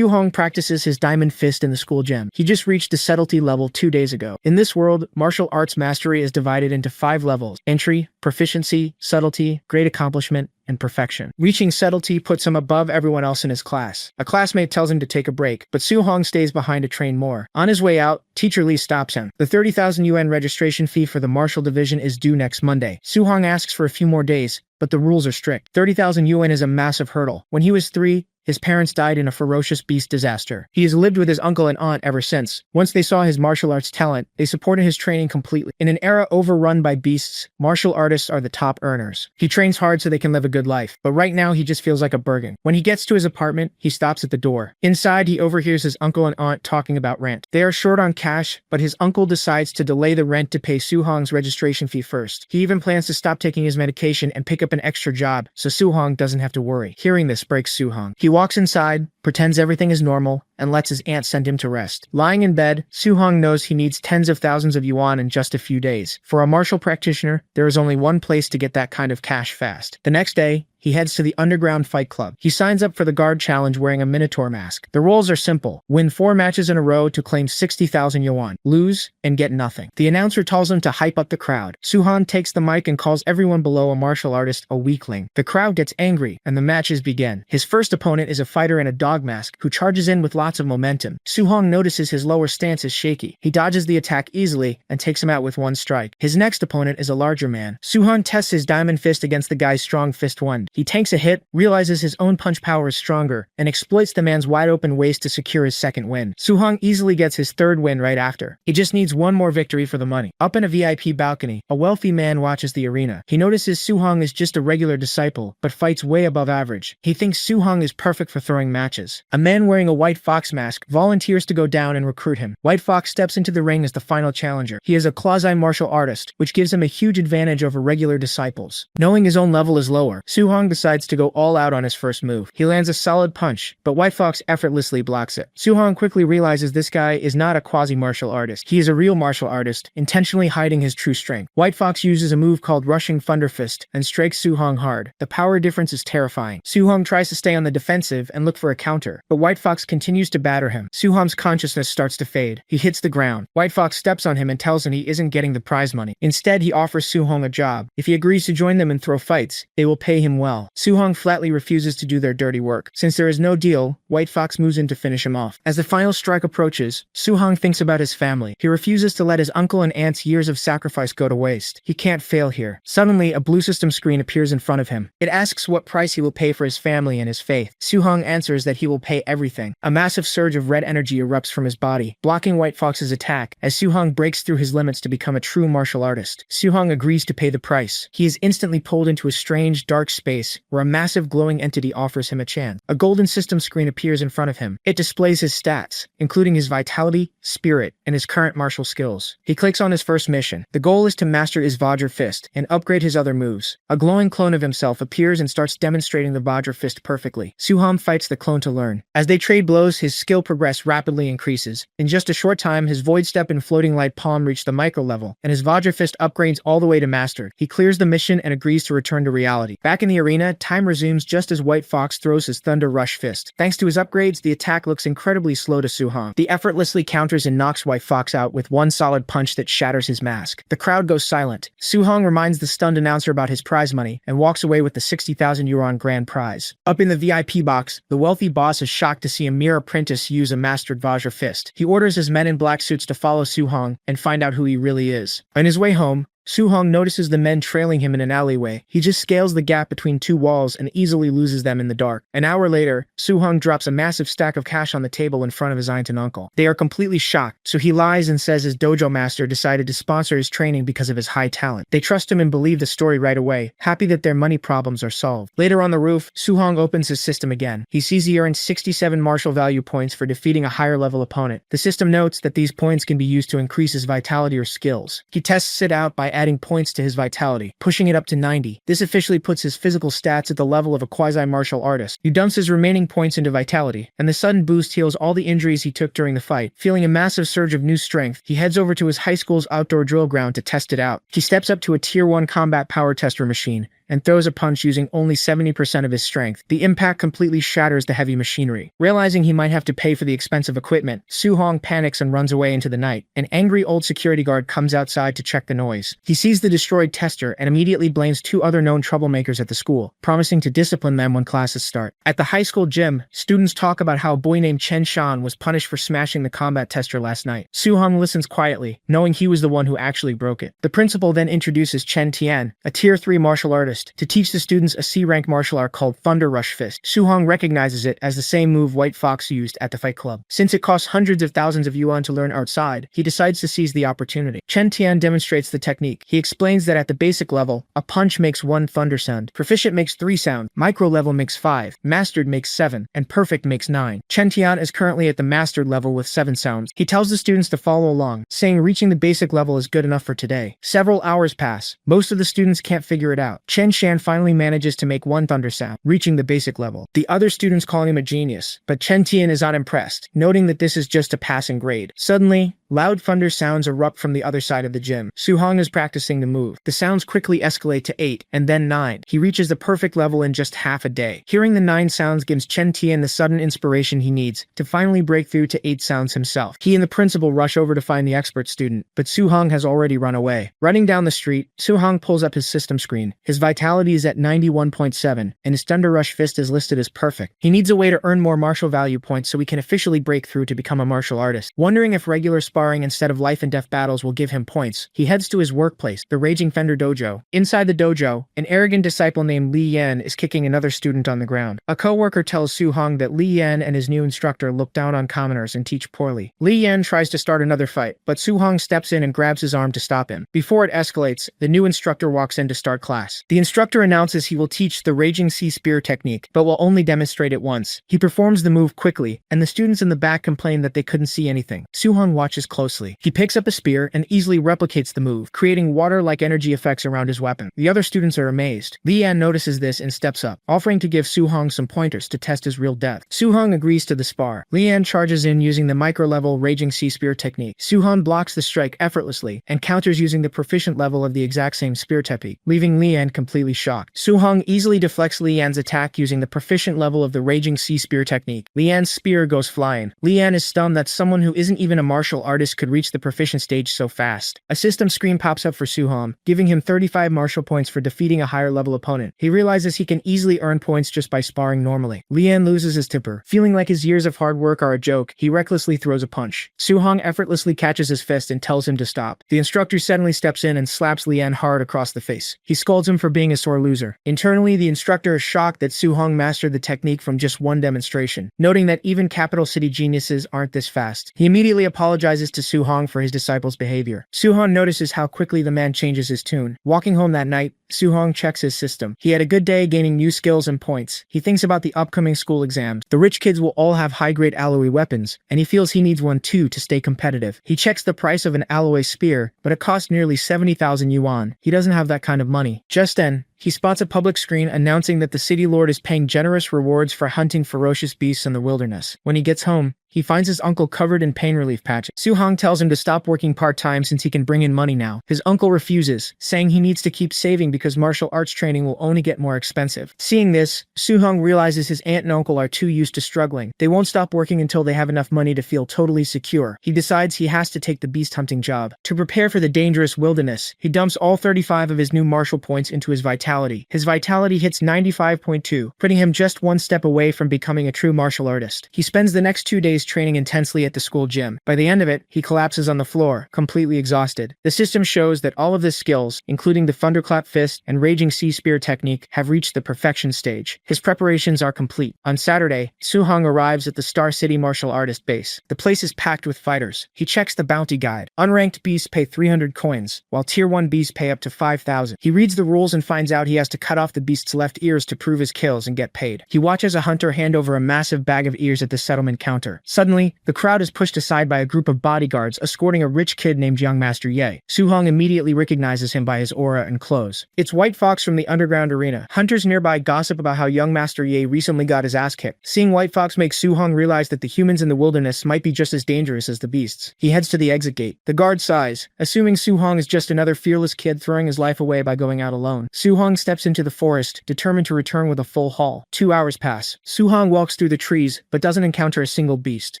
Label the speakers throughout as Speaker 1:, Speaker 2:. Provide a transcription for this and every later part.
Speaker 1: Hong practices his diamond fist in the school gym. He just reached the subtlety level 2 days ago. In this world, martial arts mastery is divided into 5 levels: entry, proficiency, subtlety, great accomplishment, and perfection. Reaching subtlety puts him above everyone else in his class. A classmate tells him to take a break, but Hong stays behind to train more. On his way out, Teacher Lee stops him. The 30,000 yuan registration fee for the martial division is due next Monday. Hong asks for a few more days, but the rules are strict. 30,000 yuan is a massive hurdle. When he was 3, his parents died in a ferocious beast disaster. He has lived with his uncle and aunt ever since. Once they saw his martial arts talent, they supported his training completely. In an era overrun by beasts, martial artists are the top earners. He trains hard so they can live a good life, but right now he just feels like a burden. When he gets to his apartment, he stops at the door. Inside, he overhears his uncle and aunt talking about rent. They are short on cash, but his uncle decides to delay the rent to pay Hong's registration fee first. He even plans to stop taking his medication and pick up an extra job, so Hong doesn't have to worry. Hearing this breaks Hong. He walks inside, pretends everything is normal, and lets his aunt send him to rest. Lying in bed, Hong knows he needs tens of thousands of yuan in just a few days. For a martial practitioner, there is only one place to get that kind of cash fast. The next day, he heads to the underground fight club. He signs up for the guard challenge wearing a minotaur mask. The rules are simple: win 4 matches in a row to claim 60,000 yuan, lose, and get nothing. The announcer tells him to hype up the crowd. Hong takes the mic and calls everyone below a martial artist a weakling. The crowd gets angry, and the matches begin. His first opponent is a fighter in a dog mask who charges in with lots of momentum. Hong notices his lower stance is shaky. He dodges the attack easily and takes him out with one strike. His next opponent is a larger man. Hong tests his diamond fist against the guy's strong fist wand. He tanks a hit, realizes his own punch power is stronger, and exploits the man's wide-open waist to secure his second win. Hong easily gets his third win right after. He just needs one more victory for the money. Up in a VIP balcony, a wealthy man watches the arena. He notices Hong is just a regular disciple, but fights way above average. He thinks Hong is perfect for throwing matches. A man wearing a white fox mask volunteers to go down and recruit him. White Fox steps into the ring as the final challenger. He is a quasi-martial artist, which gives him a huge advantage over regular disciples. Knowing his own level is lower, Hong decides to go all out on his first move. He lands a solid punch, but White Fox effortlessly blocks it. Hong quickly realizes this guy is not a quasi-martial artist. He is a real martial artist, intentionally hiding his true strength. White Fox uses a move called Rushing Thunder Fist and strikes Hong hard. The power difference is terrifying. Hong tries to stay on the defensive and look for a counter, but White Fox continues to batter him. Hong's consciousness starts to fade. He hits the ground. White Fox steps on him and tells him he isn't getting the prize money. Instead, he offers Hong a job. If he agrees to join them and throw fights, they will pay him well. Hong flatly refuses to do their dirty work. Since there is no deal, White Fox moves in to finish him off. As the final strike approaches, Hong thinks about his family. He refuses to let his uncle and aunt's years of sacrifice go to waste. He can't fail here. Suddenly, a blue system screen appears in front of him. It asks what price he will pay for his family and his faith. Hong answers that he will pay everything. A massive surge of red energy erupts from his body, blocking White Fox's attack as Hong breaks through his limits to become a true martial artist. Hong agrees to pay the price. He is instantly pulled into a strange, dark space where a massive glowing entity offers him a chance. A golden system screen appears in front of him. It displays his stats, including his vitality, spirit, and his current martial skills. He clicks on his first mission. The goal is to master his Vajra Fist and upgrade his other moves. A glowing clone of himself appears and starts demonstrating the Vajra Fist perfectly. Hong fights the clone to learn. As they trade blows, his skill progress rapidly increases. In just a short time, his Void Step and Floating Light Palm reach the micro level, and his Vajra Fist upgrades all the way to mastered. He clears the mission and agrees to return to reality. Back in the arena, time resumes just as White Fox throws his Thunder Rush Fist. Thanks to his upgrades, the attack looks incredibly slow to Hong. He effortlessly counters and knocks White Fox out with one solid punch that shatters his mask. The crowd goes silent. Hong reminds the stunned announcer about his prize money and walks away with the 60,000 yuan grand prize. Up in the VIP box, the wealthy boss is shocked to see a mere apprentice use a mastered Vajra Fist. He orders his men in black suits to follow Hong and find out who he really is. On his way home, Hong notices the men trailing him in an alleyway. He just scales the gap between two walls and easily loses them in the dark. An hour later, Hong drops a massive stack of cash on the table in front of his aunt and uncle. They are completely shocked, so he lies and says his dojo master decided to sponsor his training because of his high talent. They trust him and believe the story right away, happy that their money problems are solved. Later on the roof, Hong opens his system again. He sees he earned 67 martial value points for defeating a higher level opponent. The system notes that these points can be used to increase his vitality or skills. He tests it out by adding points to his vitality, pushing it up to 90. This officially puts his physical stats at the level of a quasi-martial artist. He dumps his remaining points into vitality, and the sudden boost heals all the injuries he took during the fight. Feeling a massive surge of new strength, he heads over to his high school's outdoor drill ground to test it out. He steps up to a Tier 1 combat power tester machine and throws a punch using only 70% of his strength. The impact completely shatters the heavy machinery. Realizing he might have to pay for the expensive equipment, Su-hong panics and runs away into the night. An angry old security guard comes outside to check the noise. He sees the destroyed tester and immediately blames two other known troublemakers at the school, promising to discipline them when classes start. At the high school gym, students talk about how a boy named Chen Shan was punished for smashing the combat tester last night. Su-hong listens quietly, knowing he was the one who actually broke it. The principal then introduces Chen Tian, a Tier 3 martial artist, to teach the students a C-rank martial art called Thunder Rush Fist. Su-hong recognizes it as the same move White Fox used at the Fight Club. Since it costs hundreds of thousands of yuan to learn outside, he decides to seize the opportunity. Chen Tian demonstrates the technique. He explains that at the basic level, a punch makes 1 thunder sound, proficient makes 3 sound, micro level makes 5, mastered makes 7, and perfect makes 9. Chen Tian is currently at the mastered level with 7 sounds. He tells the students to follow along, saying reaching the basic level is good enough for today. Several hours pass. Most of the students can't figure it out. Chen Shan finally manages to make 1 thunder sound, reaching the basic level. The other students call him a genius, but Chen Tian is unimpressed, noting that this is just a passing grade. Suddenly, loud thunder sounds erupt from the other side of the gym. Su-hong is practicing the move. The sounds quickly escalate to 8, and then 9. He reaches the perfect level in just half a day. Hearing the 9 sounds gives Chen Tian the sudden inspiration he needs to finally break through to 8 sounds himself. He and the principal rush over to find the expert student, but Su-hong has already run away. Running down the street, Su-hong pulls up his system screen. His vitality is at 91.7, and his Thunder Rush Fist is listed as perfect. He needs a way to earn more martial value points so he can officially break through to become a martial artist. Wondering if regular sparring instead of life and death battles will give him points, he heads to his workplace, the Raging Fender Dojo. Inside the dojo, an arrogant disciple named Li Yan is kicking another student on the ground. A co-worker tells Su-hong that Li Yan and his new instructor look down on commoners and teach poorly. Li Yan tries to start another fight, but Su-hong steps in and grabs his arm to stop him. Before it escalates, the new instructor walks in to start class. The instructor announces he will teach the Raging Sea Spear technique, but will only demonstrate it once. He performs the move quickly, and the students in the back complain that they couldn't see anything. Su-hong watches closely. He picks up a spear and easily replicates the move, creating water-like energy effects around his weapon. The other students are amazed. Li Yan notices this and steps up, offering to give Su-hong some pointers to test his real depth. Su-hong agrees to the spar. Li Yan charges in using the micro-level Raging Sea Spear technique. Su-hong blocks the strike effortlessly and counters using the proficient level of the exact same spear technique, leaving Li Yan completely shocked. Su-hong easily deflects Li Yan's attack using the proficient level of the Raging Sea Spear technique. Li Yan's spear goes flying. Li Yan is stunned that someone who isn't even a martial artist could reach the proficient stage so fast. A system screen pops up for Su-hong, giving him 35 martial points for defeating a higher level opponent. He realizes he can easily earn points just by sparring normally. Li Yan loses his temper. Feeling like his years of hard work are a joke, he recklessly throws a punch. Su-hong effortlessly catches his fist and tells him to stop. The instructor suddenly steps in and slaps Li Yan hard across the face. He scolds him for being a sore loser. Internally, the instructor is shocked that Su-hong mastered the technique from just one demonstration, noting that even capital city geniuses aren't this fast. He immediately apologizes to Su-hong for his disciple's behavior. Su-hong notices how quickly the man changes his tune. Walking home that night, Su-hong checks his system. He had a good day gaining new skills and points. He thinks about the upcoming school exams. The rich kids will all have high-grade alloy weapons, and he feels he needs one too to stay competitive. He checks the price of an alloy spear, but it costs nearly 70,000 yuan. He doesn't have that kind of money. Just then, he spots a public screen announcing that the city lord is paying generous rewards for hunting ferocious beasts in the wilderness. When he gets home, he finds his uncle covered in pain relief patches. Su-hong tells him to stop working part-time since he can bring in money now. His uncle refuses, saying he needs to keep saving because martial arts training will only get more expensive. Seeing this, Su-hong realizes his aunt and uncle are too used to struggling. They won't stop working until they have enough money to feel totally secure. He decides he has to take the beast hunting job. To prepare for the dangerous wilderness, he dumps all 35 of his new martial points into his vitality. His vitality hits 95.2, putting him just one step away from becoming a true martial artist. He spends the next 2 days training intensely at the school gym. By the end of it, he collapses on the floor, completely exhausted. The system shows that all of his skills, including the Thunderclap Fist and Raging Sea Spear technique, have reached the perfection stage. His preparations are complete. On Saturday, Su-hong arrives at the Star City Martial Artist base. The place is packed with fighters. He checks the bounty guide. Unranked beasts pay 300 coins, while Tier 1 beasts pay up to 5,000. He reads the rules and finds out he has to cut off the beast's left ears to prove his kills and get paid. He watches a hunter hand over a massive bag of ears at the settlement counter. Suddenly, the crowd is pushed aside by a group of bodyguards escorting a rich kid named Young Master Ye. Su-hong immediately recognizes him by his aura and clothes. It's White Fox from the underground arena. Hunters nearby gossip about how young Master Ye recently got his ass kicked. Seeing White Fox makes Su-hong realize that the humans in the wilderness might be just as dangerous as the beasts. He heads to the exit gate. The guard sighs, assuming Su-hong is just another fearless kid throwing his life away by going out alone. Su-hong steps into the forest, determined to return with a full haul. 2 hours pass. Su-hong walks through the trees, but doesn't encounter a single beast.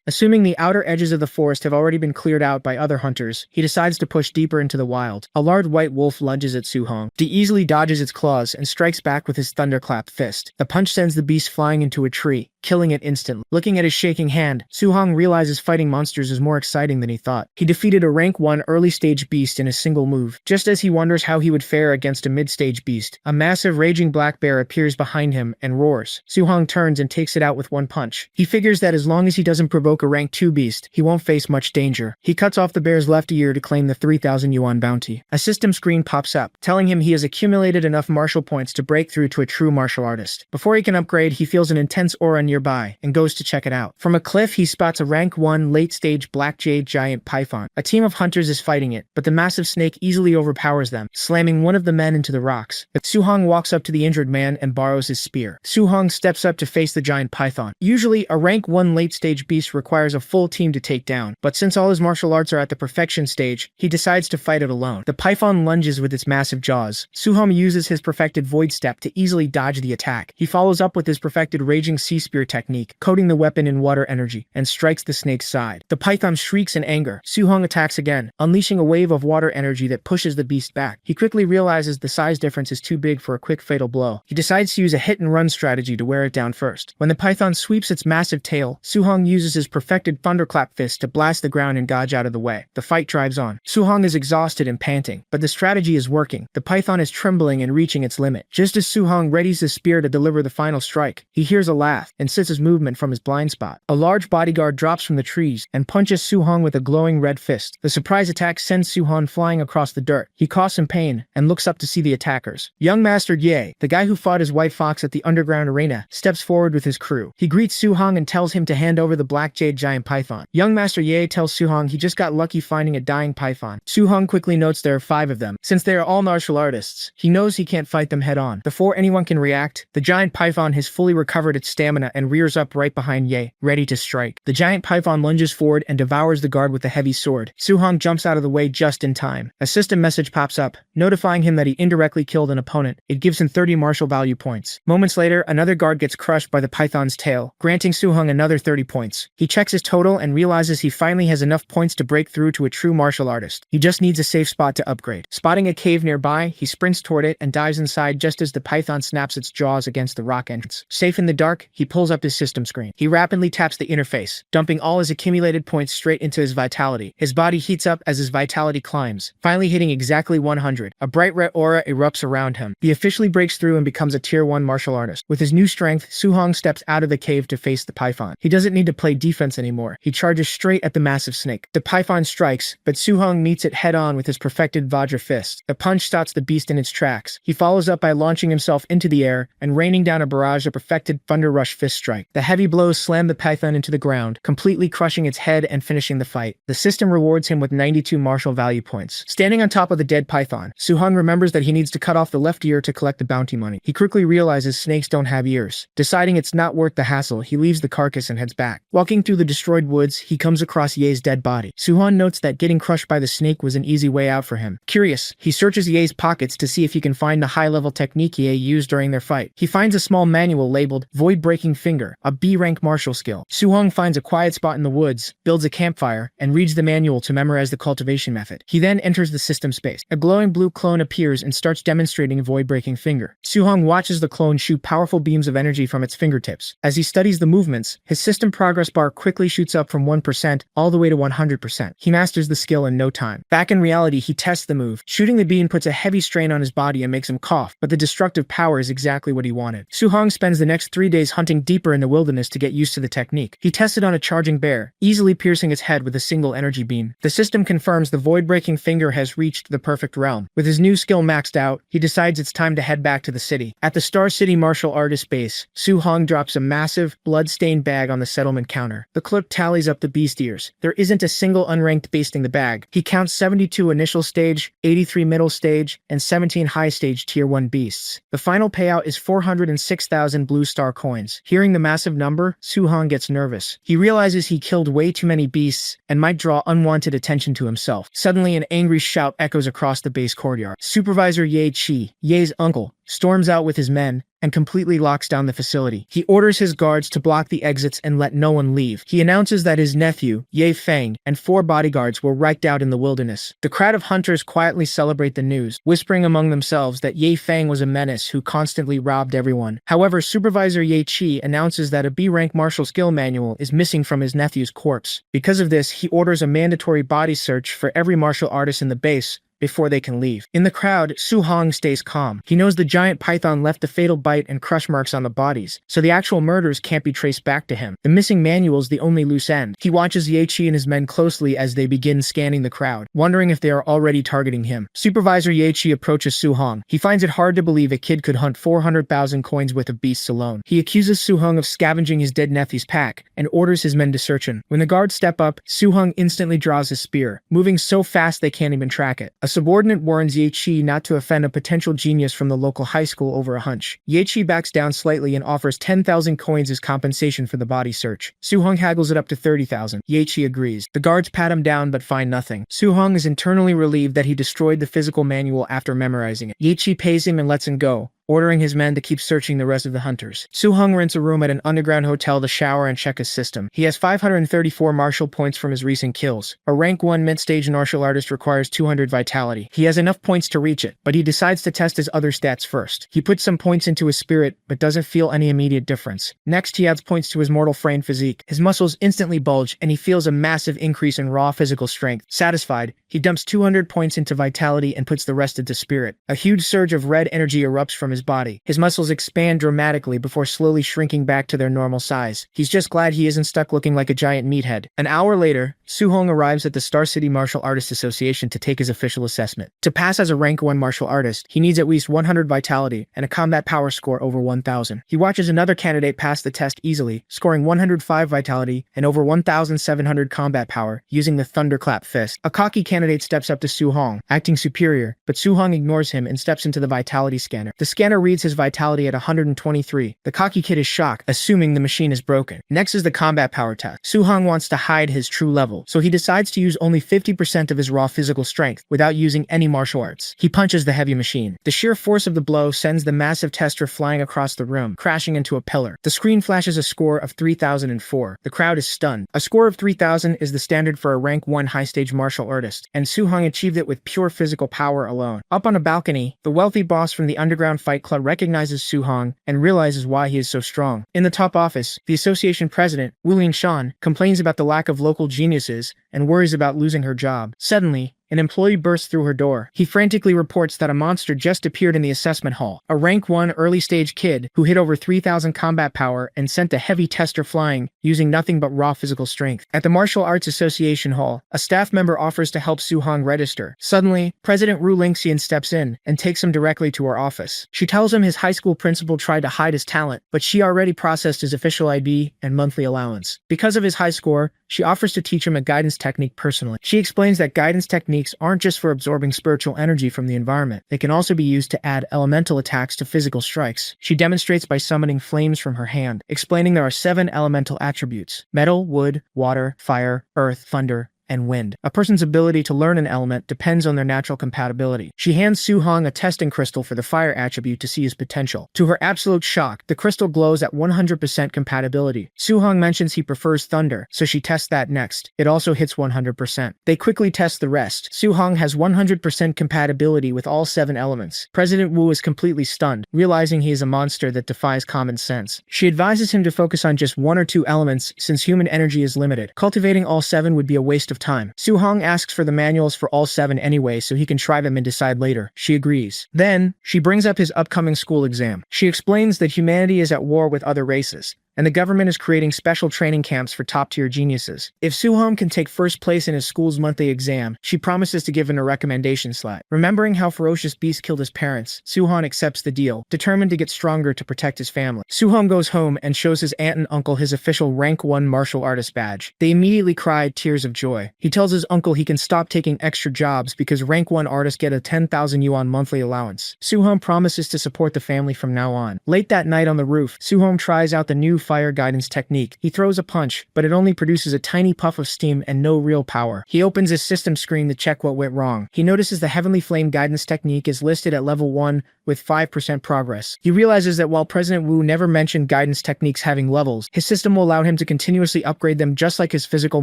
Speaker 1: Assuming the outer edges of the forest have already been cleared out by other hunters, he decides to push deeper into the wild. A large white wolf lunges at Su-hong. He easily dodges its claws and strikes back with his thunderclap fist. The punch sends the beast flying into a tree, killing it instantly. Looking at his shaking hand, Su-hong realizes fighting monsters is more exciting than he thought. He defeated a rank 1 early-stage beast in a single move. Just as he wonders how he would fare against a mid-stage beast, a massive raging black bear appears behind him and roars. Su-hong turns and takes it out with one punch. He figures that as long as he doesn't provoke a rank 2 beast, he won't face much danger. He cuts off the bear's left ear to claim the 3,000 yuan bounty. A system screen pops up, telling him he has accumulated enough martial points to break through to a true martial artist. Before he can upgrade, he feels an intense aura nearby and goes to check it out. From a cliff, he spots a rank 1 late-stage black jade giant python. A team of hunters is fighting it, but the massive snake easily overpowers them, slamming one of the men into the rocks. Su-hong walks up to the injured man and borrows his spear. Su-hong steps up to face the giant python. Usually, a rank 1 late-stage beast requires a full team to take down, but since all his martial arts are at the perfection stage, he decides to fight it alone. The python lunges with its massive jaws. Su-hong uses his perfected void step to easily dodge the attack. He follows up with his perfected raging sea spear technique, coating the weapon in water energy, and strikes the snake's side. The python shrieks in anger. Su-hong attacks again, unleashing a wave of water energy that pushes the beast back. He quickly realizes the size difference is too big for a quick fatal blow. He decides to use a hit-and-run strategy to wear it down first. When the python sweeps its massive tail, Su-hong uses his perfected thunderclap fist to blast the ground and dodge out of the way. The fight drives on. Su-hong is exhausted and panting, but the strategy is working. The python is trembling and reaching its limit. Just as Su-hong readies his spear to deliver the final strike, he hears a laugh and sits his movement from his blind spot. A large bodyguard drops from the trees and punches Su-hong with a glowing red fist. The surprise attack sends Su-hong flying across the dirt. He coughs in pain and looks up to see the attackers. Young Master Ye, the guy who fought as White Fox at the underground arena, steps forward with his crew. He greets Su-hong and tells him to hand over the black jade giant python. Young Master Ye tells Su-hong he just got lucky finding a dying python. Su-hong quickly notes there are 5 of them. Since they are all martial artists, he knows he can't fight them head on. Before anyone can react, the giant python has fully recovered its stamina and rears up right behind Ye, ready to strike. The giant python lunges forward and devours the guard with a heavy sword. Su-hong jumps out of the way just in time. A system message pops up, notifying him that he indirectly killed an opponent. It gives him 30 martial value points. Moments later, another guard gets crushed by the python's tail, granting Su-hong another 30 points. He checks his total and realizes he finally has enough points to break through to a true martial artist. He just needs a safe spot to upgrade. Spotting a cave nearby, he sprints toward it and dives inside just as the python snaps its jaws against the rock entrance. Safe in the dark, he pulls up his system screen. He rapidly taps the interface, dumping all his accumulated points straight into his vitality. His body heats up as his vitality climbs, finally hitting exactly 100. A bright red aura erupts around him. He officially breaks through and becomes a tier 1 martial artist. With his new strength, Su-hong steps out of the cave to face the python. He doesn't need to play defense anymore. He charges straight at the massive snake. The python strikes, but Su-hong meets it head-on with his perfected Vajra fist. The punch stops the beast in its tracks. He follows up by launching himself into the air and raining down a barrage of perfected Thunder Rush fist strike. The heavy blows slam the python into the ground, completely crushing its head and finishing the fight. The system rewards him with 92 martial value points. Standing on top of the dead python, Su-hong remembers that he needs to cut off the left ear to collect the bounty money. He quickly realizes snakes don't have ears. Deciding it's not worth the hassle, he leaves the carcass and heads back. Walking through the destroyed woods, he comes across Ye's dead body. Su-hong notes that getting crushed by the snake was an easy way out for him. Curious, he searches Ye's pockets to see if he can find the high-level technique Ye used during their fight. He finds a small manual labeled Void Breaking Finger, a B-rank martial skill. Su-hong finds a quiet spot in the woods, builds a campfire, and reads the manual to memorize the cultivation method. He then enters the system space. A glowing blue clone appears and starts demonstrating Void Breaking Finger. Su-hong watches the clone shoot powerful beams of energy from its fingertips. As he studies the movements, his system progress bar quickly shoots up from 1% all the way to 100%. He masters the skill in no time. Back in reality, he tests the move. Shooting the beam puts a heavy strain on his body and makes him cough, but the destructive power is exactly what he wanted. Su-hong spends the next 3 days hunting deeper in the wilderness to get used to the technique. He tested on a charging bear, easily piercing its head with a single energy beam. The system confirms the void-breaking finger has reached the perfect realm. With his new skill maxed out, he decides it's time to head back to the city. At the Star City martial artist base, Su-hong drops a massive, blood-stained bag on the settlement counter. The clerk tallies up the beast ears. There isn't a single unranked beast in the bag. He counts 72 initial stage, 83 middle stage, and 17 high stage tier 1 beasts. The final payout is 406,000 blue star coins. Hearing the massive number, Su-hong gets nervous. He realizes he killed way too many beasts and might draw unwanted attention to himself. Suddenly, an angry shout echoes across the base courtyard. Supervisor Ye Chi, Ye's uncle, storms out with his men and completely locks down the facility. He orders his guards to block the exits and let no one leave. He announces that his nephew, Ye Feng, and 4 bodyguards were wiped out in the wilderness. The crowd of hunters quietly celebrate the news, whispering among themselves that Ye Feng was a menace who constantly robbed everyone. However, Supervisor Ye Chi announces that a B-rank martial skill manual is missing from his nephew's corpse. Because of this, he orders a mandatory body search for every martial artist in the base before they can leave. In the crowd, Su-hong stays calm. He knows the giant python left the fatal bite and crush marks on the bodies, so the actual murders can't be traced back to him. The missing manual is the only loose end. He watches Ye Chi and his men closely as they begin scanning the crowd, wondering if they are already targeting him. Supervisor Ye Chi approaches Su-hong. He finds it hard to believe a kid could hunt 400,000 coins worth of beasts alone. He accuses Su-hong of scavenging his dead nephew's pack and orders his men to search him. When the guards step up, Su-hong instantly draws his spear, moving so fast they can't even track it. A subordinate warns Ye Chi not to offend a potential genius from the local high school over a hunch. Ye Chi backs down slightly and offers 10,000 coins as compensation for the body search. Su-hong haggles it up to 30,000. Ye Chi agrees. The guards pat him down but find nothing. Su-hong is internally relieved that he destroyed the physical manual after memorizing it. Ye Chi pays him and lets him go, ordering his men to keep searching the rest of the hunters. Su-hong rents a room at an underground hotel to shower and check his system. He has 534 martial points from his recent kills. A rank 1 mid-stage martial artist requires 200 vitality. He has enough points to reach it, but he decides to test his other stats first. He puts some points into his spirit, but doesn't feel any immediate difference. Next, he adds points to his mortal frame physique. His muscles instantly bulge, and he feels a massive increase in raw physical strength. Satisfied, he dumps 200 points into vitality and puts the rest into spirit. A huge surge of red energy erupts from his body. His muscles expand dramatically before slowly shrinking back to their normal size. He's just glad he isn't stuck looking like a giant meathead. An hour later, Su-hong arrives at the Star City Martial Artists Association to take his official assessment. To pass as a rank 1 martial artist, he needs at least 100 vitality and a combat power score over 1,000. He watches another candidate pass the test easily, scoring 105 vitality and over 1,700 combat power using the Thunderclap Fist. A cocky candidate steps up to Su-hong, acting superior, but Su-hong ignores him and steps into the vitality scanner. The scanner reads his vitality at 123. The cocky kid is shocked, assuming the machine is broken. Next is the combat power test. Su-hong wants to hide his true level, so he decides to use only 50% of his raw physical strength without using any martial arts. He punches the heavy machine. The sheer force of the blow sends the massive tester flying across the room, crashing into a pillar. The screen flashes a score of 3,004. The crowd is stunned. A score of 3,000 is the standard for a rank 1 high-stage martial artist, and Su-hong achieved it with pure physical power alone. Up on a balcony, the wealthy boss from the underground fight club recognizes Su-hong and realizes why he is so strong. In the top office, the association president, Wu Shan, complains about the lack of local geniuses and worries about losing her job. Suddenly, an employee bursts through her door. He frantically reports that a monster just appeared in the assessment hall. A rank 1 early-stage kid who hit over 3,000 combat power and sent a heavy tester flying, using nothing but raw physical strength. At the Martial Arts Association hall, a staff member offers to help Su-hong register. Suddenly, President Ru Lingxian steps in and takes him directly to her office. She tells him his high school principal tried to hide his talent, but she already processed his official ID and monthly allowance. Because of his high score, she offers to teach him a guidance technique personally. She explains that guidance techniques aren't just for absorbing spiritual energy from the environment. They can also be used to add elemental attacks to physical strikes. She demonstrates by summoning flames from her hand, explaining there are 7 elemental attributes: metal, wood, water, fire, earth, thunder, and wind. A person's ability to learn an element depends on their natural compatibility. She hands Su-hong a testing crystal for the fire attribute to see his potential. To her absolute shock, the crystal glows at 100% compatibility. Su-hong mentions he prefers thunder, so she tests that next. It also hits 100%. They quickly test the rest. Su-hong has 100% compatibility with all 7 elements. President Wu is completely stunned, realizing he is a monster that defies common sense. She advises him to focus on just 1 or 2 elements since human energy is limited. Cultivating all 7 would be a waste of time. Su-hong asks for the manuals for all 7 anyway so he can try them and decide later. She agrees. Then, she brings up his upcoming school exam. She explains that humanity is at war with other races, and the government is creating special training camps for top-tier geniuses. If Soo-hong can take first place in his school's monthly exam, she promises to give him a recommendation slot. Remembering how ferocious Beast killed his parents, Soo-hong accepts the deal, determined to get stronger to protect his family. Soo-hong goes home and shows his aunt and uncle his official rank 1 martial artist badge. They immediately cried tears of joy. He tells his uncle he can stop taking extra jobs because rank 1 artists get a 10,000 yuan monthly allowance. Soo-hong promises to support the family from now on. Late that night on the roof, Soo-hong tries out the new fire guidance technique. He throws a punch, but it only produces a tiny puff of steam and no real power. He opens his system screen to check what went wrong. He notices the heavenly flame guidance technique is listed at level 1 with 5% progress. He realizes that while President Wu never mentioned guidance techniques having levels, his system will allow him to continuously upgrade them just like his physical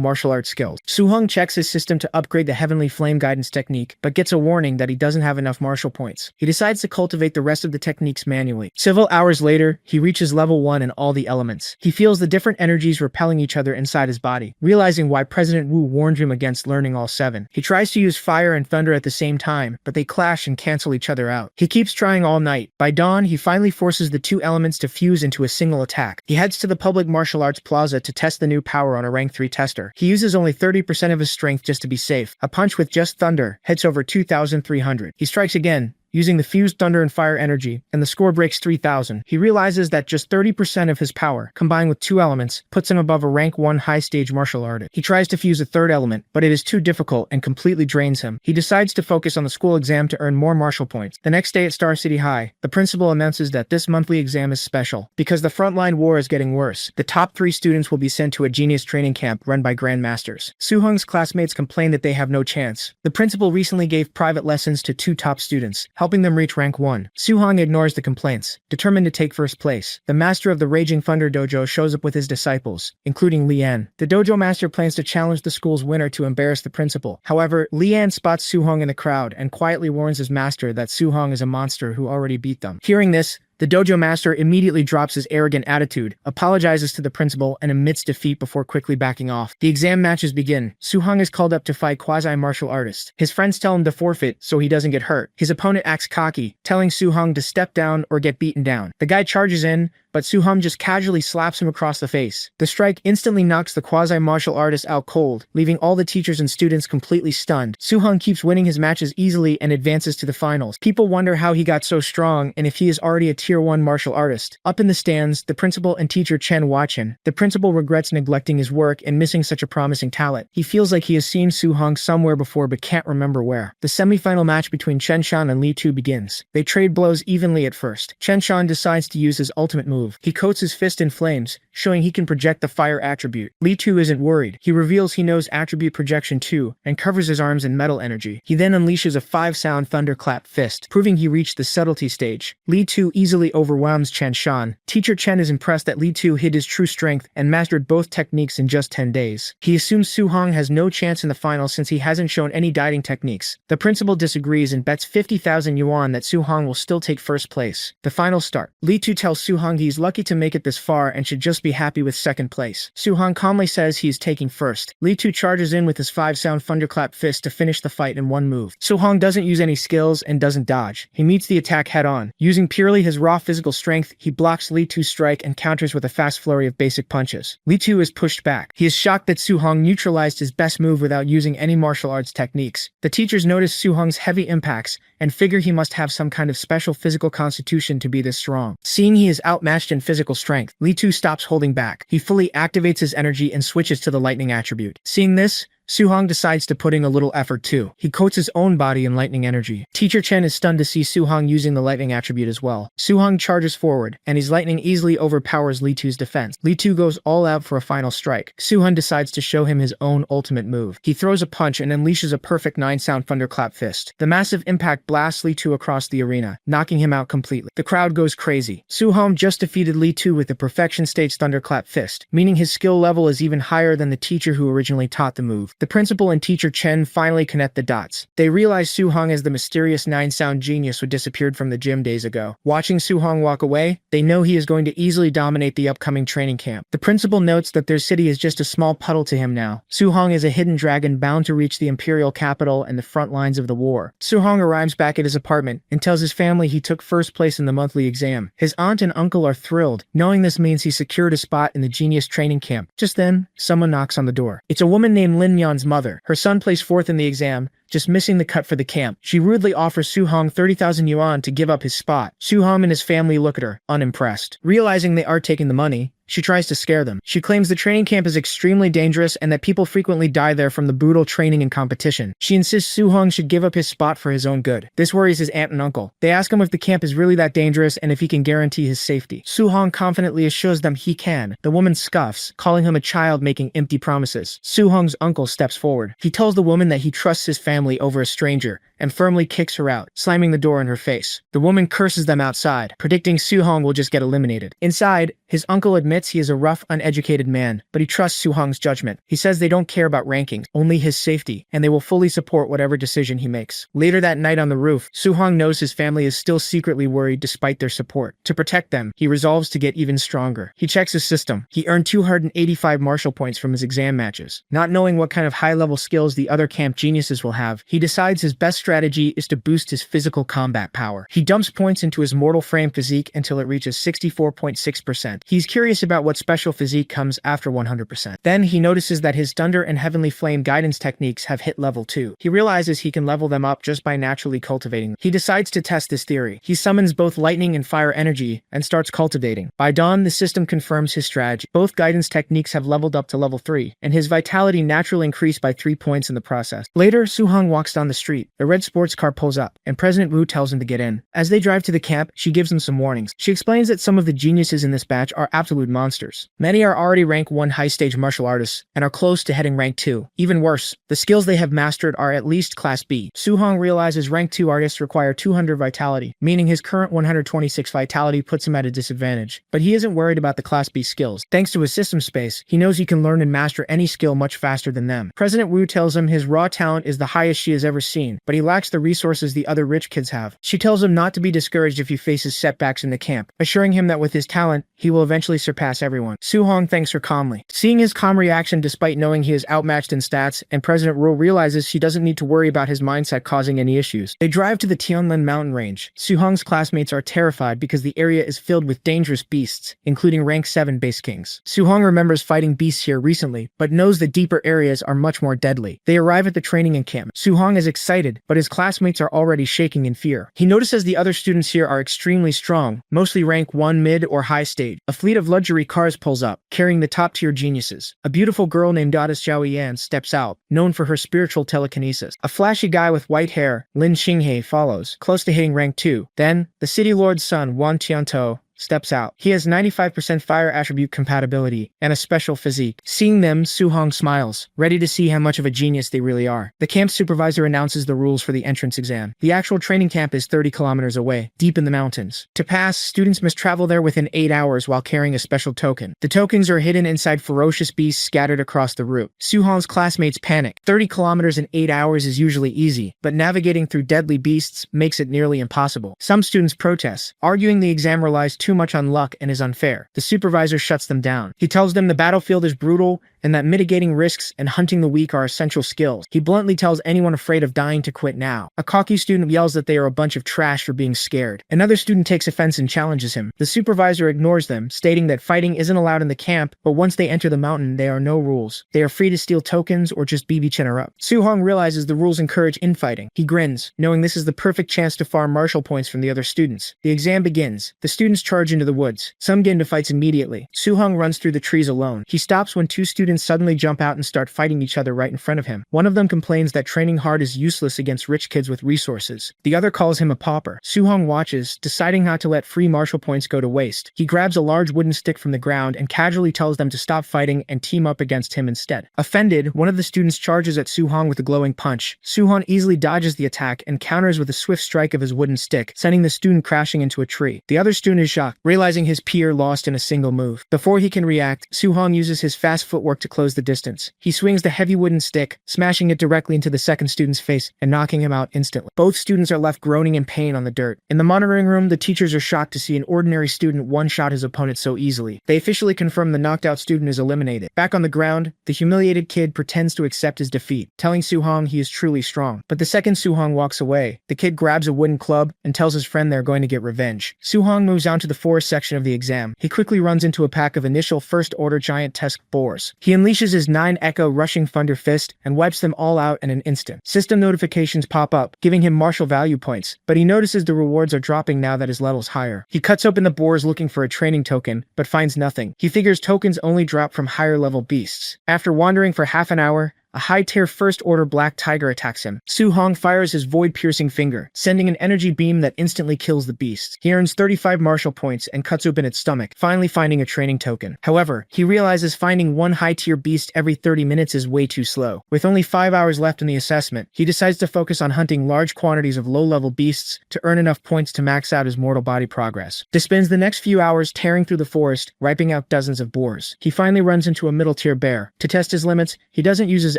Speaker 1: martial arts skills. Soo-hong checks his system to upgrade the heavenly flame guidance technique, but gets a warning that he doesn't have enough martial points. He decides to cultivate the rest of the techniques manually. Several hours later, he reaches level 1 in all the elements. He feels the different energies repelling each other inside his body, realizing why President Wu warned him against learning all 7. He tries to use fire and thunder at the same time, but they clash and cancel each other out. He keeps trying all night. By dawn, he finally forces the 2 elements to fuse into a single attack. He heads to the public martial arts plaza to test the new power on a rank 3 tester. He uses only 30% of his strength just to be safe. A punch with just thunder hits over 2,300. He strikes again, using the fused thunder and fire energy, and the score breaks 3,000. He realizes that just 30% of his power, combined with 2 elements, puts him above a rank 1 high-stage martial artist. He tries to fuse a 3rd element, but it is too difficult and completely drains him. He decides to focus on the school exam to earn more martial points. The next day at Star City High, the principal announces that this monthly exam is special. Because the frontline war is getting worse, the top 3 students will be sent to a genius training camp run by grandmasters. Soo-hong's classmates complain that they have no chance. The principal recently gave private lessons to 2 top students, helping them reach rank 1. Soo-hong ignores the complaints, determined to take first place. The master of the Raging Thunder Dojo shows up with his disciples, including Lian. The dojo master plans to challenge the school's winner to embarrass the principal. However, Lian spots Soo-hong in the crowd and quietly warns his master that Soo-hong is a monster who already beat them. Hearing this, the dojo master immediately drops his arrogant attitude, apologizes to the principal, and admits defeat before quickly backing off. The exam matches begin. Soo-hong is called up to fight quasi-martial artists. His friends tell him to forfeit so he doesn't get hurt. His opponent acts cocky, telling Soo-hong to step down or get beaten down. The guy charges in, but Soo-hong just casually slaps him across the face. The strike instantly knocks the quasi-martial artist out cold, leaving all the teachers and students completely stunned. Soo-hong keeps winning his matches easily and advances to the finals. People wonder how he got so strong and if he is already a Tier 1 martial artist. Up in the stands, the principal and teacher Chen watch him. The principal regrets neglecting his work and missing such a promising talent. He feels like he has seen Soo-hong somewhere before but can't remember where. The semi-final match between Chen Shan and Li Tu begins. They trade blows evenly at first. Chen Shan decides to use his ultimate move. He coats his fist in flames, showing he can project the fire attribute. Li Tu isn't worried. He reveals he knows attribute projection too, and covers his arms in metal energy. He then unleashes a 5-sound thunderclap fist, proving he reached the subtlety stage. Li Tu easily overwhelms Chen Shan. Teacher Chen is impressed that Li Tu hid his true strength and mastered both techniques in just 10 days. He assumes Soo-hong has no chance in the final since he hasn't shown any dieting techniques. The principal disagrees and bets 50,000 yuan that Soo-hong will still take first place. The finals start. Li Tu tells Soo-hong he's lucky to make it this far and should just be happy with second place. Soo-hong calmly says he is taking first. Li Tu charges in with his 5-sound thunderclap fist to finish the fight in one move. Soo-hong doesn't use any skills and doesn't dodge. He meets the attack head-on. Using purely his raw physical strength, he blocks Li Tu's strike and counters with a fast flurry of basic punches. Li Tu is pushed back. He is shocked that Soo-hong neutralized his best move without using any martial arts techniques. The teachers notice Soo-hong's heavy impacts and figure he must have some kind of special physical constitution to be this strong. Seeing he is outmatched in physical strength, Li Tu stops holding back. He fully activates his energy and switches to the lightning attribute. Seeing this, Soo-hong decides to put in a little effort too. He coats his own body in lightning energy. Teacher Chen is stunned to see Soo-hong using the lightning attribute as well. Soo-hong charges forward, and his lightning easily overpowers Li Tu's defense. Li Tu goes all out for a final strike. Soo-hong decides to show him his own ultimate move. He throws a punch and unleashes a perfect 9-sound thunderclap fist. The massive impact blasts Li Tu across the arena, knocking him out completely. The crowd goes crazy. Soo-hong just defeated Li Tu with the perfection stage thunderclap fist, meaning his skill level is even higher than the teacher who originally taught the move. The principal and teacher Chen finally connect the dots. They realize Su-hong as the mysterious nine-sound genius who disappeared from the gym days ago. Watching Su-hong walk away, they know he is going to easily dominate the upcoming training camp. The principal notes that their city is just a small puddle to him now. Su-hong is a hidden dragon bound to reach the imperial capital and the front lines of the war. Su-hong arrives back at his apartment and tells his family he took first place in the monthly exam. His aunt and uncle are thrilled, knowing this means he secured a spot in the genius training camp. Just then, someone knocks on the door. It's a woman named Lin Yan's mother. Her son placed fourth in the exam, just missing the cut for the camp. She rudely offers Su-hong 30,000 yuan to give up his spot. Su-hong and his family look at her, unimpressed. Realizing they are taking the money, she tries to scare them. She claims the training camp is extremely dangerous and that people frequently die there from the brutal training and competition. She insists Su-hong should give up his spot for his own good. This worries his aunt and uncle. They ask him if the camp is really that dangerous and if he can guarantee his safety. Su-hong confidently assures them he can. The woman scoffs, calling him a child making empty promises. Su-hong's uncle steps forward. He tells the woman that he trusts his family over a stranger and firmly kicks her out, slamming the door in her face. The woman curses them outside, predicting Su-hong will just get eliminated. Inside, his uncle admits he is a rough, uneducated man, but he trusts Su-hong's judgment. He says they don't care about rankings, only his safety, and they will fully support whatever decision he makes. Later that night on the roof, Su-hong knows his family is still secretly worried despite their support. To protect them, he resolves to get even stronger. He checks his system. He earned 285 martial points from his exam matches. Not knowing what kind of high-level skills the other camp geniuses will have, he decides his best strategy is to boost his physical combat power. He dumps points into his mortal frame physique until it reaches 64.6%. He's curious about what special physique comes after 100%. Then he notices that his Thunder and Heavenly Flame guidance techniques have hit level 2. He realizes he can level them up just by naturally cultivating them. He decides to test this theory. He summons both lightning and fire energy and starts cultivating. By dawn, the system confirms his strategy. Both guidance techniques have leveled up to level 3, and his vitality naturally increased by 3 points in the process. Later, Su-hong walks down the street. A red sports car pulls up, and President Wu tells him to get in. As they drive to the camp, she gives them some warnings. She explains that some of the geniuses in this batch are absolute monsters. Many are already rank 1 high-stage martial artists, and are close to heading rank 2. Even worse, the skills they have mastered are at least class B. Su-hong realizes rank 2 artists require 200 vitality, meaning his current 126 vitality puts him at a disadvantage. But he isn't worried about the class B skills. Thanks to his system space, he knows he can learn and master any skill much faster than them. President Wu tells him his raw talent is the highest she has ever seen, but he lacks the resources the other rich kids have. She tells him not to be discouraged if he faces setbacks in the camp, assuring him that with his talent, he will eventually surpass everyone. Su-hong thanks her calmly. Seeing his calm reaction despite knowing he is outmatched in stats, and President Wu realizes she doesn't need to worry about his mindset causing any issues. They drive to the Tianlin mountain range. Su-hong's classmates are terrified because the area is filled with dangerous beasts, including rank 7 base kings. Su-hong remembers fighting beasts here recently, but knows the deeper areas are much more deadly. They arrive at the training encampment. Su-hong is excited, but his classmates are already shaking in fear. He notices the other students here are extremely strong, mostly rank 1 mid or high stage. A fleet of luxury cars pulls up, carrying the top-tier geniuses. A beautiful girl named Goddess Xiaoyan steps out, known for her spiritual telekinesis. A flashy guy with white hair, Lin Xinghe, follows, close to hitting rank 2. Then, the city lord's son, Wan Tiantou, steps out. He has 95% fire attribute compatibility and a special physique. Seeing them, Su-hong smiles, ready to see how much of a genius they really are. The camp supervisor announces the rules for the entrance exam. The actual training camp is 30 kilometers away, deep in the mountains. To pass, students must travel there within 8 hours while carrying a special token. The tokens are hidden inside ferocious beasts scattered across the route. Su-hong's classmates panic. 30 kilometers in 8 hours is usually easy, but navigating through deadly beasts makes it nearly impossible. Some students protest, arguing the exam relies too much on luck and is unfair. The supervisor shuts them down. He tells them the battlefield is brutal and that mitigating risks and hunting the weak are essential skills. He bluntly tells anyone afraid of dying to quit now. A cocky student yells that they are a bunch of trash for being scared. Another student takes offense and challenges him. The supervisor ignores them, stating that fighting isn't allowed in the camp, but once they enter the mountain, there are no rules. They are free to steal tokens or just BB Chinner up. Su-hong realizes the rules encourage infighting. He grins, knowing this is the perfect chance to farm martial points from the other students. The exam begins. The students charge into the woods. Some get into fights immediately. Su-hong runs through the trees alone. He stops when 2 students suddenly jump out and start fighting each other right in front of him. One of them complains that training hard is useless against rich kids with resources. The other calls him a pauper. Su-hong watches, deciding not to let free martial points go to waste. He grabs a large wooden stick from the ground and casually tells them to stop fighting and team up against him instead. Offended, one of the students charges at Su-hong with a glowing punch. Su-hong easily dodges the attack and counters with a swift strike of his wooden stick, sending the student crashing into a tree. The other student is shocked, realizing his peer lost in a single move. Before he can react, Su-hong uses his fast footwork to close the distance. He swings the heavy wooden stick, smashing it directly into the second student's face and knocking him out instantly. Both students are left groaning in pain on the dirt. In the monitoring room, the teachers are shocked to see an ordinary student one-shot his opponent so easily. They officially confirm the knocked-out student is eliminated. Back on the ground, the humiliated kid pretends to accept his defeat, telling Soo-hong he is truly strong. But the second Soo-hong walks away, the kid grabs a wooden club and tells his friend they're going to get revenge. Soo-hong moves on to the forest section of the exam. He quickly runs into a pack of initial first-order giant tusk boars. He unleashes his 9 Echo rushing Thunder Fist and wipes them all out in an instant. System notifications pop up, giving him martial value points, but he notices the rewards are dropping now that his level's higher. He cuts open the boars looking for a training token, but finds nothing. He figures tokens only drop from higher level beasts. After wandering for half an hour, a high-tier first-order black tiger attacks him. Soo-hong fires his void-piercing finger, sending an energy beam that instantly kills the beast. He earns 35 martial points and cuts open its stomach, finally finding a training token. However, he realizes finding one high-tier beast every 30 minutes is way too slow. With only 5 hours left in the assessment, he decides to focus on hunting large quantities of low-level beasts to earn enough points to max out his mortal body progress. He spends the next few hours tearing through the forest, wiping out dozens of boars. He finally runs into a middle-tier bear. To test his limits, he doesn't use his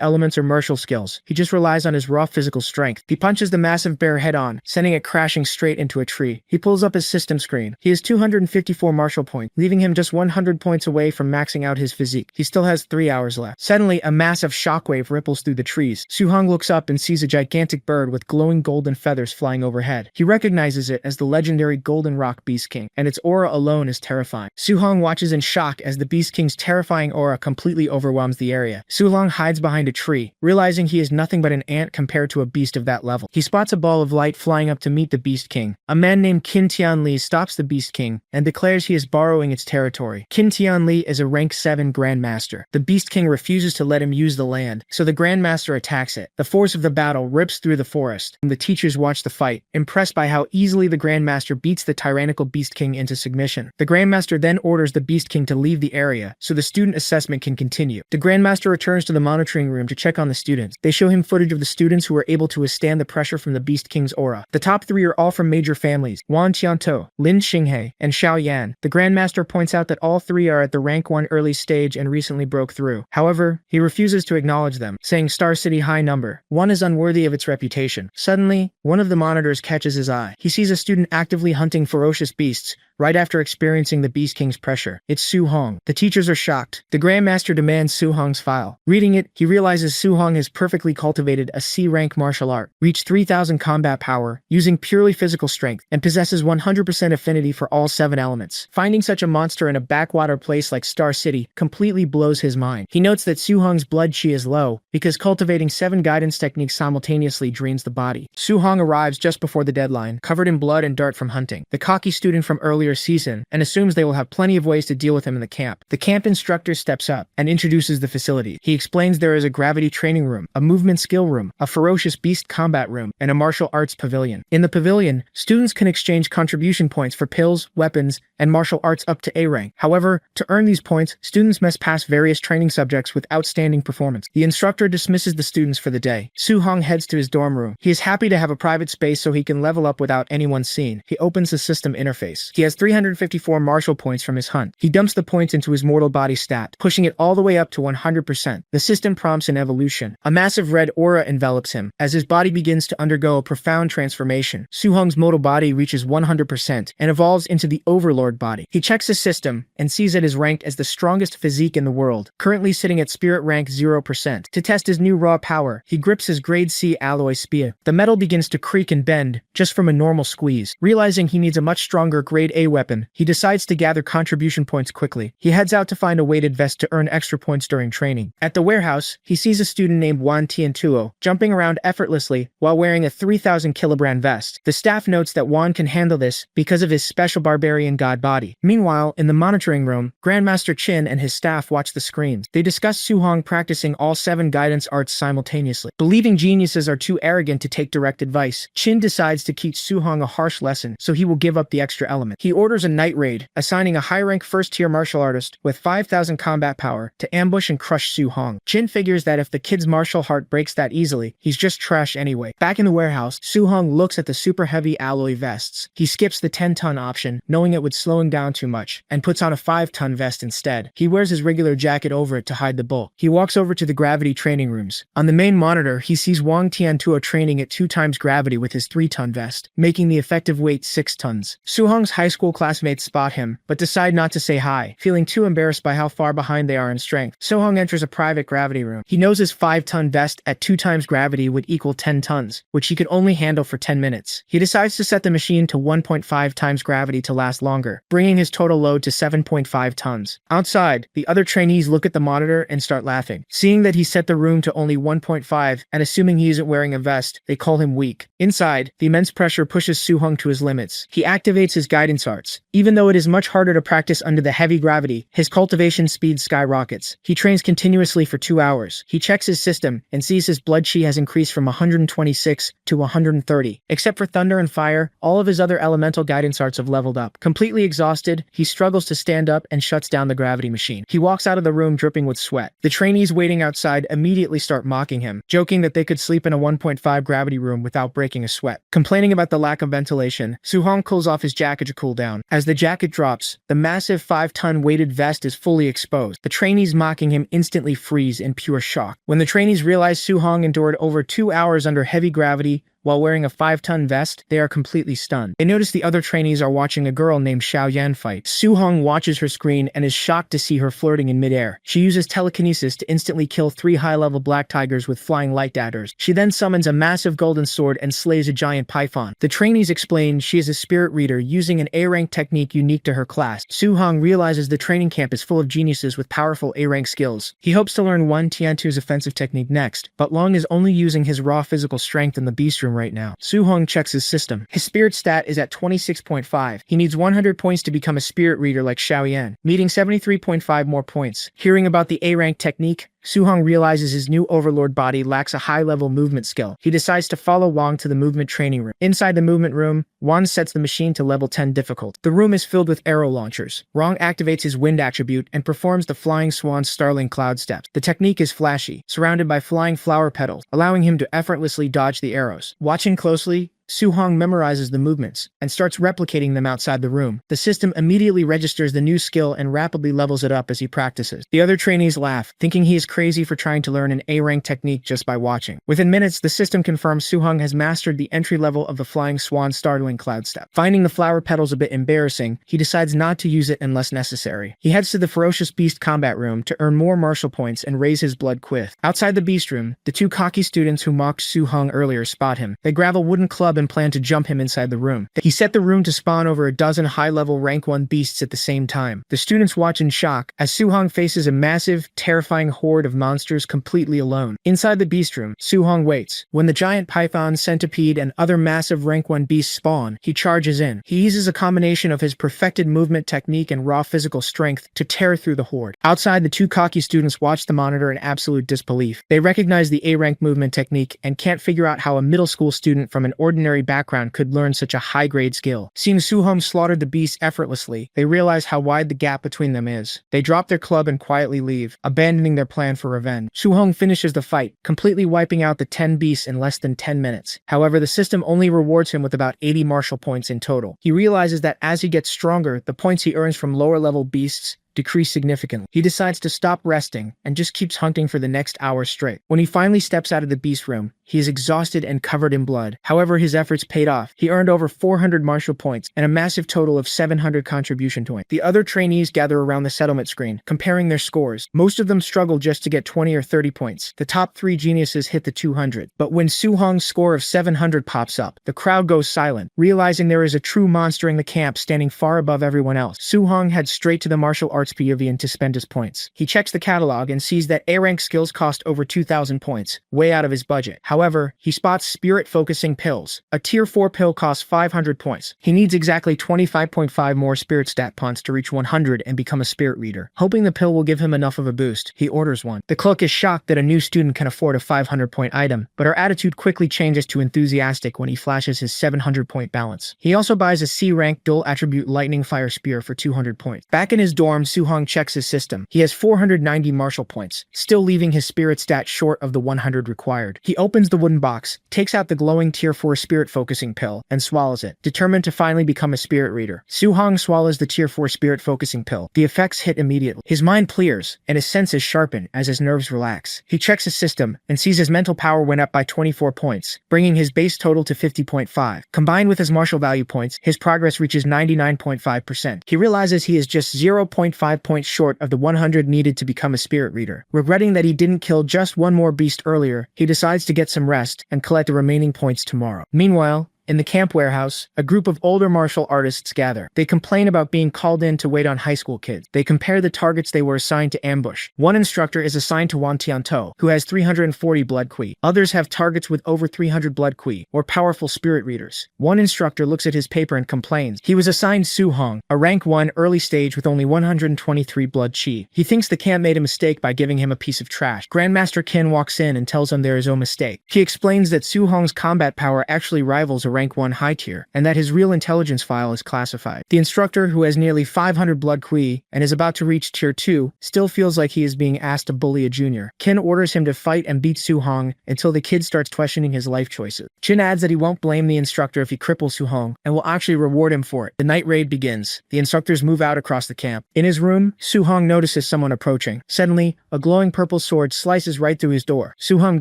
Speaker 1: elements or martial skills. He just relies on his raw physical strength. He punches the massive bear head-on, sending it crashing straight into a tree. He pulls up his system screen. He has 254 martial points, leaving him just 100 points away from maxing out his physique. He still has 3 hours left. Suddenly, a massive shockwave ripples through the trees. Soo-hong looks up and sees a gigantic bird with glowing golden feathers flying overhead. He recognizes it as the legendary Golden Rock Beast King, and its aura alone is terrifying. Soo-hong watches in shock as the Beast King's terrifying aura completely overwhelms the area. Soo-hong hides behind a tree, realizing he is nothing but an ant compared to a beast of that level. He spots a ball of light flying up to meet the Beast King. A man named Qin Tianli stops the Beast King and declares he is borrowing its territory. Qin Tianli is a rank 7 Grandmaster. The Beast King refuses to let him use the land, so the Grandmaster attacks it. The force of the battle rips through the forest. The teachers watch the fight, impressed by how easily the Grandmaster beats the tyrannical Beast King into submission. The Grandmaster then orders the Beast King to leave the area, so the student assessment can continue. The Grandmaster returns to the monitoring room to check on the students. They show him footage of the students who were able to withstand the pressure from the Beast King's aura. The top 3 are all from major families: Wan Tiantou, Lin Xinghe, and Xiao Yan. The Grandmaster points out that all 3 are at the rank 1 early stage and recently broke through. However, he refuses to acknowledge them, saying Star City high number. 1 is unworthy of its reputation. Suddenly, one of the monitors catches his eye. He sees a student actively hunting ferocious beasts, right after experiencing the Beast King's pressure. It's Soo-hong. The teachers are shocked. The Grandmaster demands Soo-hong's file. Reading it, he realizes Soo-hong has perfectly cultivated a C-rank martial art, reached 3,000 combat power, using purely physical strength, and possesses 100% affinity for all 7 elements. Finding such a monster in a backwater place like Star City completely blows his mind. He notes that Soo-hong's blood chi is low, because cultivating 7 guidance techniques simultaneously drains the body. Soo-hong arrives just before the deadline, covered in blood and dirt from hunting. The cocky student from earlier season, and assumes they will have plenty of ways to deal with him in the camp. The camp instructor steps up and introduces the facility. He explains there is a gravity training room, a movement skill room, a ferocious beast combat room, and a martial arts pavilion. In the pavilion, students can exchange contribution points for pills, weapons, and martial arts up to A rank. However, to earn these points, students must pass various training subjects with outstanding performance. The instructor dismisses the students for the day. Soo-hong heads to his dorm room. He is happy to have a private space so he can level up without anyone seeing. He opens the system interface. He has 354 martial points from his hunt. He dumps the points into his mortal body stat, pushing it all the way up to 100%. The system prompts an evolution. A massive red aura envelops him, as his body begins to undergo a profound transformation. Soo-hong's mortal body reaches 100% and evolves into the Overlord body. He checks his system and sees it is ranked as the strongest physique in the world, currently sitting at spirit rank 0%. To test his new raw power, he grips his grade C alloy spear. The metal begins to creak and bend just from a normal squeeze. Realizing he needs a much stronger grade A weapon, he decides to gather contribution points quickly. He heads out to find a weighted vest to earn extra points during training. At the warehouse, he sees a student named Wan Tiantuo jumping around effortlessly while wearing a 3,000 kilogram vest. The staff notes that Wan can handle this because of his special barbarian god body. Meanwhile, in the monitoring room, Grandmaster Qin and his staff watch the screens. They discuss Soo-hong practicing all 7 guidance arts simultaneously. Believing geniuses are too arrogant to take direct advice, Qin decides to teach Soo-hong a harsh lesson, so he will give up the extra element. He orders a night raid, assigning a high-rank first-tier martial artist with 5,000 combat power to ambush and crush Soo-hong. Qin figures that if the kid's martial heart breaks that easily, he's just trash anyway. Back in the warehouse, Soo-hong looks at the super heavy alloy vests. He skips the 10-ton option, knowing it would slow slowing down too much, and puts on a 5-ton vest instead. He wears his regular jacket over it to hide the bulk. He walks over to the gravity training rooms. On the main monitor, he sees Wang Tiantuo training at 2 times gravity with his 3-ton vest, making the effective weight 6 tons. Su-hong's high school classmates spot him, but decide not to say hi, feeling too embarrassed by how far behind they are in strength. Su-hong enters a private gravity room. He knows his 5-ton vest at 2 times gravity would equal 10 tons, which he could only handle for 10 minutes. He decides to set the machine to 1.5 times gravity to last longer, bringing his total load to 7.5 tons. Outside, the other trainees look at the monitor and start laughing. Seeing that he set the room to only 1.5 and assuming he isn't wearing a vest, they call him weak. Inside, the immense pressure pushes Su-hong to his limits. He activates his guidance arts. Even though it is much harder to practice under the heavy gravity, his cultivation speed skyrockets. He trains continuously for 2 hours. He checks his system and sees his blood chi has increased from 126 to 130. Except for thunder and fire, all of his other elemental guidance arts have leveled up. Completely exhausted, he struggles to stand up and shuts down the gravity machine. He walks out of the room dripping with sweat. The trainees waiting outside immediately start mocking him, joking that they could sleep in a 1.5 gravity room without breaking a sweat. Complaining about the lack of ventilation, Su-hong pulls off his jacket to cool down. As the jacket drops, the massive 5-ton weighted vest is fully exposed. The trainees mocking him instantly freeze in pure shock. When the trainees realize Su-hong endured over 2 hours under heavy gravity while wearing a 5-ton vest, they are completely stunned. They notice the other trainees are watching a girl named Xiao Yan fight. Su-hong watches her screen and is shocked to see her flirting in midair. She uses telekinesis to instantly kill 3 high-level black tigers with flying light daggers. She then summons a massive golden sword and slays a giant python. The trainees explain she is a spirit reader using an A-rank technique unique to her class. Su-hong realizes the training camp is full of geniuses with powerful A-rank skills. He hopes to learn Wang Tiantuo's offensive technique next, but Long is only using his raw physical strength in the beast room right now. Su-hong checks his system. His spirit stat is at 26.5. He needs 100 points to become a spirit reader like Xiao Yan, needing 73.5 more points. Hearing about the A-rank technique, Su-hong realizes his new overlord body lacks a high-level movement skill. He decides to follow Wang to the movement training room. Inside the movement room, Wang sets the machine to level 10 difficult. The room is filled with arrow launchers. Wang activates his wind attribute and performs the Flying Swan Starling Cloud Steps. The technique is flashy, surrounded by flying flower petals, allowing him to effortlessly dodge the arrows. Watching closely, Su-hong memorizes the movements and starts replicating them outside the room. The system immediately registers the new skill and rapidly levels it up as he practices. The other trainees laugh, thinking he is crazy for trying to learn an A-rank technique just by watching. Within minutes, the system confirms Su-hong has mastered the entry level of the Flying Swan Startling Cloud Step. Finding the flower petals a bit embarrassing, he decides not to use it unless necessary. He heads to the Ferocious Beast combat room to earn more martial points and raise his blood quiff. Outside the beast room, the 2 cocky students who mocked Su-hong earlier spot him. They grab a wooden club and plan to jump him inside the room. He set the room to spawn over a dozen high-level rank 1 beasts at the same time. The students watch in shock as Su-hong faces a massive, terrifying horde of monsters completely alone. Inside the beast room, Su-hong waits. When the giant python, centipede, and other massive rank 1 beasts spawn, he charges in. He uses a combination of his perfected movement technique and raw physical strength to tear through the horde. Outside, the 2 cocky students watch the monitor in absolute disbelief. They recognize the A-rank movement technique and can't figure out how a middle school student from an ordinary background could learn such a high-grade skill. Seeing Su-hong slaughter the beasts effortlessly, they realize how wide the gap between them is. They drop their club and quietly leave, abandoning their plan for revenge. Su-hong finishes the fight, completely wiping out the 10 beasts in less than 10 minutes. However, the system only rewards him with about 80 martial points in total. He realizes that as he gets stronger, the points he earns from lower-level beasts decrease significantly. He decides to stop resting and just keeps hunting for the next hour straight. When he finally steps out of the beast room, he is exhausted and covered in blood. However, his efforts paid off. He earned over 400 martial points and a massive total of 700 contribution points. The other trainees gather around the settlement screen, comparing their scores. Most of them struggle just to get 20 or 30 points. The top 3 geniuses hit the 200. But when Su-hong's score of 700 pops up, the crowd goes silent, realizing there is a true monster in the camp standing far above everyone else. Su-hong heads straight to the martial arts pavilion to spend his points. He checks the catalog and sees that A-rank skills cost over 2,000 points, way out of his budget. However, he spots spirit-focusing pills. A tier 4 pill costs 500 points. He needs exactly 25.5 more spirit stat points to reach 100 and become a spirit reader. Hoping the pill will give him enough of a boost, he orders one. The clerk is shocked that a new student can afford a 500-point item, but her attitude quickly changes to enthusiastic when he flashes his 700-point balance. He also buys a C-rank dual attribute lightning fire spear for 200 points. Back in his dorms, Su-hong checks his system. He has 490 martial points, still leaving his spirit stat short of the 100 required. He opens the wooden box, takes out the glowing Tier 4 spirit focusing pill, and swallows it, determined to finally become a spirit reader. Su-hong swallows the Tier 4 spirit focusing pill. The effects hit immediately. His mind clears, and his senses sharpen as his nerves relax. He checks his system, and sees his mental power went up by 24 points, bringing his base total to 50.5. Combined with his martial value points, his progress reaches 99.5%. He realizes he is just 0.5 points short of the 100 needed to become a spirit reader. Regretting that he didn't kill just one more beast earlier, he decides to get some rest and collect the remaining points tomorrow. Meanwhile, in the camp warehouse, a group of older martial artists gather. They complain about being called in to wait on high school kids. They compare the targets they were assigned to ambush. One instructor is assigned to Wan Tiantou, who has 340 blood qui. Others have targets with over 300 blood qui, or powerful spirit readers. One instructor looks at his paper and complains. He was assigned Su-hong, a rank 1 early stage with only 123 blood chi. He thinks the camp made a mistake by giving him a piece of trash. Grandmaster Qin walks in and tells him there is no mistake. He explains that Su-hong's combat power actually rivals a rank 1 high tier, and that his real intelligence file is classified. The instructor, who has nearly 500 blood qui and is about to reach tier 2, still feels like he is being asked to bully a junior. Qin orders him to fight and beat Su-hong until the kid starts questioning his life choices. Qin adds that he won't blame the instructor if he cripples Su-hong, and will actually reward him for it. The night raid begins. The instructors move out across the camp. In his room, Su-hong notices someone approaching. Suddenly, a glowing purple sword slices right through his door. Su-hong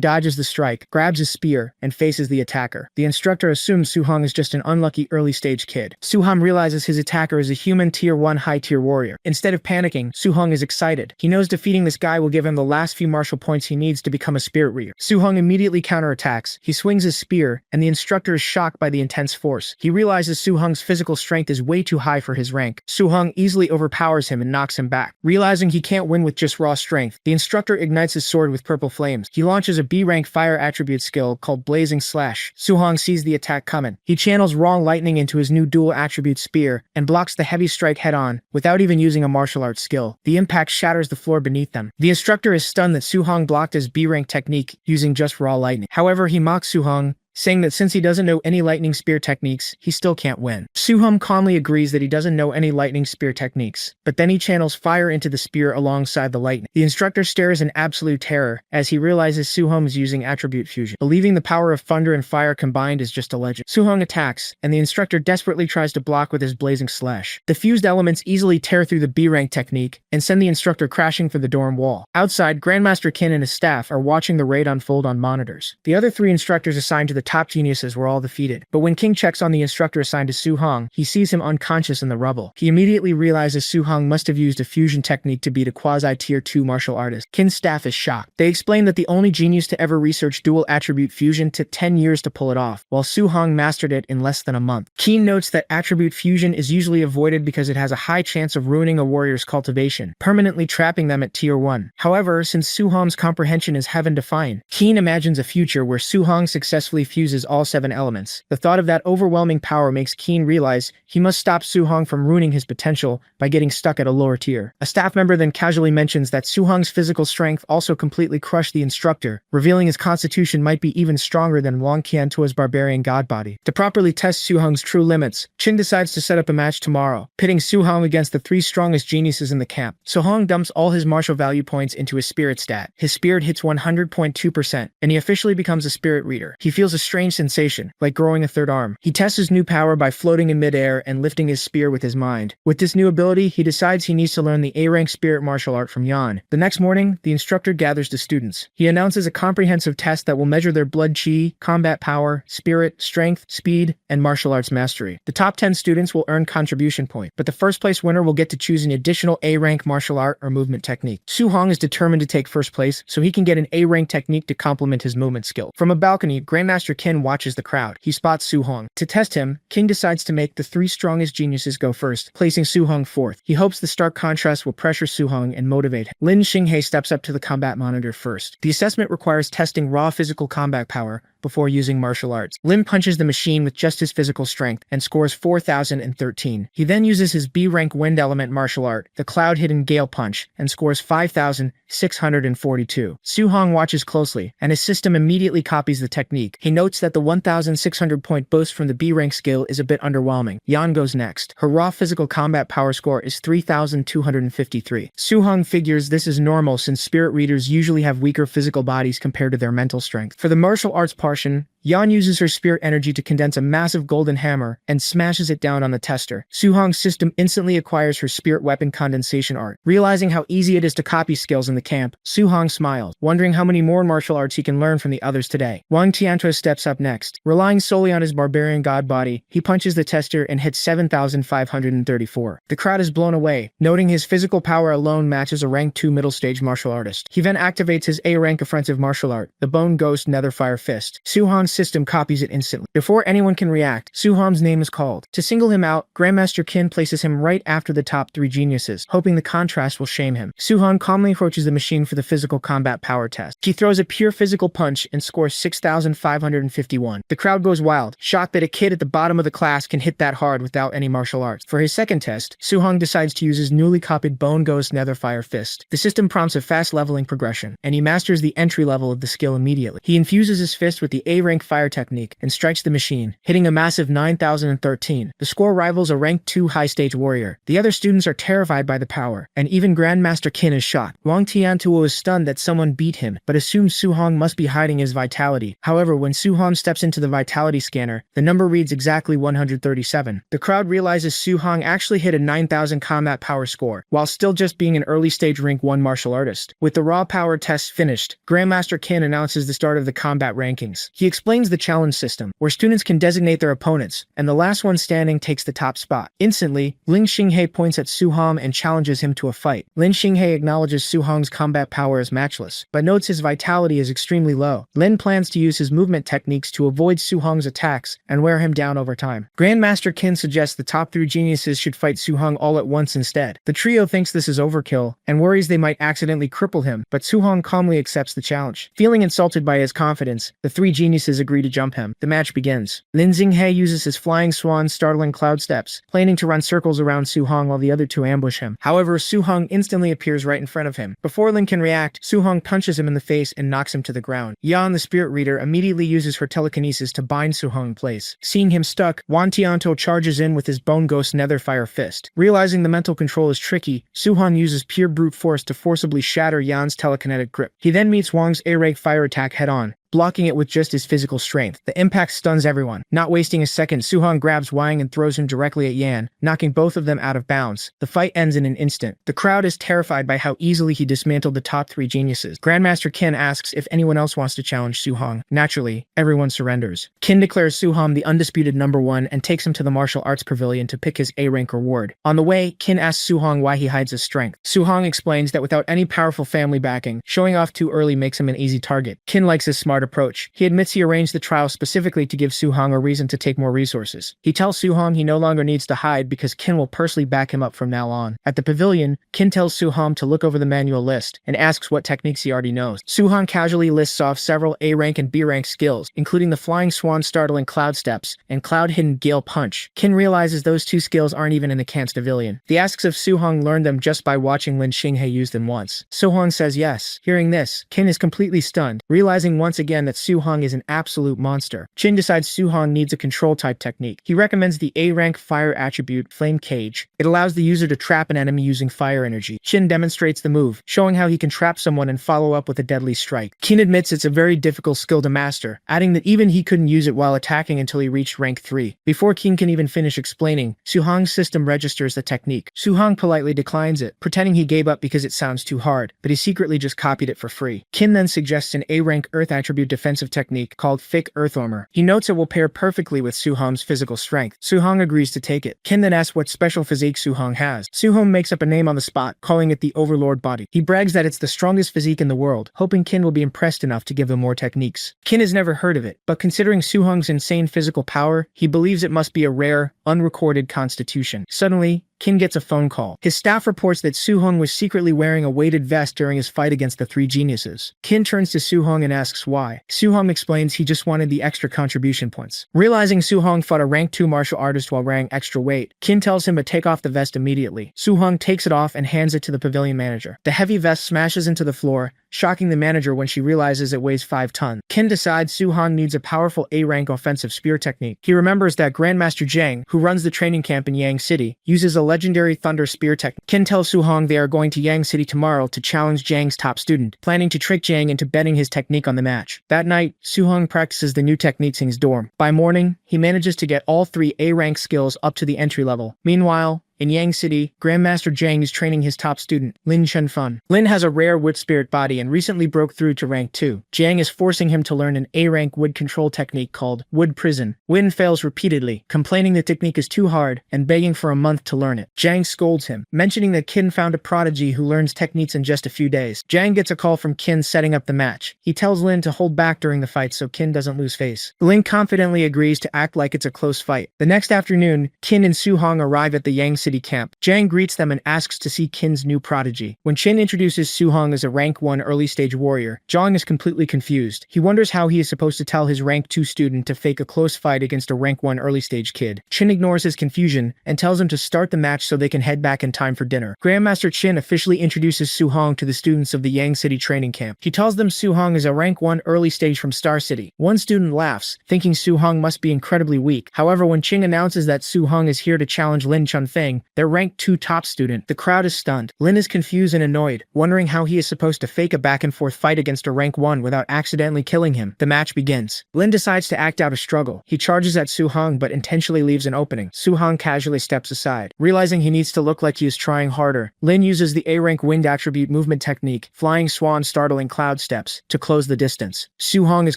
Speaker 1: dodges the strike, grabs his spear, and faces the attacker. The instructor assumes Su-hong is just an unlucky early-stage kid. Su-hong realizes his attacker is a human tier 1 high-tier warrior. Instead of panicking, Su-hong is excited. He knows defeating this guy will give him the last few martial points he needs to become a spirit reader. Su-hong immediately counterattacks. He swings his spear, and the instructor is shocked by the intense force. He realizes Su-hong's physical strength is way too high for his rank. Su-hong easily overpowers him and knocks him back. Realizing he can't win with just raw strength, the instructor ignites his sword with purple flames. He launches a B-rank fire attribute skill called Blazing Slash. Su-hong sees the attack coming. He channels raw lightning into his new dual attribute spear and blocks the heavy strike head-on without even using a martial arts skill. The impact shatters the floor beneath them. The instructor is stunned that Su-hong blocked his B-rank technique using just raw lightning. However, he mocks Su-hong, saying that since he doesn't know any lightning spear techniques, he still can't win. Su-hong calmly agrees that he doesn't know any lightning spear techniques, but then he channels fire into the spear alongside the lightning. The instructor stares in absolute terror as he realizes Su-hong is using attribute fusion, believing the power of thunder and fire combined is just a legend. Su-hong attacks, and the instructor desperately tries to block with his blazing slash. The fused elements easily tear through the B-rank technique and send the instructor crashing for the dorm wall. Outside, Grandmaster Qin and his staff are watching the raid unfold on monitors. The other 3 instructors assigned to the top geniuses were all defeated, but when King checks on the instructor assigned to Su-hong, he sees him unconscious in the rubble. He immediately realizes Su-hong must have used a fusion technique to beat a quasi-tier 2 martial artist. Qin's staff is shocked. They explain that the only genius to ever research dual attribute fusion took 10 years to pull it off, while Su-hong mastered it in less than a month. Qin notes that attribute fusion is usually avoided because it has a high chance of ruining a warrior's cultivation, permanently trapping them at tier 1. However, since Su-hong's comprehension is heaven-defined, Qin imagines a future where Su-hong successfully fuses all 7 elements. The thought of that overwhelming power makes Qin realize he must stop Su-hong from ruining his potential by getting stuck at a lower tier. A staff member then casually mentions that Su-hong's physical strength also completely crushed the instructor, revealing his constitution might be even stronger than Wang Qiantuo's barbarian god body. To properly test Su-hong's true limits, Qin decides to set up a match tomorrow, pitting Su-hong against the 3 strongest geniuses in the camp. Su-hong dumps all his martial value points into his spirit stat. His spirit hits 100.2%, and he officially becomes a spirit reader. He feels a strange sensation, like growing a third arm. He tests his new power by floating in midair and lifting his spear with his mind. With this new ability, he decides he needs to learn the A-rank spirit martial art from Yan. The next morning, the instructor gathers the students. He announces a comprehensive test that will measure their blood chi, combat power, spirit, strength, speed, and martial arts mastery. The top 10 students will earn contribution point, but the first place winner will get to choose an additional A-rank martial art or movement technique. Su-hong is determined to take first place so he can get an A-rank technique to complement his movement skill. From a balcony, Grandmaster Qin watches the crowd. He spots Su-hong. To test him, King decides to make the 3 strongest geniuses go first, placing Su-hong 4th. He hopes the stark contrast will pressure Su-hong and motivate him. Lin Xinghe steps up to the combat monitor first. The assessment requires testing raw physical combat power, before using martial arts. Lin punches the machine with just his physical strength and scores 4,013. He then uses his B-rank wind element martial art, the cloud-hidden gale punch, and scores 5,642. Su-hong watches closely, and his system immediately copies the technique. He notes that the 1,600-point boost from the B-rank skill is a bit underwhelming. Yan goes next. Her raw physical combat power score is 3,253. Su-hong figures this is normal since spirit readers usually have weaker physical bodies compared to their mental strength. For the martial arts portion, Yan uses her spirit energy to condense a massive golden hammer and smashes it down on the tester. Su-hong's system instantly acquires her spirit weapon condensation art. Realizing how easy it is to copy skills in the camp, Su-hong smiles, wondering how many more martial arts he can learn from the others today. Wang Tiantuo steps up next. Relying solely on his barbarian god body, he punches the tester and hits 7,534. The crowd is blown away, noting his physical power alone matches a rank 2 middle stage martial artist. He then activates his A-rank offensive martial art, the Bone Ghost Netherfire Fist. Su-hong's system copies it instantly. Before anyone can react, Su-hong's name is called. To single him out, Grandmaster Qin places him right after the top 3 geniuses, hoping the contrast will shame him. Su-hong calmly approaches the machine for the physical combat power test. She throws a pure physical punch and scores 6,551. The crowd goes wild, shocked that a kid at the bottom of the class can hit that hard without any martial arts. For his second test, Su-hong decides to use his newly copied Bone Ghost Netherfire Fist. The system prompts a fast leveling progression, and he masters the entry level of the skill immediately. He infuses his fist with the A-rank fire technique and strikes the machine, hitting a massive 9,013. The score rivals a rank 2 high-stage warrior. The other students are terrified by the power, and even Grandmaster Qin is shocked. Wang Tiantuo is stunned that someone beat him, but assumes Su-hong must be hiding his vitality. However, when Su-hong steps into the vitality scanner, the number reads exactly 137. The crowd realizes Su-hong actually hit a 9,000 combat power score, while still just being an early-stage rank 1 martial artist. With the raw power test finished, Grandmaster Qin announces the start of the combat rankings. He explains the challenge system, where students can designate their opponents, and the last one standing takes the top spot. Instantly, Lin Xinghe points at Su-hong and challenges him to a fight. Lin Xinghe acknowledges Su-hong's combat power as matchless, but notes his vitality is extremely low. Lin plans to use his movement techniques to avoid Su-hong's attacks and wear him down over time. Grandmaster Qin suggests the top 3 geniuses should fight Su-hong all at once instead. The trio thinks this is overkill and worries they might accidentally cripple him, but Su-hong calmly accepts the challenge. Feeling insulted by his confidence, the 3 geniuses agree to jump him. The match begins. Lin Xinghe uses his flying swan's startling cloud steps, planning to run circles around Su-hong while the other 2 ambush him. However, Su-hong instantly appears right in front of him. Before Lin can react, Su-hong punches him in the face and knocks him to the ground. Yan, the spirit reader, immediately uses her telekinesis to bind Su-hong in place. Seeing him stuck, Wang Tiantuo charges in with his Bone Ghost Netherfire Fist. Realizing the mental control is tricky, Su-hong uses pure brute force to forcibly shatter Yan's telekinetic grip. He then meets Wang's A-rank fire attack head-on, blocking it with just his physical strength. The impact stuns everyone. Not wasting a second, Su-hong grabs Wang and throws him directly at Yan, knocking both of them out of bounds. The fight ends in an instant. The crowd is terrified by how easily he dismantled the top 3 geniuses. Grandmaster Qin asks if anyone else wants to challenge Su-hong. Naturally, everyone surrenders. Qin declares Su-hong the undisputed number 1 and takes him to the martial arts pavilion to pick his A-rank reward. On the way, Qin asks Su-hong why he hides his strength. Su-hong explains that without any powerful family backing, showing off too early makes him an easy target. Qin likes his smart approach. He admits he arranged the trial specifically to give Su-hong a reason to take more resources. He tells Su-hong he no longer needs to hide because Qin will personally back him up from now on. At the pavilion, Qin tells Su-hong to look over the manual list and asks what techniques he already knows. Su-hong casually lists off several A-rank and B-rank skills, including the Flying Swan Startling Cloud Steps and Cloud Hidden Gale Punch. Qin realizes those 2 skills aren't even in the camp's pavilion. He asks if Su-hong learned them just by watching Lin Xinghe use them once. Su-hong says yes. Hearing this, Qin is completely stunned, realizing once again that Su-hong is an absolute monster. Qin decides Su-hong needs a control-type technique. He recommends the A-rank fire attribute, Flame Cage. It allows the user to trap an enemy using fire energy. Qin demonstrates the move, showing how he can trap someone and follow up with a deadly strike. Qin admits it's a very difficult skill to master, adding that even he couldn't use it while attacking until he reached rank 3. Before Qin can even finish explaining, Su-hong's system registers the technique. Su-hong politely declines it, pretending he gave up because it sounds too hard, but he secretly just copied it for free. Qin then suggests an A-rank earth attribute defensive technique called Thick Earth Armor. He notes it will pair perfectly with Su-hong's physical strength. Su-hong agrees to take it. Qin then asks what special physique Su-hong has. Su-hong makes up a name on the spot, calling it the Overlord Body. He brags that it's the strongest physique in the world, hoping Qin will be impressed enough to give him more techniques. Qin has never heard of it, but considering Su-hong's insane physical power, he believes it must be a rare, unrecorded constitution. Suddenly, Kin gets a phone call. His staff reports that Soo-hong was secretly wearing a weighted vest during his fight against the three geniuses. Kin turns to Soo-hong and asks why. Soo-hong explains he just wanted the extra contribution points. Realizing Soo-hong fought a rank 2 martial artist while wearing extra weight, Kin tells him to take off the vest immediately. Soo-hong takes it off and hands it to the pavilion manager. The heavy vest smashes into the floor, shocking the manager when she realizes it weighs 5 tons. Kin decides Soo-hong needs a powerful A-rank offensive spear technique. He remembers that Grandmaster Jang, who runs the training camp in Yang City, uses a legendary thunder spear technique. Kin tells Soo-hong they are going to Yang City tomorrow to challenge Jang's top student, planning to trick Jang into betting his technique on the match. That night, Soo-hong practices the new techniques in his dorm. By morning, he manages to get all 3 A-rank skills up to the entry level. Meanwhile, in Yang City, Grandmaster Jang is training his top student, Lin Chunfun. Lin has a rare wood spirit body and recently broke through to rank 2. Jang is forcing him to learn an A-rank wood control technique called wood prison. Lin fails repeatedly, complaining the technique is too hard and begging for a month to learn it. Jang scolds him, mentioning that Kin found a prodigy who learns techniques in just a few days. Jang gets a call from Kin setting up the match. He tells Lin to hold back during the fight so Kin doesn't lose face. Lin confidently agrees to act like it's a close fight. The next afternoon, Kin and Soo-hong arrive at the Yang City camp. Jang greets them and asks to see Kin's new prodigy. When Chin introduces Soo-hong as a rank 1 early stage warrior, Jang is completely confused. He wonders how he is supposed to tell his rank 2 student to fake a close fight against a rank 1 early stage kid. Chin ignores his confusion and tells him to start the match so they can head back in time for dinner. Grandmaster Chin officially introduces Soo-hong to the students of the Yang City training camp. He tells them Soo-hong is a rank 1 early stage from Star City. One student laughs, thinking Soo-hong must be incredibly weak. However, when Ching announces that Soo-hong is here to challenge Lin Chunfeng, their rank 2 top student, the crowd is stunned. Lin is confused and annoyed, wondering how he is supposed to fake a back-and-forth fight against a rank 1 without accidentally killing him. The match begins. Lin decides to act out a struggle. He charges at Soo-hong but intentionally leaves an opening. Soo-hong casually steps aside. Realizing he needs to look like he is trying harder, Lin uses the A-rank wind attribute movement technique, flying swan startling cloud steps, to close the distance. Soo-hong is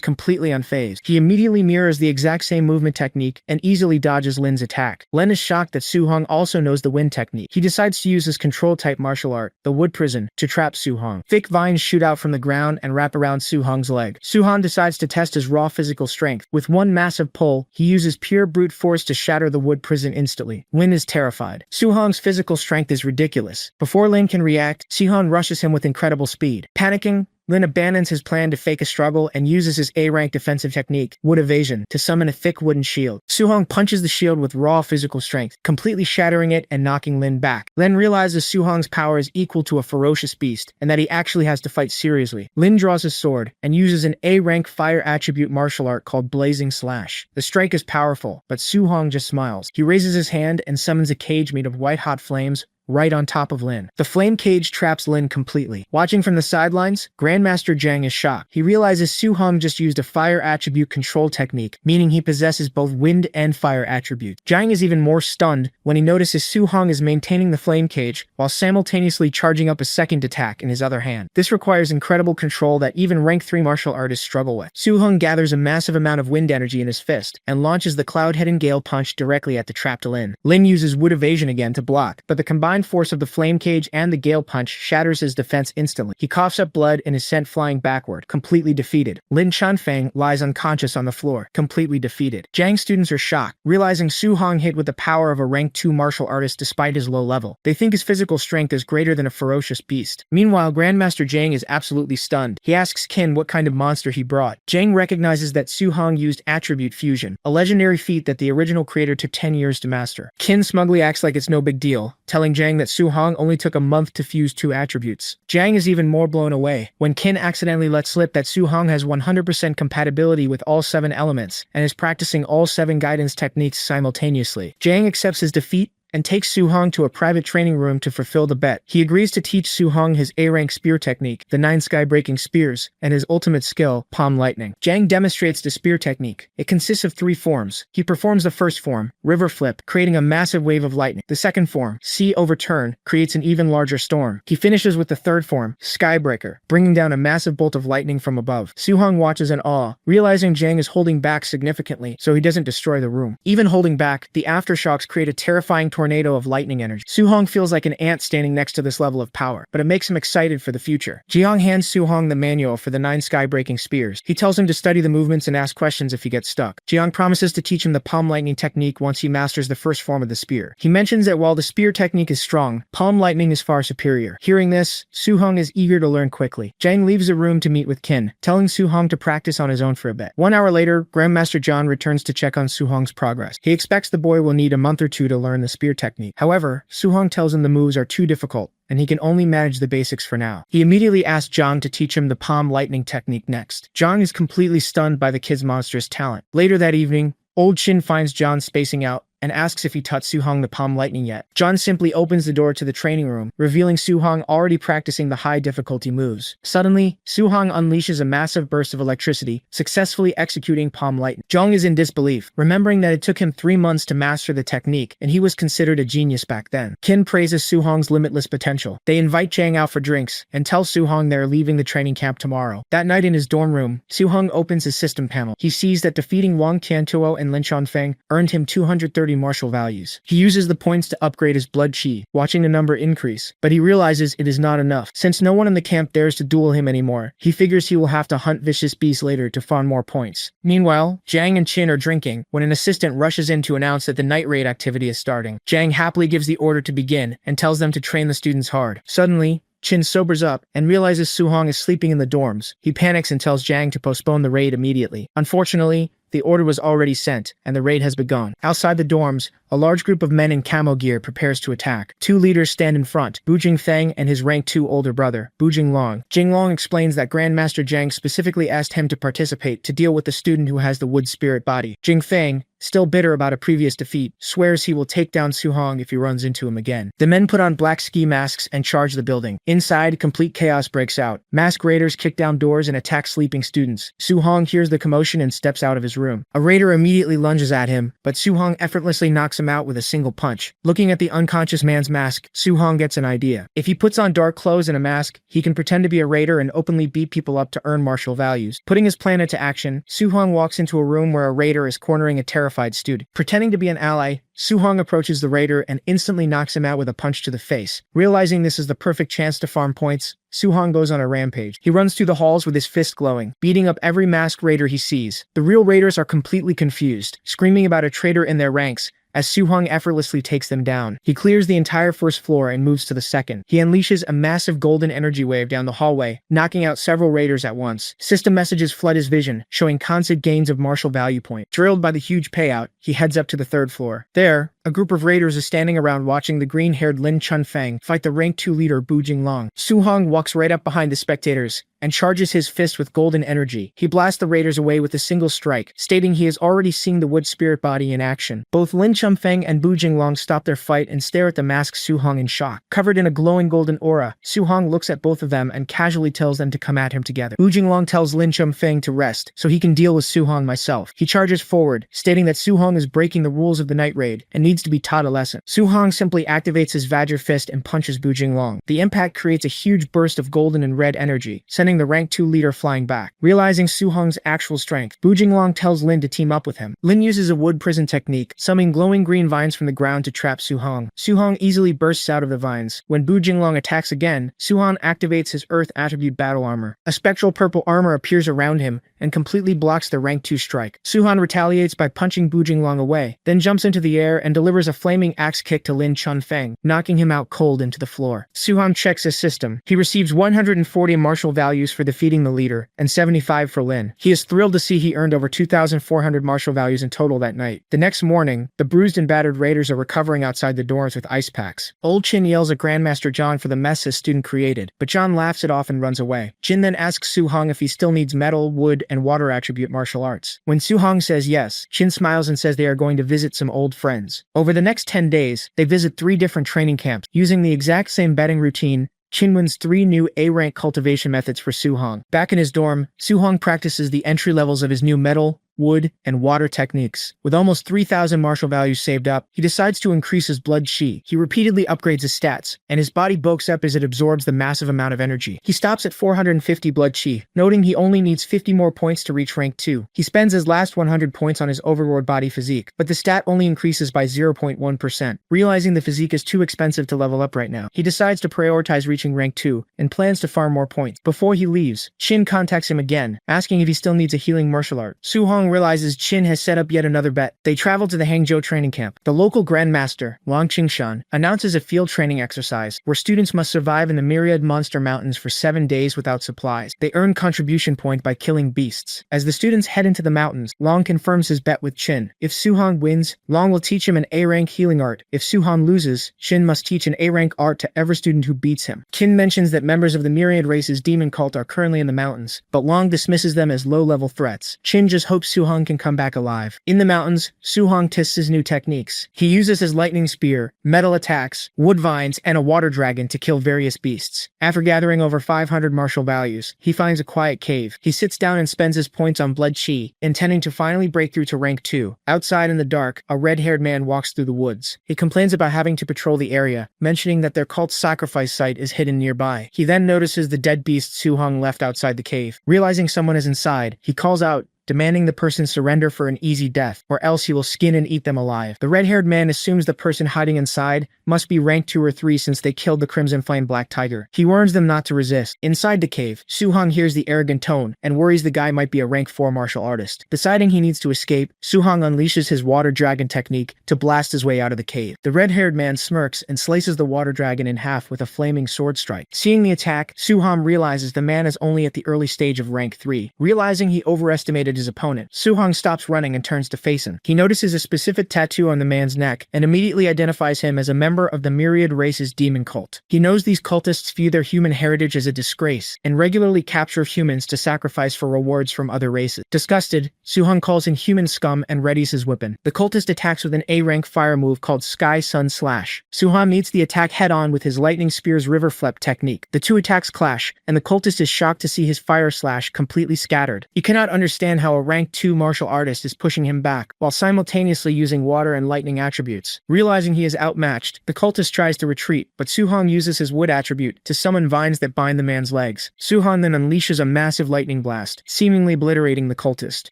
Speaker 1: completely unfazed. He immediately mirrors the exact same movement technique and easily dodges Lin's attack. Lin is shocked that Soo-hong also knows the wind technique. He decides to use his control-type martial art, the wood prison, to trap Soo-hong. Thick vines shoot out from the ground and wrap around Soo-hong's leg. Soo-hong decides to test his raw physical strength. With one massive pull, he uses pure brute force to shatter the wood prison instantly. Lin is terrified. Soo-hong's physical strength is ridiculous. Before Lin can react, Soo-hong rushes him with incredible speed. Panicking, Lin abandons his plan to fake a struggle and uses his A-rank defensive technique, wood evasion, to summon a thick wooden shield. Soo-hong punches the shield with raw physical strength, completely shattering it and knocking Lin back. Lin realizes Soo-hong's power is equal to a ferocious beast, and that he actually has to fight seriously. Lin draws his sword, and uses an A-rank fire attribute martial art called Blazing Slash. The strike is powerful, but Soo-hong just smiles. He raises his hand and summons a cage made of white-hot flames, right on top of Lin. The flame cage traps Lin completely. Watching from the sidelines, Grandmaster Jang is shocked. He realizes Soo-hong just used a fire attribute control technique, meaning he possesses both wind and fire attributes. Jang is even more stunned when he notices Soo-hong is maintaining the flame cage while simultaneously charging up a second attack in his other hand. This requires incredible control that even rank 3 martial artists struggle with. Soo-hong gathers a massive amount of wind energy in his fist and launches the cloud-headed gale punch directly at the trapped Lin. Lin uses wood evasion again to block, but the combined force of the flame cage and the gale punch shatters his defense instantly. He coughs up blood and is sent flying backward, completely defeated. Lin Chunfeng lies unconscious on the floor, completely defeated. Jang's students are shocked, realizing Soo-hong hit with the power of a rank 2 martial artist despite his low level. They think his physical strength is greater than a ferocious beast. Meanwhile, Grandmaster Jang is absolutely stunned. He asks Kin what kind of monster he brought. Jang recognizes that Soo-hong used attribute fusion, a legendary feat that the original creator took 10 years to master. Kin smugly acts like it's no big deal, telling Jang that Soo-hong only took a month to fuse 2 attributes. Jang is even more blown away when Kin accidentally lets slip that Soo-hong has 100% compatibility with all 7 elements and is practicing all 7 guidance techniques simultaneously. Jang accepts his defeat and takes Soo-hong to a private training room to fulfill the bet. He agrees to teach Soo-hong his A-rank spear technique, the 9 sky-breaking spears, and his ultimate skill, palm lightning. Jang demonstrates the spear technique. It consists of 3 forms. He performs the first form, river flip, creating a massive wave of lightning. The second form, sea overturn, creates an even larger storm. He finishes with the third form, skybreaker, bringing down a massive bolt of lightning from above. Soo-hong watches in awe, realizing Jang is holding back significantly so he doesn't destroy the room. Even holding back, the aftershocks create a terrifying tornado tornado of lightning energy. Su-hong feels like an ant standing next to this level of power, but it makes him excited for the future. Ji-hong hands Su-hong the manual for the 9 sky-breaking spears. He tells him to study the movements and ask questions if he gets stuck. Ji-hong promises to teach him the palm lightning technique once he masters the first form of the spear. He mentions that while the spear technique is strong, palm lightning is far superior. Hearing this, Su-hong is eager to learn quickly. Jang leaves the room to meet with Qin, telling Su-hong to practice on his own for a bit. 1 hour later, Grandmaster John returns to check on Su-hong's progress. He expects the boy will need a month or two to learn the spear technique. However, Su-hong tells him the moves are too difficult, and he can only manage the basics for now. He immediately asks John to teach him the palm lightning technique next. John is completely stunned by the kid's monstrous talent. Later that evening, old Qin finds John spacing out and asks if he taught Su-hong the palm lightning yet. John simply opens the door to the training room, revealing Su-hong already practicing the high difficulty moves. Suddenly, Su-hong unleashes a massive burst of electricity, successfully executing palm lightning. Jong is in disbelief, remembering that it took him 3 months to master the technique, and he was considered a genius back then. Qin praises Su-hong's limitless potential. They invite Jang out for drinks, and tell Su-hong they are leaving the training camp tomorrow. That night in his dorm room, Su-hong opens his system panel. He sees that defeating Wang Tiantuo and Lin Chonfeng earned him 230 martial values. He uses the points to upgrade his blood chi, watching the number increase, but he realizes it is not enough. Since no one in the camp dares to duel him anymore, he figures he will have to hunt vicious beasts later to farm more points. Meanwhile, Jang and Qin are drinking when an assistant rushes in to announce that the night raid activity is starting. Jang happily gives the order to begin and tells them to train the students hard. Suddenly, Qin sobers up and realizes Su-hong is sleeping in the dorms. He panics and tells Jang to postpone the raid immediately. Unfortunately, the order was already sent, and the raid has begun. Outside the dorms, a large group of men in camo gear prepares to attack. 2 leaders stand in front, Bu Jingfeng and his rank 2 older brother, Bu Jinglong. Jinglong explains that Grandmaster Jang specifically asked him to participate to deal with the student who has the wood spirit body. Jingfeng, still bitter about a previous defeat, swears he will take down Su-hong if he runs into him again. The men put on black ski masks and charge the building. Inside, complete chaos breaks out. Masked raiders kick down doors and attack sleeping students. Su-hong hears the commotion and steps out of his room. A raider immediately lunges at him, but Su-hong effortlessly knocks him out with a single punch. Looking at the unconscious man's mask, Su-hong gets an idea. If he puts on dark clothes and a mask, he can pretend to be a raider and openly beat people up to earn martial values. Putting his plan into action, Su-hong walks into a room where a raider is cornering a terrified student. Pretending to be an ally, Su-hong approaches the raider and instantly knocks him out with a punch to the face. Realizing this is the perfect chance to farm points, Su-hong goes on a rampage. He runs through the halls with his fist glowing, beating up every masked raider he sees. The real raiders are completely confused, screaming about a traitor in their ranks, as Su-hong effortlessly takes them down. He clears the entire first floor and moves to the second. He unleashes a massive golden energy wave down the hallway, knocking out several raiders at once. System messages flood his vision, showing constant gains of martial value point. Thrilled by the huge payout, he heads up to the 3rd floor. There, a group of raiders is standing around watching the green-haired Lin Chunfeng fight the rank 2 leader Bu Jinglong. Su-hong walks right up behind the spectators and charges his fist with golden energy. He blasts the raiders away with a single strike, stating he has already seen the wood spirit body in action. Both Lin Chunfeng and Bu Jinglong stop their fight and stare at the masked Su-hong in shock. Covered in a glowing golden aura, Su-hong looks at both of them and casually tells them to come at him together. Bu Jinglong tells Lin Chunfeng to rest, so he can deal with Su-hong myself. He charges forward, stating that Su-hong is breaking the rules of the night raid and needs to be taught a lesson. Su-hong simply activates his Vajra fist and punches Bu Jinglong. The impact creates a huge burst of golden and red energy, sending the rank 2 leader flying back. Realizing Su-hong's actual strength, Bu Jinglong tells Lin to team up with him. Lin uses a wood prison technique, summoning glowing green vines from the ground to trap Su-hong. Su-hong easily bursts out of the vines. When Bu Jinglong attacks again, Su-hong activates his earth attribute battle armor. A spectral purple armor appears around him and completely blocks the rank 2 strike. Su-hong retaliates by punching Bu Jinglong away, then jumps into the air and delivers a flaming axe kick to Lin Chunfeng, knocking him out cold into the floor. Su-hong checks his system. He receives 140 martial values for defeating the leader, and 75 for Lin. He is thrilled to see he earned over 2,400 martial values in total that night. The next morning, the bruised and battered raiders are recovering outside the dorms with ice packs. Old Qin yells at Grandmaster John for the mess his student created, but John laughs it off and runs away. Qin then asks Su-hong if he still needs metal, wood, and water attribute martial arts. When Su-hong says yes, Qin smiles and says they are going to visit some old friends. Over the next 10 days, they visit 3 different training camps. Using the exact same betting routine, Qin wins 3 new A-rank cultivation methods for Su-hong. Back in his dorm, Su-hong practices the entry levels of his new metal, wood, and water techniques. With almost 3,000 martial values saved up, he decides to increase his blood chi. He repeatedly upgrades his stats, and his body bulks up as it absorbs the massive amount of energy. He stops at 450 blood chi, noting he only needs 50 more points to reach rank 2. He spends his last 100 points on his overlord body physique, but the stat only increases by 0.1%. Realizing the physique is too expensive to level up right now, he decides to prioritize reaching rank 2 and plans to farm more points. Before he leaves, Chin contacts him again, asking if he still needs a healing martial art. Su-hong realizes Chin has set up yet another bet. They travel to the Hangzhou training camp. The local grandmaster, Wang Qingshan, announces a field training exercise where students must survive in the myriad monster mountains for 7 days without supplies. They earn contribution point by killing beasts. As the students head into the mountains, Long confirms his bet with Chin. If Su-hong wins, Long will teach him an A-rank healing art. If Su-hong loses, Chin must teach an A-rank art to every student who beats him. Chin mentions that members of the myriad race's demon cult are currently in the mountains, but Long dismisses them as low-level threats. Chin just hopes Su-hong can come back alive. In the mountains, Su-hong tests his new techniques. He uses his lightning spear, metal attacks, wood vines, and a water dragon to kill various beasts. After gathering over 500 martial values, he finds a quiet cave. He sits down and spends his points on blood chi, intending to finally break through to rank 2. Outside in the dark, a red-haired man walks through the woods. He complains about having to patrol the area, mentioning that their cult's sacrifice site is hidden nearby. He then notices the dead beast Su-hong left outside the cave. Realizing someone is inside, he calls out, demanding the person surrender for an easy death, or else he will skin and eat them alive. The red-haired man assumes the person hiding inside must be rank 2 or 3 since they killed the Crimson Flame Black Tiger. He warns them not to resist. Inside the cave, Su-hong hears the arrogant tone and worries the guy might be a rank 4 martial artist. Deciding he needs to escape, Su-hong unleashes his water dragon technique to blast his way out of the cave. The red-haired man smirks and slices the water dragon in half with a flaming sword strike. Seeing the attack, Su-hong realizes the man is only at the early stage of rank 3. Realizing he overestimated his opponent, Su-hong stops running and turns to face him. He notices a specific tattoo on the man's neck and immediately identifies him as a member of the myriad race's demon cult. He knows these cultists view their human heritage as a disgrace and regularly capture humans to sacrifice for rewards from other races. Disgusted, Su-hong calls in human scum and readies his weapon. The cultist attacks with an A-rank fire move called Sky Sun Slash. Su-hong meets the attack head-on with his lightning spear's river flip technique. The two attacks clash, and the cultist is shocked to see his fire slash completely scattered. He cannot understand how a rank 2 martial artist is pushing him back, while simultaneously using water and lightning attributes. Realizing he is outmatched, the cultist tries to retreat, but Su-hong uses his wood attribute to summon vines that bind the man's legs. Su-hong then unleashes a massive lightning blast, seemingly obliterating the cultist.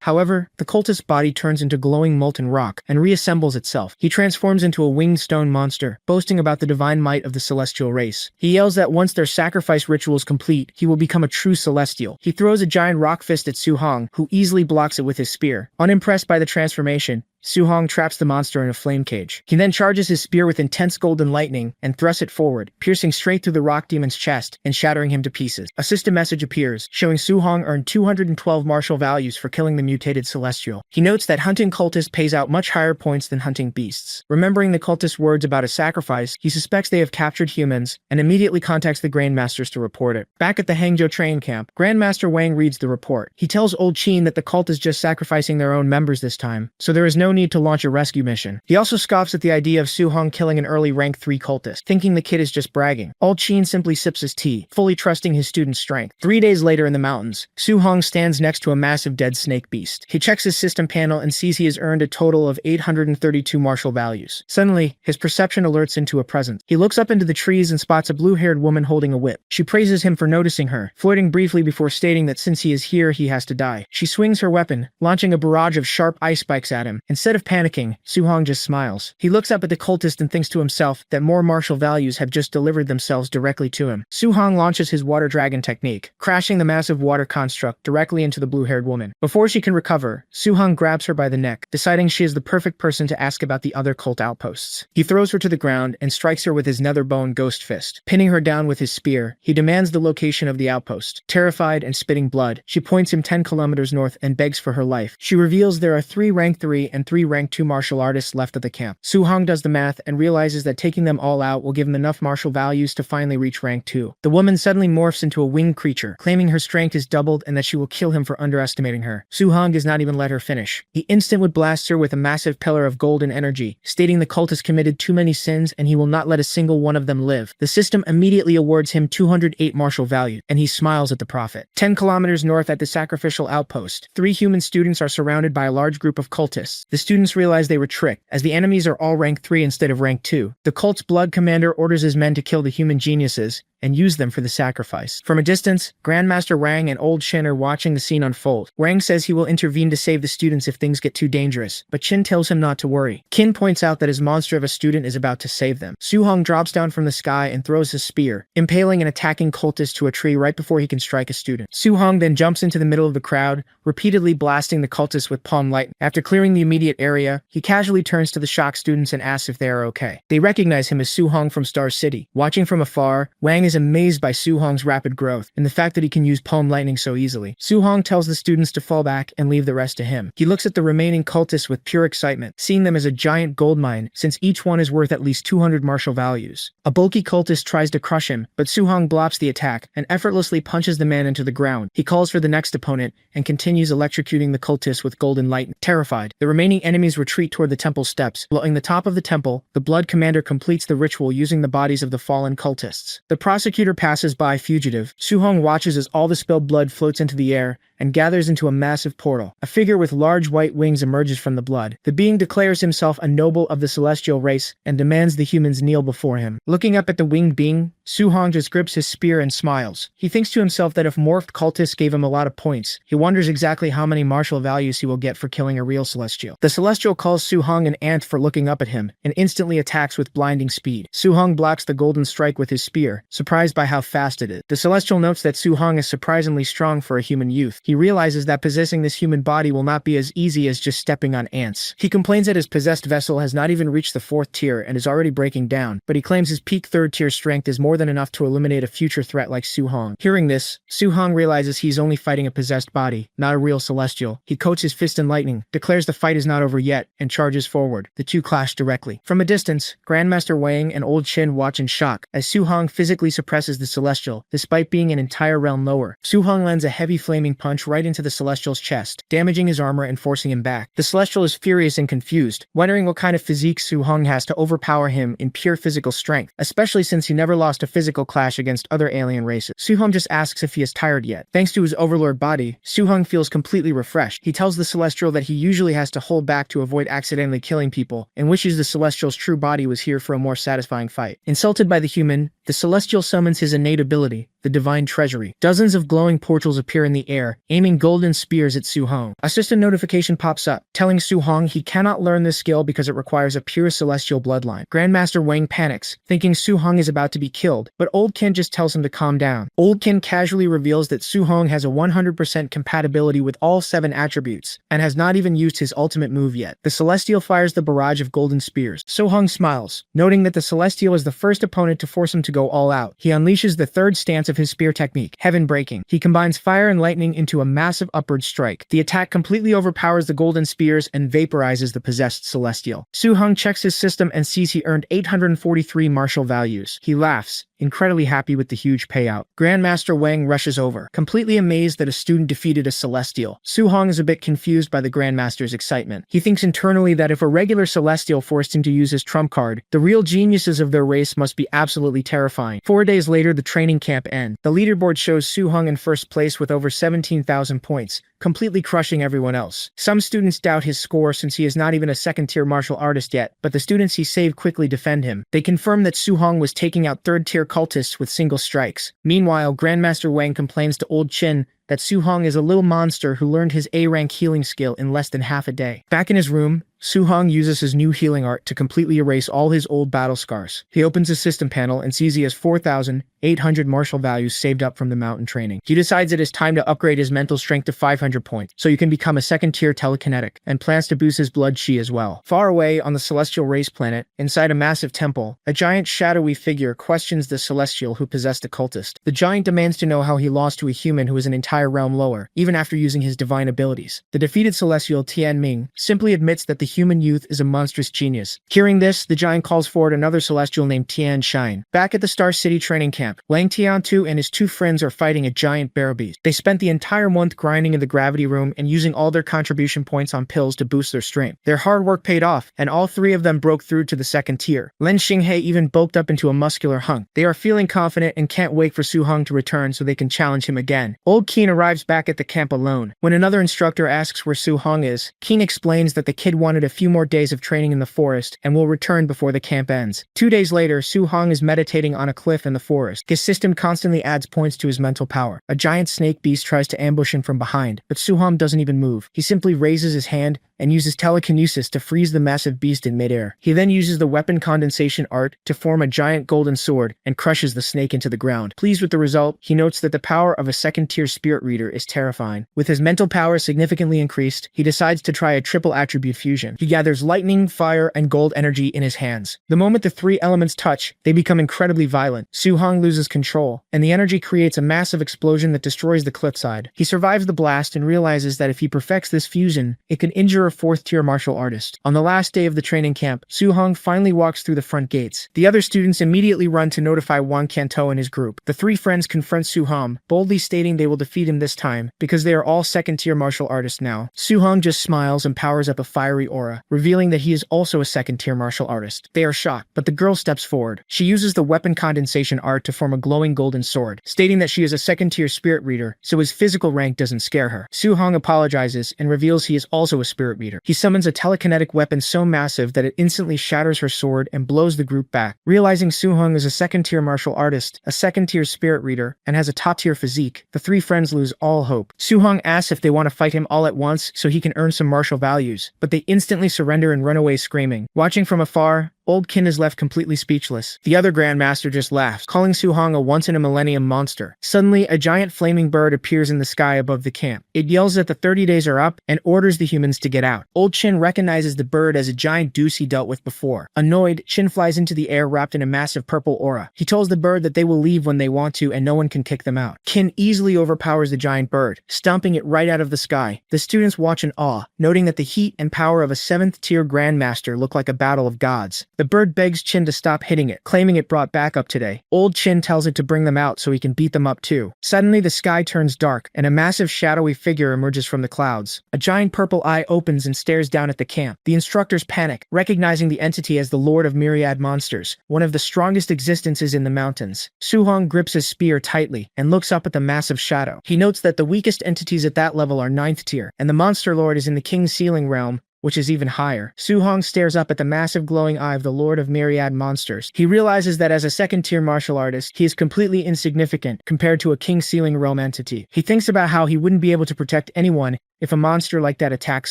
Speaker 1: However, the cultist's body turns into glowing molten rock and reassembles itself. He transforms into a winged stone monster, boasting about the divine might of the celestial race. He yells that once their sacrifice ritual is complete, he will become a true celestial. He throws a giant rock fist at Su-hong, who easily blocks it with his spear. Unimpressed by the transformation, Su-hong traps the monster in a flame cage. He then charges his spear with intense golden lightning and thrusts it forward, piercing straight through the rock demon's chest and shattering him to pieces. A system message appears, showing Su-hong earned 212 martial values for killing the mutated celestial. He notes that hunting cultists pays out much higher points than hunting beasts. Remembering the cultist's words about a sacrifice, he suspects they have captured humans and immediately contacts the Grandmasters to report it. Back at the Hangzhou train camp, Grandmaster Wang reads the report. He tells Old Qin that the cult is just sacrificing their own members this time, so there is no need to launch a rescue mission. He also scoffs at the idea of Su-hong killing an early rank 3 cultist, thinking the kid is just bragging. Old Qin simply sips his tea, fully trusting his student's strength. 3 days later in the mountains, Su-hong stands next to a massive dead snake beast. He checks his system panel and sees he has earned a total of 832 martial values. Suddenly, his perception alerts him to a presence. He looks up into the trees and spots a blue-haired woman holding a whip. She praises him for noticing her, flirting briefly before stating that since he is here, he has to die. She swings her weapon, launching a barrage of sharp ice spikes at him. Instead of panicking, Su-hong just smiles. He looks up at the cultist and thinks to himself that more martial values have just delivered themselves directly to him. Su-hong launches his water dragon technique, crashing the massive water construct directly into the blue-haired woman. Before she can recover, Su-hong grabs her by the neck, deciding she is the perfect person to ask about the other cult outposts. He throws her to the ground and strikes her with his nether bone ghost fist. Pinning her down with his spear, he demands the location of the outpost. Terrified and spitting blood, she points him 10 kilometers north and begs for her life. She reveals there are 3 rank 3 and 3 3 rank 2 martial artists left at the camp. Su-hong does the math and realizes that taking them all out will give him enough martial values to finally reach rank 2. The woman suddenly morphs into a winged creature, claiming her strength is doubled and that she will kill him for underestimating her. Su-hong does not even let her finish. He instantly blasts her with a massive pillar of golden energy, stating the cultist committed too many sins and he will not let a single one of them live. The system immediately awards him 208 martial value, and he smiles at the prophet. 10 kilometers north at the sacrificial outpost, 3 human students are surrounded by a large group of cultists. The students realize they were tricked, as the enemies are all rank 3 instead of rank 2. The cult's blood commander orders his men to kill the human geniuses and use them for the sacrifice. From a distance, Grandmaster Wang and Old Chin are watching the scene unfold. Wang says he will intervene to save the students if things get too dangerous, but Chin tells him not to worry. Qin points out that his monster of a student is about to save them. Su-hong drops down from the sky and throws his spear, impaling an attacking cultist to a tree right before he can strike a student. Su-hong then jumps into the middle of the crowd, repeatedly blasting the cultist with palm lightning. After clearing the immediate area, he casually turns to the shocked students and asks if they are okay. They recognize him as Su-hong from Star City. Watching from afar, Wang is amazed by Su-hong's rapid growth and the fact that he can use palm lightning so easily. Su-hong tells the students to fall back and leave the rest to him. He looks at the remaining cultists with pure excitement, seeing them as a giant gold mine since each one is worth at least 200 martial values. A bulky cultist tries to crush him, but Su-hong blocks the attack and effortlessly punches the man into the ground. He calls for the next opponent and continues electrocuting the cultist with golden lightning. Terrified, the remaining enemies retreat toward the temple steps. Blowing the top of the temple, the blood commander completes the ritual using the bodies of the fallen cultists. The prosecutor passes by fugitive. Su-hong watches as all the spilled blood floats into the air and gathers into a massive portal. A figure with large white wings emerges from the blood. The being declares himself a noble of the celestial race and demands the humans kneel before him. Looking up at the winged being, Su-hong just grips his spear and smiles. He thinks to himself that if morphed cultists gave him a lot of points, he wonders exactly how many martial values he will get for killing a real celestial. The celestial calls Su-hong an ant for looking up at him and instantly attacks with blinding speed. Su-hong blocks the golden strike with his spear, surprised by how fast it is. The celestial notes that Su-hong is surprisingly strong for a human youth. He realizes that possessing this human body will not be as easy as just stepping on ants. He complains that his possessed vessel has not even reached the 4th tier and is already breaking down, but he claims his peak 3rd tier strength is more than enough to eliminate a future threat like Su-hong. Hearing this, Su-hong realizes he's only fighting a possessed body, not a real celestial. He coats his fist in lightning, declares the fight is not over yet, and charges forward. The two clash directly. From a distance, Grandmaster Wang and Old Chin watch in shock as Su-hong physically suppresses the celestial, despite being an entire realm lower. Su-hong lands a heavy flaming punch right into the celestial's chest, damaging his armor and forcing him back. The celestial is furious and confused, wondering what kind of physique Su-hong has to overpower him in pure physical strength, especially since he never lost a physical clash against other alien races. Su-hong just asks if he is tired yet. Thanks to his overlord body, Su-hong feels completely refreshed. He tells the celestial that he usually has to hold back to avoid accidentally killing people, and wishes the celestial's true body was here for a more satisfying fight. Insulted by the human, the celestial summons his innate ability, the divine treasury. Dozens of glowing portals appear in the air, aiming golden spears at Su-hong. A system notification pops up, telling Su-hong he cannot learn this skill because it requires a pure celestial bloodline. Grandmaster Wang panics, thinking Su-hong is about to be killed, but Old Kin just tells him to calm down. Old Kin casually reveals that Su-hong has a 100% compatibility with all 7 attributes, and has not even used his ultimate move yet. The celestial fires the barrage of golden spears. Su-hong smiles, noting that the celestial is the first opponent to force him to go all out. He unleashes the 3rd stance of his spear technique, heaven breaking. He combines fire and lightning into a massive upward strike. The attack completely overpowers the golden spears and vaporizes the possessed celestial. Su-hong checks his system and sees he earned 843 martial values. He laughs, incredibly happy with the huge payout. Grandmaster Wang rushes over, completely amazed that a student defeated a celestial. Su-hong is a bit confused by the Grandmaster's excitement. He thinks internally that if a regular celestial forced him to use his trump card, the real geniuses of their race must be absolutely terrifying. 4 days later, the training camp ends. The leaderboard shows Su-hong in 1st place with over 17,000 points, completely crushing everyone else. Some students doubt his score since he is not even a 2nd-tier martial artist yet, but the students he saved quickly defend him. They confirm that Su-hong was taking out 3rd-tier cultists with single strikes. Meanwhile, Grandmaster Wang complains to Old Chin that Su-hong is a little monster who learned his A-rank healing skill in less than half a day. Back in his room, Su-hong uses his new healing art to completely erase all his old battle scars. He opens his system panel and sees he has 4,800 martial values saved up from the mountain training. He decides it is time to upgrade his mental strength to 500 points, so he can become a 2nd-tier telekinetic, and plans to boost his blood chi as well. Far away on the celestial race planet, inside a massive temple, a giant shadowy figure questions the celestial who possessed the cultist. The giant demands to know how he lost to a human who is an entire realm lower, even after using his divine abilities. The defeated celestial Tian Ming simply admits that the human youth is a monstrous genius. Hearing this, the giant calls forward another celestial named Tian Shine. Back at the Star City training camp, Lang Tiantu and his two friends are fighting a giant bear beast. They spent the entire month grinding in the gravity room and using all their contribution points on pills to boost their strength. Their hard work paid off, and all three of them broke through to the second tier. Lin Xinghe even bulked up into a muscular hunk. They are feeling confident and can't wait for Su Hong to return so they can challenge him again. Old Keen arrives back at the camp alone. When another instructor asks where Su Hong is, Keen explains that the kid wanted a few more days of training in the forest and will return before the camp ends. 2 days later, Su Hong is meditating on a cliff in the forest. His system constantly adds points to his mental power. A giant snake beast tries to ambush him from behind, but Su Hong doesn't even move. He simply raises his hand and uses telekinesis to freeze the massive beast in midair. He then uses the weapon condensation art to form a giant golden sword and crushes the snake into the ground. Pleased with the result, he notes that the power of a second-tier spirit reader is terrifying. With his mental power significantly increased, he decides to try a triple attribute fusion. He gathers lightning, fire, and gold energy in his hands. The moment the three elements touch, they become incredibly violent. Su Hong loses control, and the energy creates a massive explosion that destroys the cliffside. He survives the blast and realizes that if he perfects this fusion, it can injure a fourth-tier martial artist. On the last day of the training camp, Su Hong finally walks through the front gates. The other students immediately run to notify Wang Qiantou and his group. The three friends confront Su Hong, boldly stating they will defeat him this time, because they are all second-tier martial artists now. Su Hong just smiles and powers up a fiery aura, revealing that he is also a second-tier martial artist. They are shocked, but the girl steps forward. She uses the weapon condensation art to form a glowing golden sword, stating that she is a second-tier spirit reader, so his physical rank doesn't scare her. Su Hong apologizes and reveals he is also a spirit reader. He summons a telekinetic weapon so massive that it instantly shatters her sword and blows the group back. Realizing Su Hong is a second-tier martial artist, a second-tier spirit reader, and has a top-tier physique, the three friends lose all hope. Su Hong asks if they want to fight him all at once so he can earn some martial values, but they instantly surrender and run away screaming. Watching from afar, Old Kin is left completely speechless. The other Grandmaster just laughs, calling Su Hong a once-in-a-millennium monster. Suddenly, a giant flaming bird appears in the sky above the camp. It yells that the 30 days are up and orders the humans to get out. Old Chin recognizes the bird as a giant deuce he dealt with before. Annoyed, Chin flies into the air wrapped in a massive purple aura. He tells the bird that they will leave when they want to and no one can kick them out. Kin easily overpowers the giant bird, stomping it right out of the sky. The students watch in awe, noting that the heat and power of a 7th-tier Grandmaster look like a battle of gods. The bird begs Chin to stop hitting it, claiming it brought backup today. Old Chin tells it to bring them out so he can beat them up too. Suddenly, the sky turns dark, and a massive shadowy figure emerges from the clouds. A giant purple eye opens and stares down at the camp. The instructors panic, recognizing the entity as the Lord of Myriad Monsters, one of the strongest existences in the mountains. Su Hong grips his spear tightly and looks up at the massive shadow. He notes that the weakest entities at that level are 9th tier, and the Monster Lord is in the King's Ceiling realm, which is even higher. Su Hong stares up at the massive glowing eye of the Lord of Myriad Monsters. He realizes that as a second-tier martial artist, he is completely insignificant compared to a King's Ceiling realm entity. He thinks about how he wouldn't be able to protect anyone if a monster like that attacks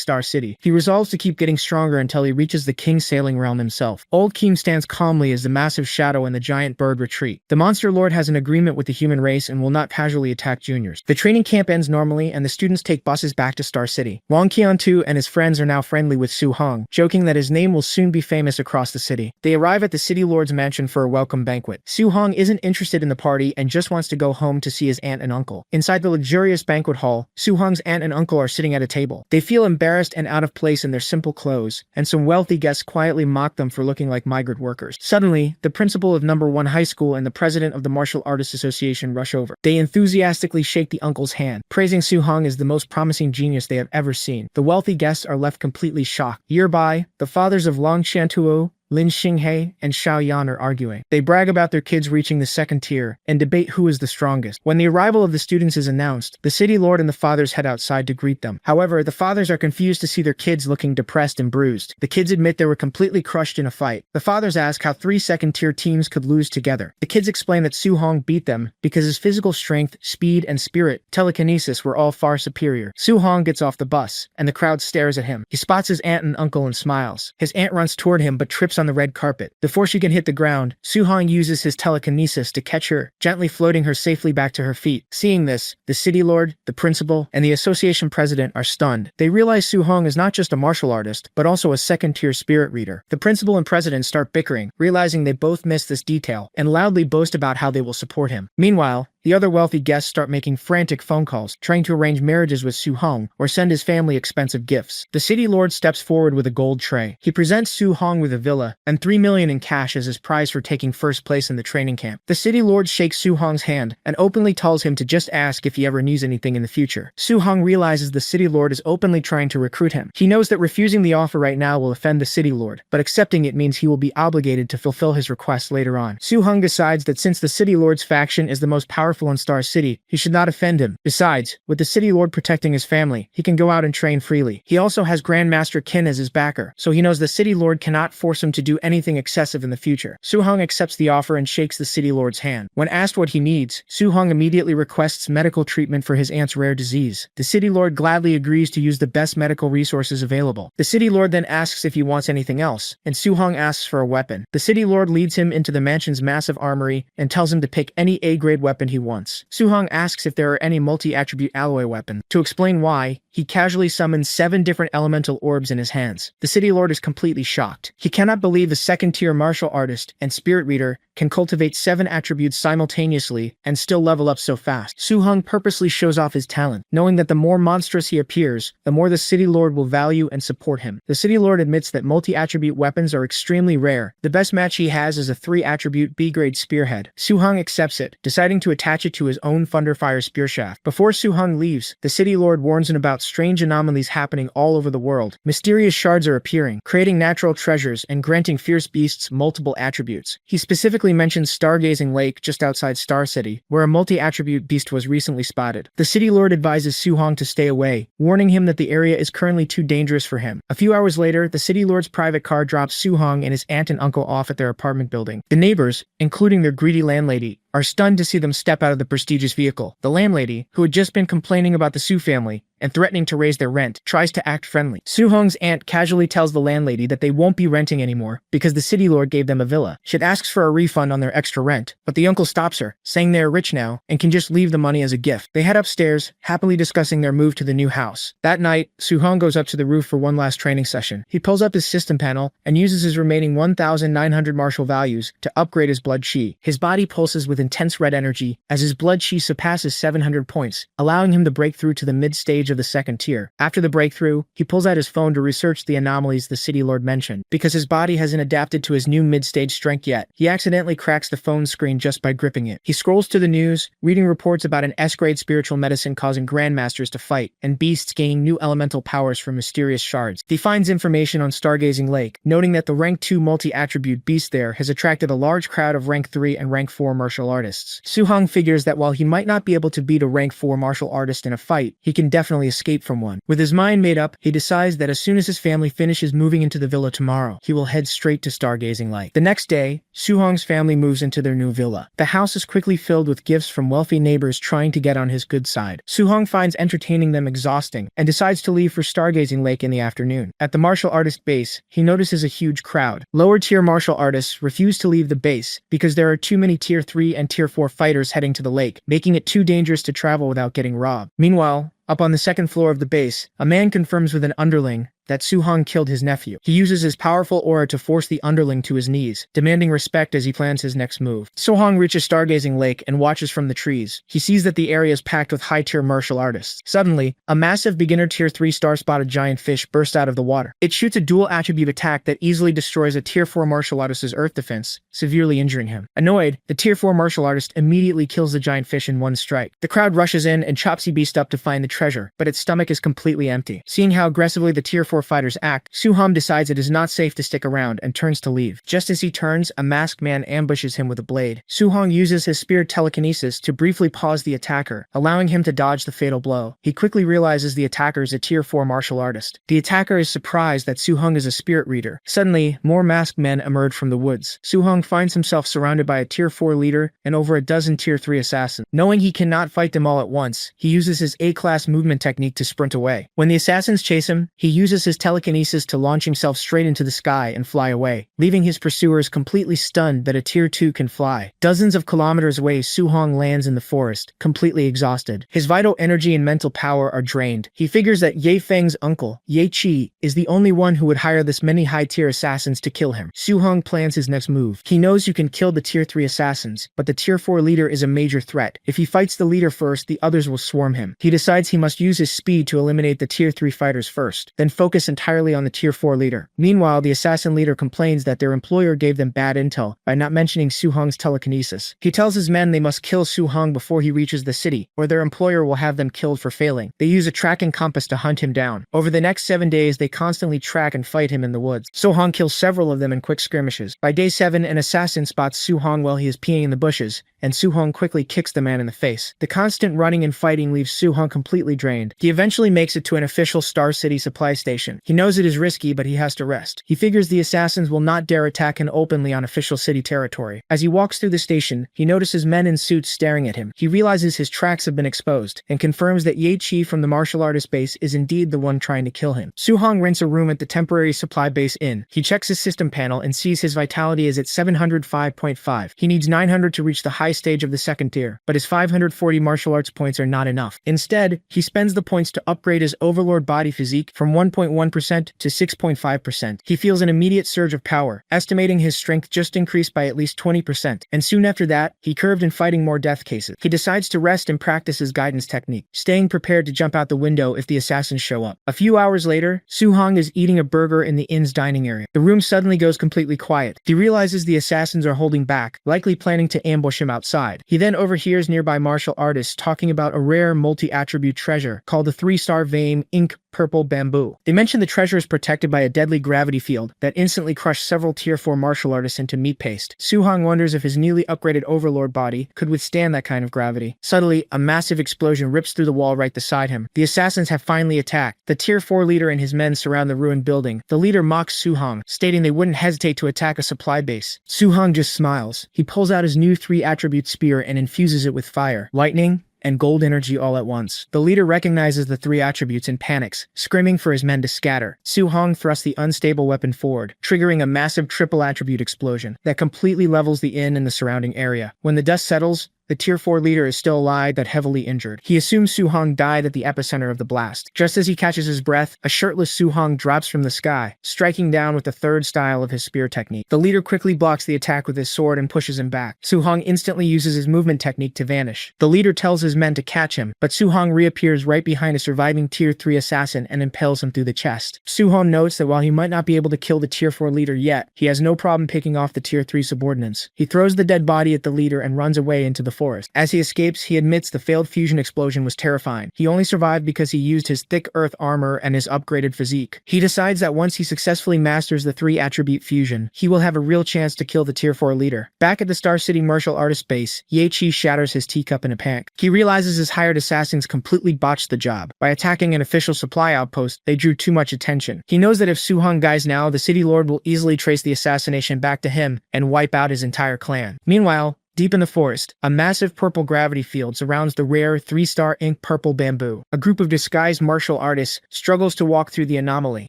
Speaker 1: Star City. He resolves to keep getting stronger until he reaches the King's Sailing Realm himself. Old Keem stands calmly as the massive shadow and the giant bird retreat. The Monster Lord has an agreement with the human race and will not casually attack juniors. The training camp ends normally and the students take buses back to Star City. Wang Qiantu and his friends are now friendly with Su Hong, joking that his name will soon be famous across the city. They arrive at the City Lord's mansion for a welcome banquet. Su Hong isn't interested in the party and just wants to go home to see his aunt and uncle. Inside the luxurious banquet hall, Su Hong's aunt and uncle are sitting at a table. They feel embarrassed and out of place in their simple clothes, and some wealthy guests quietly mock them for looking like migrant workers. Suddenly, the principal of number 1 high school and the president of the Martial Artists Association rush over. They enthusiastically shake the uncle's hand, praising Su Hong as the most promising genius they have ever seen. The wealthy guests are left completely shocked. Nearby, the fathers of Long Qiantuo, Lin Xinghe, and Xiao Yan are arguing. They brag about their kids reaching the 2nd tier and debate who is the strongest. When the arrival of the students is announced, the city lord and the fathers head outside to greet them. However, the fathers are confused to see their kids looking depressed and bruised. The kids admit they were completely crushed in a fight. The fathers ask how 3 2nd-tier teams could lose together. The kids explain that Su Hong beat them because his physical strength, speed, and spirit, telekinesis were all far superior. Su Hong gets off the bus, and the crowd stares at him. He spots his aunt and uncle and smiles. His aunt runs toward him but trips on the red carpet. Before she can hit the ground, Su Hong uses his telekinesis to catch her, gently floating her safely back to her feet. Seeing this, the city lord, the principal, and the association president are stunned. They realize Su Hong is not just a martial artist, but also a 2nd-tier spirit reader. The principal and president start bickering, realizing they both missed this detail, and loudly boast about how they will support him. Meanwhile, The other wealthy guests start making frantic phone calls, trying to arrange marriages with Su Hong or send his family expensive gifts. The city lord steps forward with a gold tray. He presents Su Hong with a villa and 3 million in cash as his prize for taking first place in the training camp. The city lord shakes Su Hong's hand and openly tells him to just ask if he ever needs anything in the future. Su Hong realizes the city lord is openly trying to recruit him. He knows that refusing the offer right now will offend the city lord, but accepting it means he will be obligated to fulfill his request later on. Su Hong decides that since the city lord's faction is the most powerful in Star City, he should not offend him. Besides, with the city lord protecting his family, he can go out and train freely. He also has Grandmaster Qin as his backer, so he knows the city lord cannot force him to do anything excessive in the future. Su Hong accepts the offer and shakes the city lord's hand. When asked what he needs, Su Hong immediately requests medical treatment for his aunt's rare disease. The city lord gladly agrees to use the best medical resources available. The city lord then asks if he wants anything else, and Su Hong asks for a weapon. The city lord leads him into the mansion's massive armory and tells him to pick any A-grade weapon he wants. Su Hong asks if there are any multi-attribute alloy weapons. To explain why, he casually summons 7 different elemental orbs in his hands. The city lord is completely shocked. He cannot believe a second-tier martial artist and spirit reader can cultivate 7 attributes simultaneously and still level up so fast. Su Hong purposely shows off his talent, knowing that the more monstrous he appears, the more the city lord will value and support him. The city lord admits that multi-attribute weapons are extremely rare. The best match he has is a 3-attribute B-grade spearhead. Su Hong accepts it, deciding to attach it to his own Thunderfire spear shaft. Before Su Hong leaves, the city lord warns him about strange anomalies happening all over the world. Mysterious shards are appearing, creating natural treasures and granting fierce beasts multiple attributes. He specifically mentions Stargazing Lake just outside Star City, where a multi-attribute beast was recently spotted. The city lord advises Su Hong to stay away, warning him that the area is currently too dangerous for him. A few hours later, the city lord's private car drops Su Hong and his aunt and uncle off at their apartment building. The neighbors, including their greedy landlady, are stunned to see them step out of the prestigious vehicle. The landlady, who had just been complaining about the Su family and threatening to raise their rent, tries to act friendly. Su Hong's aunt casually tells the landlady that they won't be renting anymore because the city lord gave them a villa. She asks for a refund on their extra rent, but the uncle stops her, saying they are rich now and can just leave the money as a gift. They head upstairs, happily discussing their move to the new house. That night, Su Hong goes up to the roof for one last training session. He pulls up his system panel and uses his remaining 1,900 martial values to upgrade his blood chi. His body pulses with intense red energy as his blood chi surpasses 700 points, allowing him to break through to the mid-stage of the second tier. After the breakthrough, he pulls out his phone to research the anomalies the city lord mentioned. Because his body hasn't adapted to his new mid-stage strength yet, he accidentally cracks the phone screen just by gripping it. He scrolls to the news, reading reports about an S-grade spiritual medicine causing grandmasters to fight, and beasts gaining new elemental powers from mysterious shards. He finds information on Stargazing Lake, noting that the rank 2 multi-attribute beast there has attracted a large crowd of rank 3 and rank 4 martial artists. Su Hong figures that while he might not be able to beat a rank 4 martial artist in a fight, he can definitely escape from one. With his mind made up, he decides that as soon as his family finishes moving into the villa tomorrow, he will head straight to Stargazing Lake. The next day, Su Hong's family moves into their new villa. The house is quickly filled with gifts from wealthy neighbors trying to get on his good side. Su Hong finds entertaining them exhausting and decides to leave for Stargazing Lake in the afternoon. At the martial artist base, he notices a huge crowd. Lower tier martial artists refuse to leave the base because there are too many tier 3 and tier 4 fighters heading to the lake, making it too dangerous to travel without getting robbed. Meanwhile, up on the second floor of the base, a man confirms with an underling that Su Hong killed his nephew. He uses his powerful aura to force the underling to his knees, demanding respect as he plans his next move. Su Hong reaches Stargazing Lake and watches from the trees. He sees that the area is packed with high-tier martial artists. Suddenly, a massive beginner tier 3 star-spotted giant fish bursts out of the water. It shoots a dual attribute attack that easily destroys a tier 4 martial artist's earth defense, severely injuring him. Annoyed, the tier 4 martial artist immediately kills the giant fish in one strike. The crowd rushes in and chops the beast up to find the treasure, but its stomach is completely empty. Seeing how aggressively the tier 4 fighters act, Su Hong decides it is not safe to stick around and turns to leave. Just as he turns, a masked man ambushes him with a blade. Su Hong uses his spear telekinesis to briefly pause the attacker, allowing him to dodge the fatal blow. He quickly realizes the attacker is a tier 4 martial artist. The attacker is surprised that Su Hong is a spirit reader. Suddenly, more masked men emerge from the woods. Su Hong finds himself surrounded by a tier 4 leader and over a dozen tier 3 assassins. Knowing he cannot fight them all at once, he uses his A-class movement technique to sprint away. When the assassins chase him, he uses uses his telekinesis to launch himself straight into the sky and fly away, leaving his pursuers completely stunned that a tier 2 can fly. Dozens of kilometers away, Su-hong lands in the forest, completely exhausted. His vital energy and mental power are drained. He figures that Ye Feng's uncle, Ye Qi, is the only one who would hire this many high-tier assassins to kill him. Su-hong plans his next move. He knows you can kill the tier 3 assassins, but the tier 4 leader is a major threat. If he fights the leader first, the others will swarm him. He decides he must use his speed to eliminate the tier 3 fighters first, then focus entirely on the tier 4 leader. Meanwhile, the assassin leader complains that their employer gave them bad intel by not mentioning Su-hong's telekinesis. He tells his men they must kill Su-hong before he reaches the city, or their employer will have them killed for failing. They use a tracking compass to hunt him down. Over the next 7 days, they constantly track and fight him in the woods. Su-hong kills several of them in quick skirmishes. By day 7, an assassin spots Su-hong while he is peeing in the bushes, and Su-hong quickly kicks the man in the face. The constant running and fighting leaves Su-hong completely drained. He eventually makes it to an official Star City supply station. He knows it is risky, but he has to rest. He figures the assassins will not dare attack him openly on official city territory. As he walks through the station, he notices men in suits staring at him. He realizes his tracks have been exposed, and confirms that Ye Qi from the martial artist base is indeed the one trying to kill him. Su-hong rents a room at the temporary supply base inn. He checks his system panel and sees his vitality is at 705.5. He needs 900 to reach the high stage of the second tier, but his 540 martial arts points are not enough. Instead, he spends the points to upgrade his overlord body physique from 1.1% to 6.5%. He feels an immediate surge of power, estimating his strength just increased by at least 20%, and soon after that, he curved in fighting more death cases. He decides to rest and practice his guidance technique, staying prepared to jump out the window if the assassins show up. A few hours later, Su-hong is eating a burger in the inn's dining area. The room suddenly goes completely quiet. He realizes the assassins are holding back, likely planning to ambush him outside. He then overhears nearby martial artists talking about a rare multi-attribute treasure called the 3-star vein ink purple bamboo. They mention the treasure is protected by a deadly gravity field that instantly crushed several tier 4 martial artists into meat paste. Su-hong wonders if his newly upgraded overlord body could withstand that kind of gravity. Suddenly, a massive explosion rips through the wall right beside him. The assassins have finally attacked. The tier 4 leader and his men surround the ruined building. The leader mocks Su-hong, stating they wouldn't hesitate to attack a supply base. Su-hong just smiles. He pulls out his new 3-attribute spear and infuses it with fire, lightning, and gold energy all at once. The leader recognizes the 3 attributes and panics, screaming for his men to scatter. Su-hong thrusts the unstable weapon forward, triggering a massive triple attribute explosion that completely levels the inn and the surrounding area. When the dust settles, the tier 4 leader is still alive but heavily injured. He assumes Su-hong died at the epicenter of the blast. Just as he catches his breath, a shirtless Su-hong drops from the sky, striking down with the 3rd style of his spear technique. The leader quickly blocks the attack with his sword and pushes him back. Su-hong instantly uses his movement technique to vanish. The leader tells his men to catch him, but Su-hong reappears right behind a surviving tier 3 assassin and impales him through the chest. Su-hong notes that while he might not be able to kill the tier 4 leader yet, he has no problem picking off the tier 3 subordinates. He throws the dead body at the leader and runs away into the forest. As he escapes, he admits the failed fusion explosion was terrifying. He only survived because he used his thick earth armor and his upgraded physique. He decides that once he successfully masters the 3-attribute fusion, he will have a real chance to kill the tier 4 leader. Back at the Star City martial artist base, Ye Qi shatters his teacup in a panic. He realizes his hired assassins completely botched the job. By attacking an official supply outpost, they drew too much attention. He knows that if Su-hong dies now, the city lord will easily trace the assassination back to him and wipe out his entire clan. Meanwhile, deep in the forest, a massive purple gravity field surrounds the rare 3-star ink purple bamboo. A group of disguised martial artists struggles to walk through the anomaly.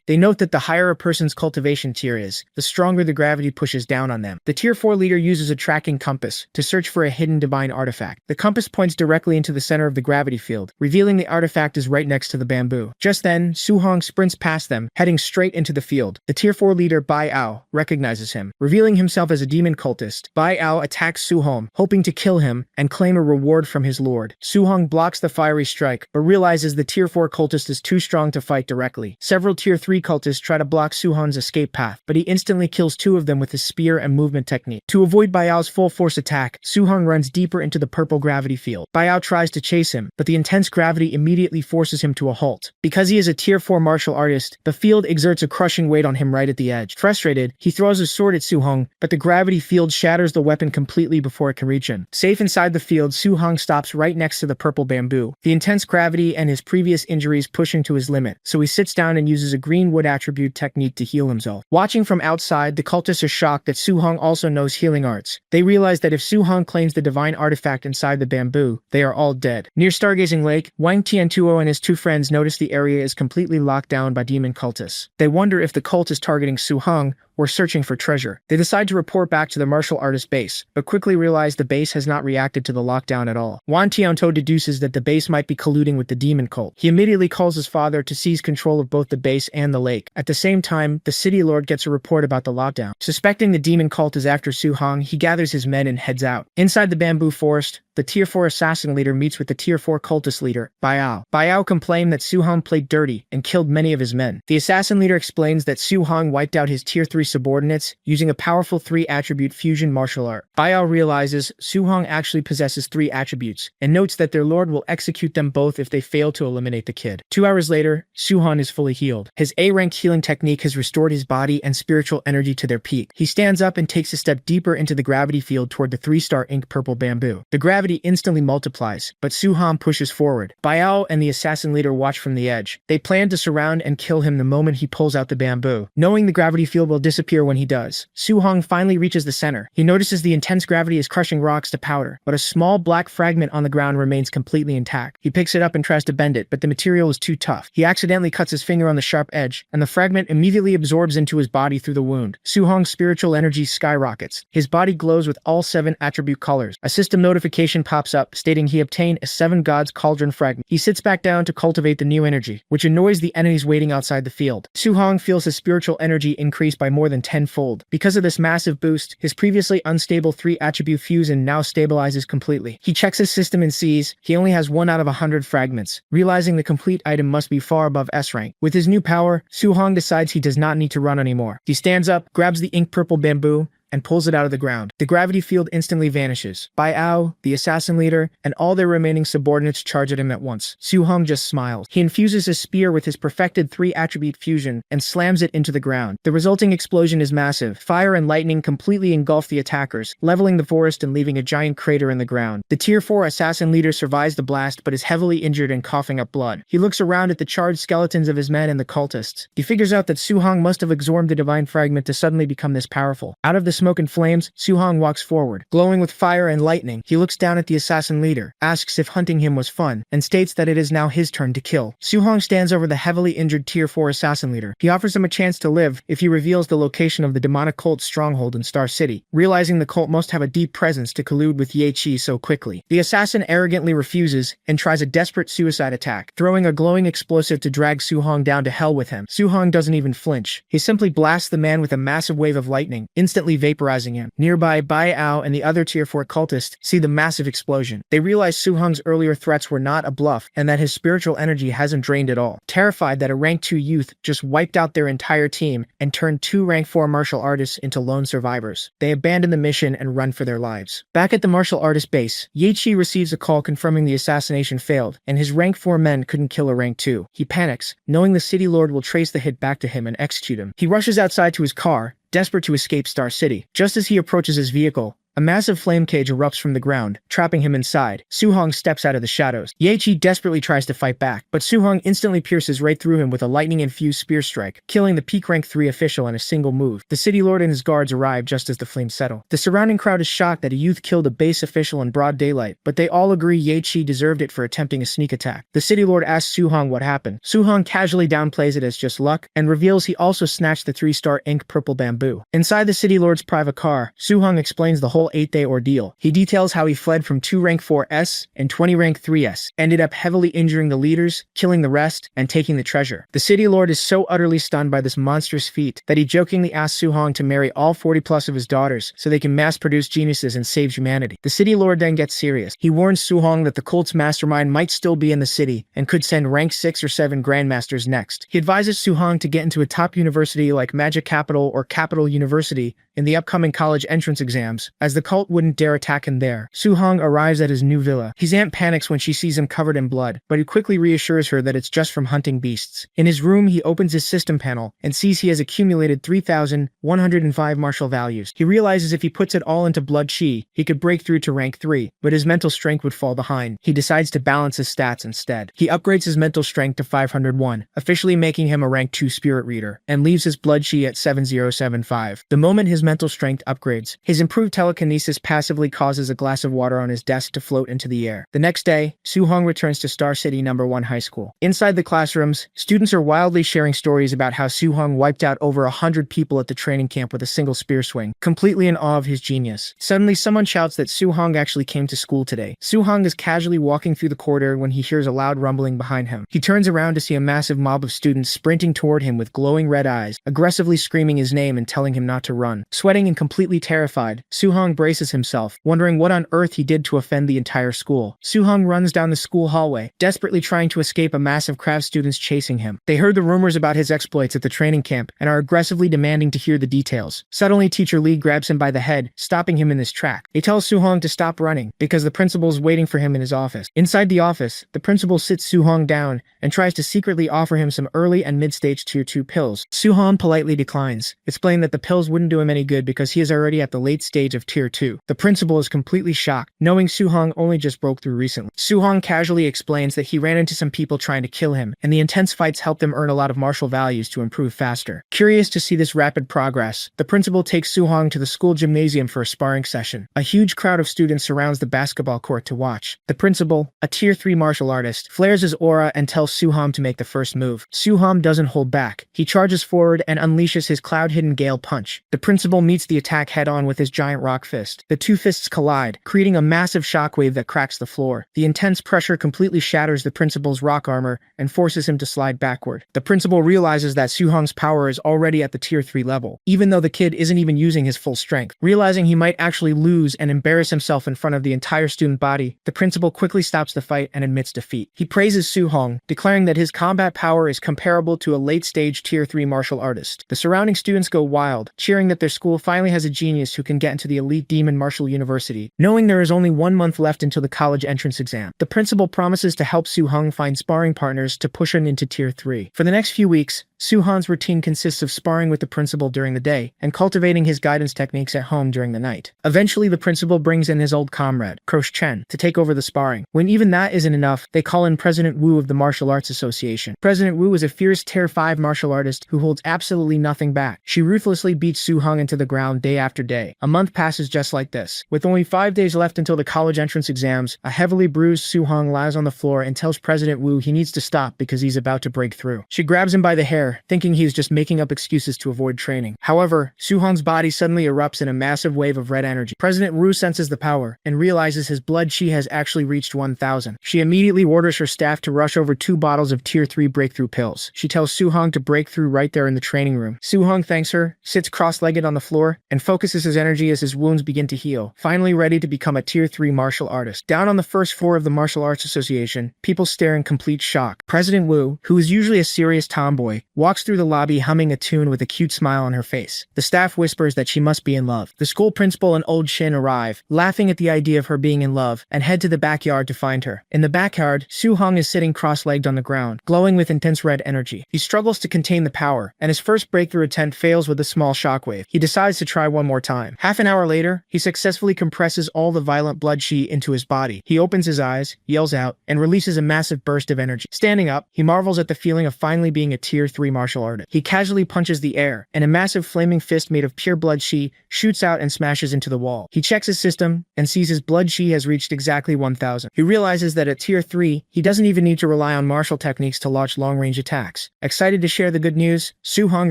Speaker 1: They note that the higher a person's cultivation tier is, the stronger the gravity pushes down on them. The tier 4 leader uses a tracking compass to search for a hidden divine artifact. The compass points directly into the center of the gravity field, revealing the artifact is right next to the bamboo. Just then, Su-hong sprints past them, heading straight into the field. The tier 4 leader Bai Ao recognizes him. Revealing himself as a demon cultist, Bai Ao attacks Su-hong, hoping to kill him and claim a reward from his lord. Su-hong blocks the fiery strike, but realizes the tier 4 cultist is too strong to fight directly. Several tier 3 cultists try to block Su-hong's escape path, but he instantly kills 2 of them with his spear and movement technique. To avoid Baiao's full force attack, Su-hong runs deeper into the purple gravity field. Baiao tries to chase him, but the intense gravity immediately forces him to a halt. Because he is a tier 4 martial artist, the field exerts a crushing weight on him right at the edge. Frustrated, he throws his sword at Su-hong, but the gravity field shatters the weapon completely before before it can reach him. Safe inside the field, Su-hong stops right next to the purple bamboo. The intense gravity and his previous injuries push him to his limit, so he sits down and uses a green wood attribute technique to heal himself. Watching from outside, the cultists are shocked that Su-hong also knows healing arts. They realize that if Su-hong claims the divine artifact inside the bamboo, they are all dead. Near Stargazing Lake, Wang Tiantuo and his two friends notice the area is completely locked down by demon cultists. They wonder if the cult is targeting Su-hong or searching for treasure. They decide to report back to the martial artist base, but quickly realize the base has not reacted to the lockdown at all. Wang Tiantuo deduces that the base might be colluding with the demon cult. He immediately calls his father to seize control of both the base and the lake. At the same time, the city lord gets a report about the lockdown. Suspecting the demon cult is after Su-hong, he gathers his men and heads out. Inside the bamboo forest, the Tier 4 assassin leader meets with the Tier 4 cultist leader, Biao. Biao complained that Su-hong played dirty and killed many of his men. The assassin leader explains that Su-hong wiped out his Tier 3 subordinates using a powerful 3-attribute fusion martial art. Biao realizes Su-hong actually possesses 3 attributes, and notes that their lord will execute them both if they fail to eliminate the kid. 2 hours later, Su-hong is fully healed. His A-rank healing technique has restored his body and spiritual energy to their peak. He stands up and takes a step deeper into the gravity field toward the 3-star ink purple bamboo. The gravity instantly multiplies, but Su-hong pushes forward. Biao and the assassin leader watch from the edge. They plan to surround and kill him the moment he pulls out the bamboo. Knowing the gravity field will disappear when he does, Su-hong finally reaches the center. He notices the intense gravity is crushing rocks to powder, but a small black fragment on the ground remains completely intact. He picks it up and tries to bend it, but the material is too tough. He accidentally cuts his finger on the sharp edge, and the fragment immediately absorbs into his body through the wound. Su-hong's spiritual energy skyrockets. His body glows with all 7 attribute colors. A system notification pops up, stating he obtained a 7 Gods Cauldron fragment. He sits back down to cultivate the new energy, which annoys the enemies waiting outside the field. Su-hong feels his spiritual energy increase by more than 10-fold. Because of this massive boost, his previously unstable 3-attribute fusion now stabilizes completely. He checks his system and sees he only has 1 out of 100 fragments, realizing the complete item must be far above S rank. With his new power, Su-hong decides he does not need to run anymore. He stands up, grabs the ink purple bamboo, and pulls it out of the ground. The gravity field instantly vanishes. Biao, the assassin leader, and all their remaining subordinates charge at him at once. Su-hong just smiles. He infuses his spear with his perfected 3-attribute fusion and slams it into the ground. The resulting explosion is massive. Fire and lightning completely engulf the attackers, leveling the forest and leaving a giant crater in the ground. The Tier 4 assassin leader survives the blast but is heavily injured and coughing up blood. He looks around at the charred skeletons of his men and the cultists. He figures out that Su-hong must have absorbed the divine fragment to suddenly become this powerful. Out of the smoke and flames, Su-hong walks forward. Glowing with fire and lightning, he looks down at the assassin leader, asks if hunting him was fun, and states that it is now his turn to kill. Su-hong stands over the heavily injured Tier 4 assassin leader. He offers him a chance to live if he reveals the location of the demonic cult's stronghold in Star City, realizing the cult must have a deep presence to collude with Ye Qi so quickly. The assassin arrogantly refuses and tries a desperate suicide attack, throwing a glowing explosive to drag Su-hong down to hell with him. Su-hong doesn't even flinch. He simply blasts the man with a massive wave of lightning, instantly vaporizing him. Nearby, Biao and the other Tier 4 cultists see the massive explosion. They realize Su-hong's earlier threats were not a bluff and that his spiritual energy hasn't drained at all. Terrified that a rank 2 youth just wiped out their entire team and turned 2 rank 4 martial artists into lone survivors, they abandon the mission and run for their lives. Back at the martial artist base, Ye Qi receives a call confirming the assassination failed and his rank 4 men couldn't kill a rank 2. He panics, knowing the city lord will trace the hit back to him and execute him. He rushes outside to his car, desperate to escape Star City. Just as he approaches his vehicle, a massive flame cage erupts from the ground, trapping him inside. Su-hong steps out of the shadows. Ye Qi desperately tries to fight back, but Su-hong instantly pierces right through him with a lightning-infused spear strike, killing the peak rank 3 official in a single move. The city lord and his guards arrive just as the flames settle. The surrounding crowd is shocked that a youth killed a base official in broad daylight, but they all agree Ye Qi deserved it for attempting a sneak attack. The city lord asks Su-hong what happened. Su-hong casually downplays it as just luck, and reveals he also snatched the 3-star ink purple bamboo. Inside the city lord's private car, Su-hong explains the whole 8-day ordeal. He details how he fled from 2 rank 4S and 20 rank 3S, ended up heavily injuring the leaders, killing the rest, and taking the treasure. The city lord is so utterly stunned by this monstrous feat that he jokingly asks Su-hong to marry all 40 plus of his daughters so they can mass produce geniuses and save humanity. The city lord then gets serious. He warns Su-hong that the cult's mastermind might still be in the city and could send rank 6 or 7 grandmasters next. He advises Su-hong to get into a top university like Magic Capital or Capital University in the upcoming college entrance exams, as the cult wouldn't dare attack him there. Soo-hong arrives at his new villa. His aunt panics when she sees him covered in blood, but he quickly reassures her that it's just from hunting beasts. In his room, he opens his system panel and sees he has accumulated 3,105 martial values. He realizes if he puts it all into blood chi, he could break through to rank 3, but his mental strength would fall behind. He decides to balance his stats instead. He upgrades his mental strength to 501, officially making him a rank 2 spirit reader, and leaves his blood chi at 7075. The moment his mental strength upgrades, his improved telekinesis passively causes a glass of water on his desk to float into the air. The next day, Soo-hong returns to Star City No. 1 High School. Inside the classrooms, students are wildly sharing stories about how Soo-hong wiped out over 100 people at the training camp with a single spear swing, completely in awe of his genius. Suddenly, someone shouts that Soo-hong actually came to school today. Soo-hong is casually walking through the corridor when he hears a loud rumbling behind him. He turns around to see a massive mob of students sprinting toward him with glowing red eyes, aggressively screaming his name and telling him not to run. Sweating and completely terrified, Soo-hong braces himself, wondering what on earth he did to offend the entire school. Soo-hong runs down the school hallway, desperately trying to escape a massive crowd of students chasing him. They heard the rumors about his exploits at the training camp and are aggressively demanding to hear the details. Suddenly, Teacher Lee grabs him by the head, stopping him in his track. They tell Soo-hong to stop running because the principal is waiting for him in his office. Inside the office, the principal sits Soo-hong down and tries to secretly offer him some early and mid-stage tier 2 pills. Soo-hong politely declines, explaining that the pills wouldn't do him any good because he is already at the late stage of tier 2. The principal is completely shocked, knowing Soo-hong only just broke through recently. Soo-hong casually explains that he ran into some people trying to kill him, and the intense fights helped him earn a lot of martial values to improve faster. Curious to see this rapid progress, the principal takes Soo-hong to the school gymnasium for a sparring session. A huge crowd of students surrounds the basketball court to watch. The principal, a tier 3 martial artist, flares his aura and tells Soo-hong to make the first move. Soo-hong doesn't hold back. He charges forward and unleashes his cloud-hidden gale punch. The principal meets the attack head-on with his giant rock fist. The two fists collide, creating a massive shockwave that cracks the floor. The intense pressure completely shatters the principal's rock armor and forces him to slide backward. The principal realizes that Soo-hong's power is already at the tier 3 level, even though the kid isn't even using his full strength. Realizing he might actually lose and embarrass himself in front of the entire student body, the principal quickly stops the fight and admits defeat. He praises Soo-hong, declaring that his combat power is comparable to a late-stage tier 3 martial artist. The surrounding students go wild, cheering that their school finally has a genius who can get into the elite demon martial university. Knowing there is only 1 month left until the college entrance exam, the principal promises to help Soo-hong find sparring partners to push him into tier 3. For the next few weeks, Soo-hong's routine consists of sparring with the principal during the day and cultivating his guidance techniques at home during the night. Eventually, the principal brings in his old comrade, Crosh Chen, to take over the sparring. When even that isn't enough, they call in President Wu of the Martial Arts Association. President Wu is a fierce tier 5 martial artist who holds absolutely nothing back. She ruthlessly beats Soo-hong into the ground day after day. A month passes just like this. With only 5 days left until the college entrance exams, a heavily bruised Soo-hong lies on the floor and tells President Wu he needs to stop because he's about to break through. She grabs him by the hair, thinking he is just making up excuses to avoid training. However, Soo-hong's body suddenly erupts in a massive wave of red energy. President Wu senses the power and realizes his blood chi has actually reached 1,000. She immediately orders her staff to rush over 2 bottles of tier 3 breakthrough pills. She tells Soo-hong to break through right there in the training room. Soo-hong thanks her, sits cross-legged on the floor, and focuses his energy as his wounds begin to heal, finally ready to become a tier 3 martial artist. Down on the first floor of the Martial Arts Association, people stare in complete shock. President Wu, who is usually a serious tomboy, walks through the lobby humming a tune with a cute smile on her face. The staff whispers that she must be in love. The school principal and old Shin arrive, laughing at the idea of her being in love, and head to the backyard to find her. In the backyard, Soo-hong is sitting cross-legged on the ground, glowing with intense red energy. He struggles to contain the power, and his first breakthrough attempt fails with a small shockwave. He decides to try one more time. Half an hour later, he successfully compresses all the violent blood chi into his body. He opens his eyes, yells out, and releases a massive burst of energy. Standing up, he marvels at the feeling of finally being a tier 3 martial artist. He casually punches the air, and a massive flaming fist made of pure blood chi shoots out and smashes into the wall. He checks his system and sees his blood chi has reached exactly 1,000. He realizes that at tier 3, he doesn't even need to rely on martial techniques to launch long-range attacks. Excited to share the good news, Soo-hong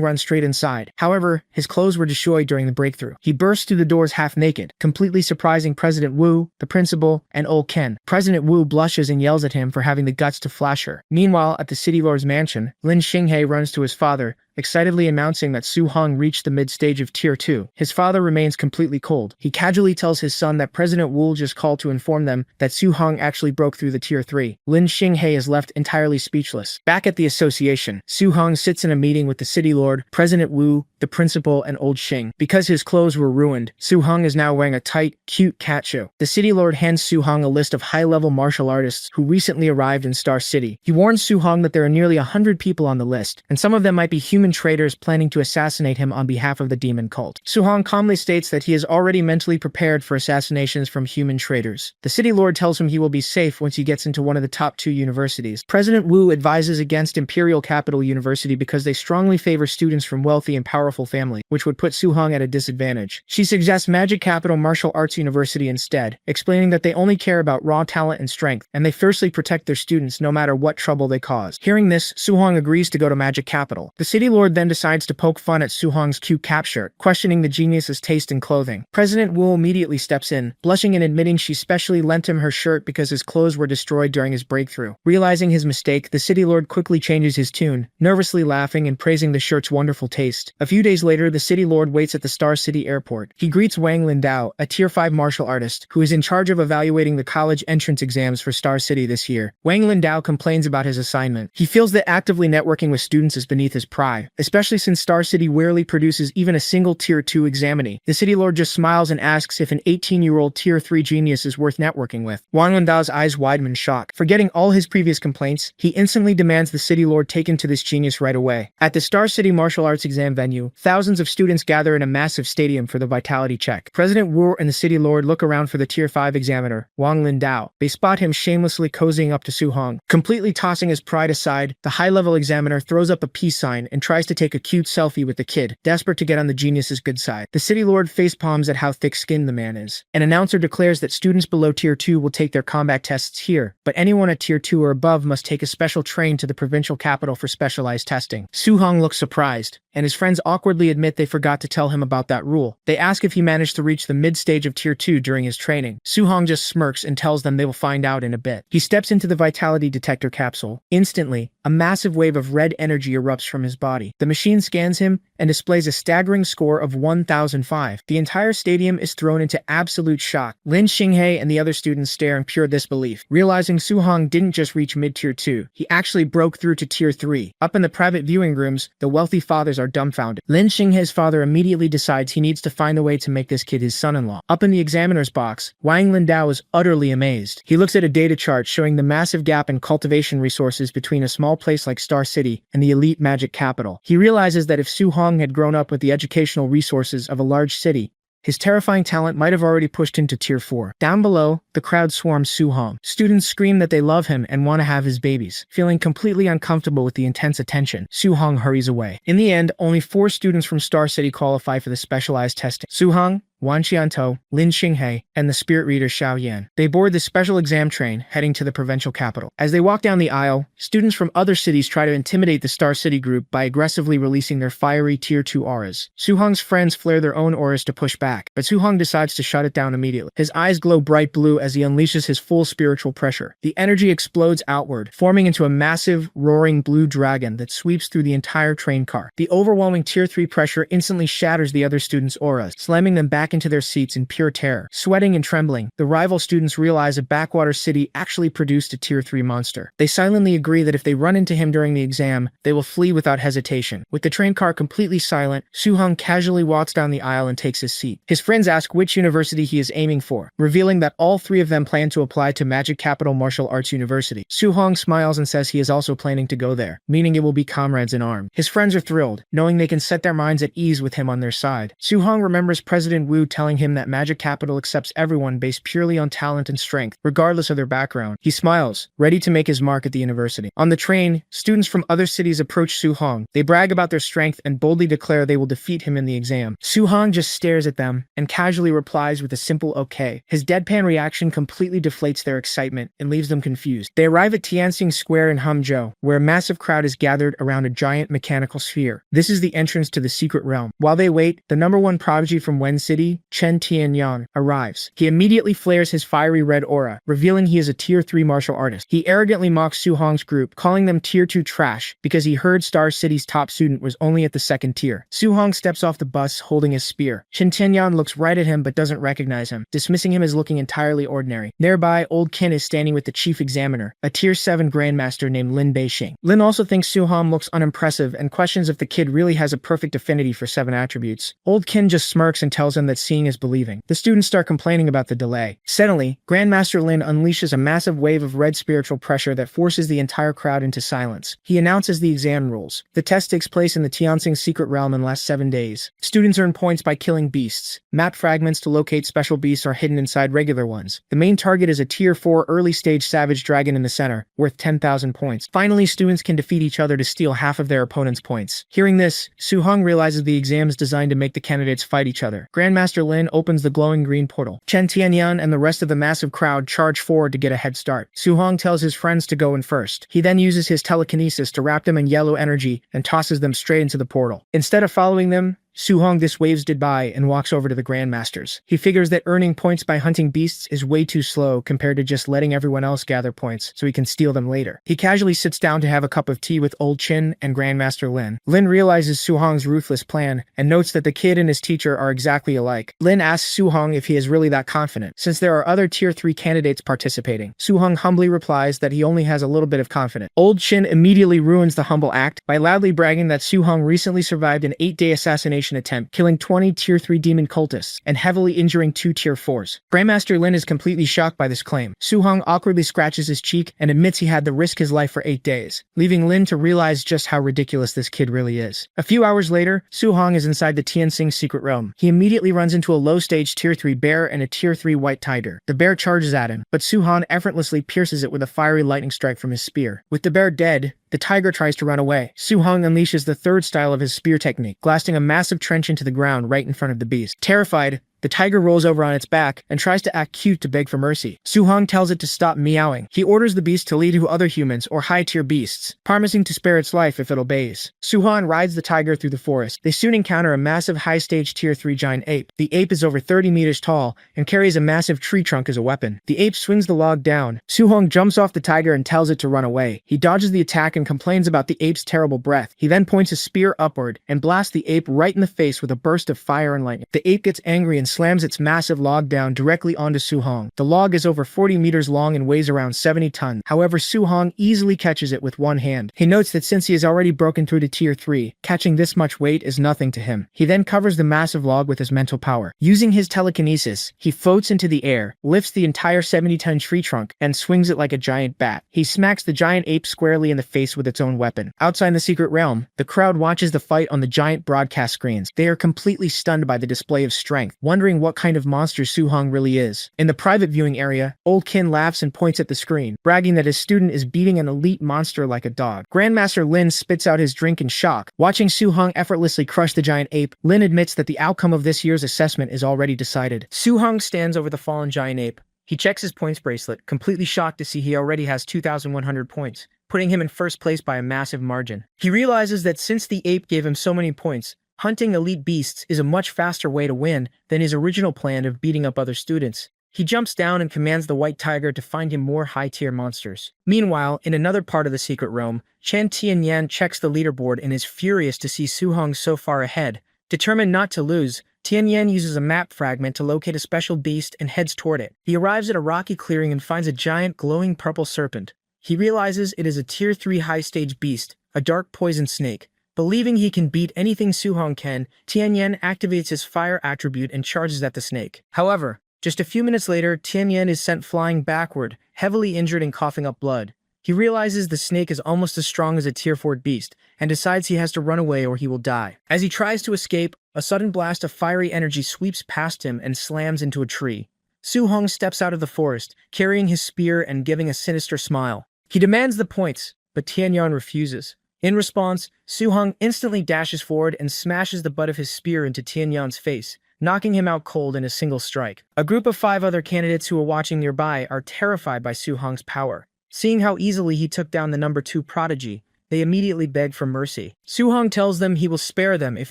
Speaker 1: runs straight inside. However, his clothes were destroyed during the breakthrough. He bursts through the doors half naked, completely surprising President Wu, the principal, and old Ken. President Wu blushes and yells at him for having the guts to flash her. Meanwhile, at the city lord's mansion, Lin Xinghe runs to his father, excitedly announcing that Su-hong reached the mid-stage of Tier 2. His father remains completely cold. He casually tells his son that President Wu just called to inform them that Su-hong actually broke through the Tier 3. Lin Xinghe is left entirely speechless. Back at the association, Su-hong sits in a meeting with the city lord, President Wu, the principal, and old Xing. Because his clothes were ruined, Su-hong is now wearing a tight, cute cat shoe. The city lord hands Su-hong a list of high-level martial artists who recently arrived in Star City. He warns Su-hong that there are nearly 100 people on the list, and some of them might be human traitors planning to assassinate him on behalf of the demon cult. Su-hong calmly states that he is already mentally prepared for assassinations from human traitors. The city lord tells him he will be safe once he gets into one of the top 2 universities. President Wu advises against Imperial Capital University because they strongly favor students from wealthy and powerful families, which would put Su-hong at a disadvantage. She suggests Magic Capital Martial Arts University instead, explaining that they only care about raw talent and strength, and they fiercely protect their students no matter what trouble they cause. Hearing this, Su-hong agrees to go to Magic Capital. The city lord then decides to poke fun at Su-hong's cute cap shirt, questioning the genius's taste in clothing. President Wu immediately steps in, blushing and admitting she specially lent him her shirt because his clothes were destroyed during his breakthrough. Realizing his mistake, the city lord quickly changes his tune, nervously laughing and praising the shirt's wonderful taste. A few days later, the city lord waits at the Star City airport. He greets Wang Lindao, a Tier 5 martial artist, who is in charge of evaluating the college entrance exams for Star City this year. Wang Lindao complains about his assignment. He feels that actively networking with students is beneath his pride, especially since Star City rarely produces even a single Tier 2 examinee. The city lord just smiles and asks if an 18-year-old Tier 3 genius is worth networking with. Wang Lindao's eyes widen in shock. Forgetting all his previous complaints, he instantly demands the city lord take him to this genius right away. At the Star City martial arts exam venue, thousands of students gather in a massive stadium for the vitality check. President Wu and the city lord look around for the Tier 5 examiner, Wang Lindao. They spot him shamelessly cozying up to Su-hong. Completely tossing his pride aside, the high-level examiner throws up a peace sign and tries to take a cute selfie with the kid, desperate to get on the genius's good side. The city lord facepalms at how thick-skinned the man is. An announcer declares that students below Tier 2 will take their combat tests here, but anyone at Tier 2 or above must take a special train to the provincial capital for specialized testing. Su-hong looks surprised, and his friends awkwardly admit they forgot to tell him about that rule. They ask if he managed to reach the mid-stage of Tier 2 during his training. Su-hong just smirks and tells them they will find out in a bit. He steps into the vitality detector capsule. Instantly, a massive wave of red energy erupts from his body. The machine scans him and displays a staggering score of 1005. The entire stadium is thrown into absolute shock. Lin Xinghe and the other students stare in pure disbelief, realizing Su-hong didn't just reach mid-Tier 2, he actually broke through to Tier 3. Up in the private viewing rooms, the wealthy fathers are dumbfounded. Lin Xinghe's father immediately decides he needs to find a way to make this kid his son-in-law. Up in the examiner's box, Wang Lindao is utterly amazed. He looks at a data chart showing the massive gap in cultivation resources between a small place like Star City and the elite magic capital. He realizes that if Su-hong had grown up with the educational resources of a large city, his terrifying talent might have already pushed him to Tier 4. Down below, the crowd swarms Su-hong. Students scream that they love him and want to have his babies. Feeling completely uncomfortable with the intense attention, Su-hong hurries away. In the end, only 4 students from Star City qualify for the specialized testing: Su-hong, Wan Qiantou, Lin Xinghe, and the spirit reader Xiao Yan. They board the special exam train, heading to the provincial capital. As they walk down the aisle, students from other cities try to intimidate the Star City group by aggressively releasing their fiery Tier 2 auras. Su-hong's friends flare their own auras to push back, but Su-hong decides to shut it down immediately. His eyes glow bright blue as he unleashes his full spiritual pressure. The energy explodes outward, forming into a massive, roaring blue dragon that sweeps through the entire train car. The overwhelming Tier 3 pressure instantly shatters the other students' auras, slamming them back into their seats in pure terror. Sweating and trembling, the rival students realize a backwater city actually produced a Tier 3 monster. They silently agree that if they run into him during the exam, they will flee without hesitation. With the train car completely silent, Su-hong casually walks down the aisle and takes his seat. His friends ask which university he is aiming for, revealing that all 3 of them plan to apply to Magic Capital Martial Arts University. Su-hong smiles and says he is also planning to go there, meaning it will be comrades in arms. His friends are thrilled, knowing they can set their minds at ease with him on their side. Su-hong remembers President Wu telling him that Magic Capital accepts everyone based purely on talent and strength, regardless of their background. He smiles, ready to make his mark at the university. On the train, students from other cities approach Su-hong. They brag about their strength and boldly declare they will defeat him in the exam. Su-hong just stares at them and casually replies with a simple okay. His deadpan reaction completely deflates their excitement and leaves them confused. They arrive at Tianxing Square in Hangzhou, where a massive crowd is gathered around a giant mechanical sphere. This is the entrance to the secret realm. While they wait, the #1 prodigy from Wen City city, Chen Tianyan arrives. He immediately flares his fiery red aura, revealing he is a Tier 3 martial artist. He arrogantly mocks Su Hong's group, calling them Tier 2 trash because he heard Star City's top student was only at the 2nd tier. Su Hong steps off the bus holding his spear. Chen Tianyan looks right at him but doesn't recognize him, dismissing him as looking entirely ordinary. Nearby, Old Qin is standing with the chief examiner, a Tier 7 grandmaster named Lin Beixing. Lin also thinks Su Hong looks unimpressive and questions if the kid really has a perfect affinity for 7 attributes. Old Qin just smirks and tells him that seeing is believing. The students start complaining about the delay. Suddenly, Grandmaster Lin unleashes a massive wave of red spiritual pressure that forces the entire crowd into silence. He announces the exam rules. The test takes place in the Tianxing secret realm and lasts 7 days. Students earn points by killing beasts. Map fragments to locate special beasts are hidden inside regular ones. The main target is a Tier 4 early-stage savage dragon in the center, worth 10,000 points. Finally, students can defeat each other to steal half of their opponent's points. Hearing this, Su Hong realizes the exam is designed to make the candidates fight each other. Grandmaster Lin opens the glowing green portal. Chen Tianyan and the rest of the massive crowd charge forward to get a head start. Su Hong tells his friends to go in first. He then uses his telekinesis to wrap them in yellow energy and tosses them straight into the portal. Instead of following them, Su Hong waves goodbye and walks over to the Grandmasters. He figures that earning points by hunting beasts is way too slow compared to just letting everyone else gather points so he can steal them later. He casually sits down to have a cup of tea with Old Qin and Grandmaster Lin. Lin realizes Su Hong's ruthless plan and notes that the kid and his teacher are exactly alike. Lin asks Su Hong if he is really that confident, since there are other Tier 3 candidates participating. Su Hong humbly replies that he only has a little bit of confidence. Old Qin immediately ruins the humble act by loudly bragging that Su Hong recently survived an 8-day assassination attempt, killing 20 Tier 3 demon cultists and heavily injuring 2 Tier 4s. Grandmaster Lin is completely shocked by this claim. Su Hong awkwardly scratches his cheek and admits he had to risk his life for 8 days, leaving Lin to realize just how ridiculous this kid really is. A few hours later, Su Hong is inside the Tianxing secret realm. He immediately runs into a low-stage Tier 3 bear and a Tier 3 white tiger. The bear charges at him, but Su Hong effortlessly pierces it with a fiery lightning strike from his spear. With the bear dead, the tiger tries to run away. Su Hong unleashes the third style of his spear technique, blasting a massive trench into the ground right in front of the beast. Terrified, the tiger rolls over on its back and tries to act cute to beg for mercy. Su Hong tells it to stop meowing. He orders the beast to lead to other humans or high-tier beasts, promising to spare its life if it obeys. Su Hong rides the tiger through the forest. They soon encounter a massive high-stage Tier 3 giant ape. The ape is over 30 meters tall and carries a massive tree trunk as a weapon. The ape swings the log down. Su Hong jumps off the tiger and tells it to run away. He dodges the attack and complains about the ape's terrible breath. He then points his spear upward and blasts the ape right in the face with a burst of fire and lightning. The ape gets angry and slams its massive log down directly onto Su Hong. The log is over 40 meters long and weighs around 70 tons. However, Su Hong easily catches it with one hand. He notes that since he has already broken through to Tier 3, catching this much weight is nothing to him. He then covers the massive log with his mental power. Using his telekinesis, he floats into the air, lifts the entire 70-ton tree trunk, and swings it like a giant bat. He smacks the giant ape squarely in the face with its own weapon. Outside the secret realm, the crowd watches the fight on the giant broadcast screens. They are completely stunned by the display of strength, wondering what kind of monster Su Hong really is. In the private viewing area, Old Qin laughs and points at the screen, bragging that his student is beating an elite monster like a dog. Grandmaster Lin spits out his drink in shock. Watching Su Hong effortlessly crush the giant ape, Lin admits that the outcome of this year's assessment is already decided. Su Hong stands over the fallen giant ape. He checks his points bracelet, completely shocked to see he already has 2,100 points, putting him in first place by a massive margin. He realizes that since the ape gave him so many points, hunting elite beasts is a much faster way to win than his original plan of beating up other students. He jumps down and commands the white tiger to find him more high-tier monsters. Meanwhile, in another part of the secret realm, Chen Tianyan checks the leaderboard and is furious to see Su Hong so far ahead. Determined not to lose, Tianyan uses a map fragment to locate a special beast and heads toward it. He arrives at a rocky clearing and finds a giant glowing purple serpent. He realizes it is a Tier 3 high-stage beast, a dark poison snake. Believing he can beat anything Su Hong can, Tianyan activates his fire attribute and charges at the snake. However, just a few minutes later, Tianyan is sent flying backward, heavily injured and coughing up blood. He realizes the snake is almost as strong as a Tier 4 beast, and decides he has to run away or he will die. As he tries to escape, a sudden blast of fiery energy sweeps past him and slams into a tree. Su Hong steps out of the forest, carrying his spear and giving a sinister smile. He demands the points, but Tianyan refuses. In response, Su Hong instantly dashes forward and smashes the butt of his spear into Tianyan's face, knocking him out cold in a single strike. A group of 5 other candidates who are watching nearby are terrified by Su Hong's power. Seeing how easily he took down the number 2 prodigy, they immediately beg for mercy. Su Hong tells them he will spare them if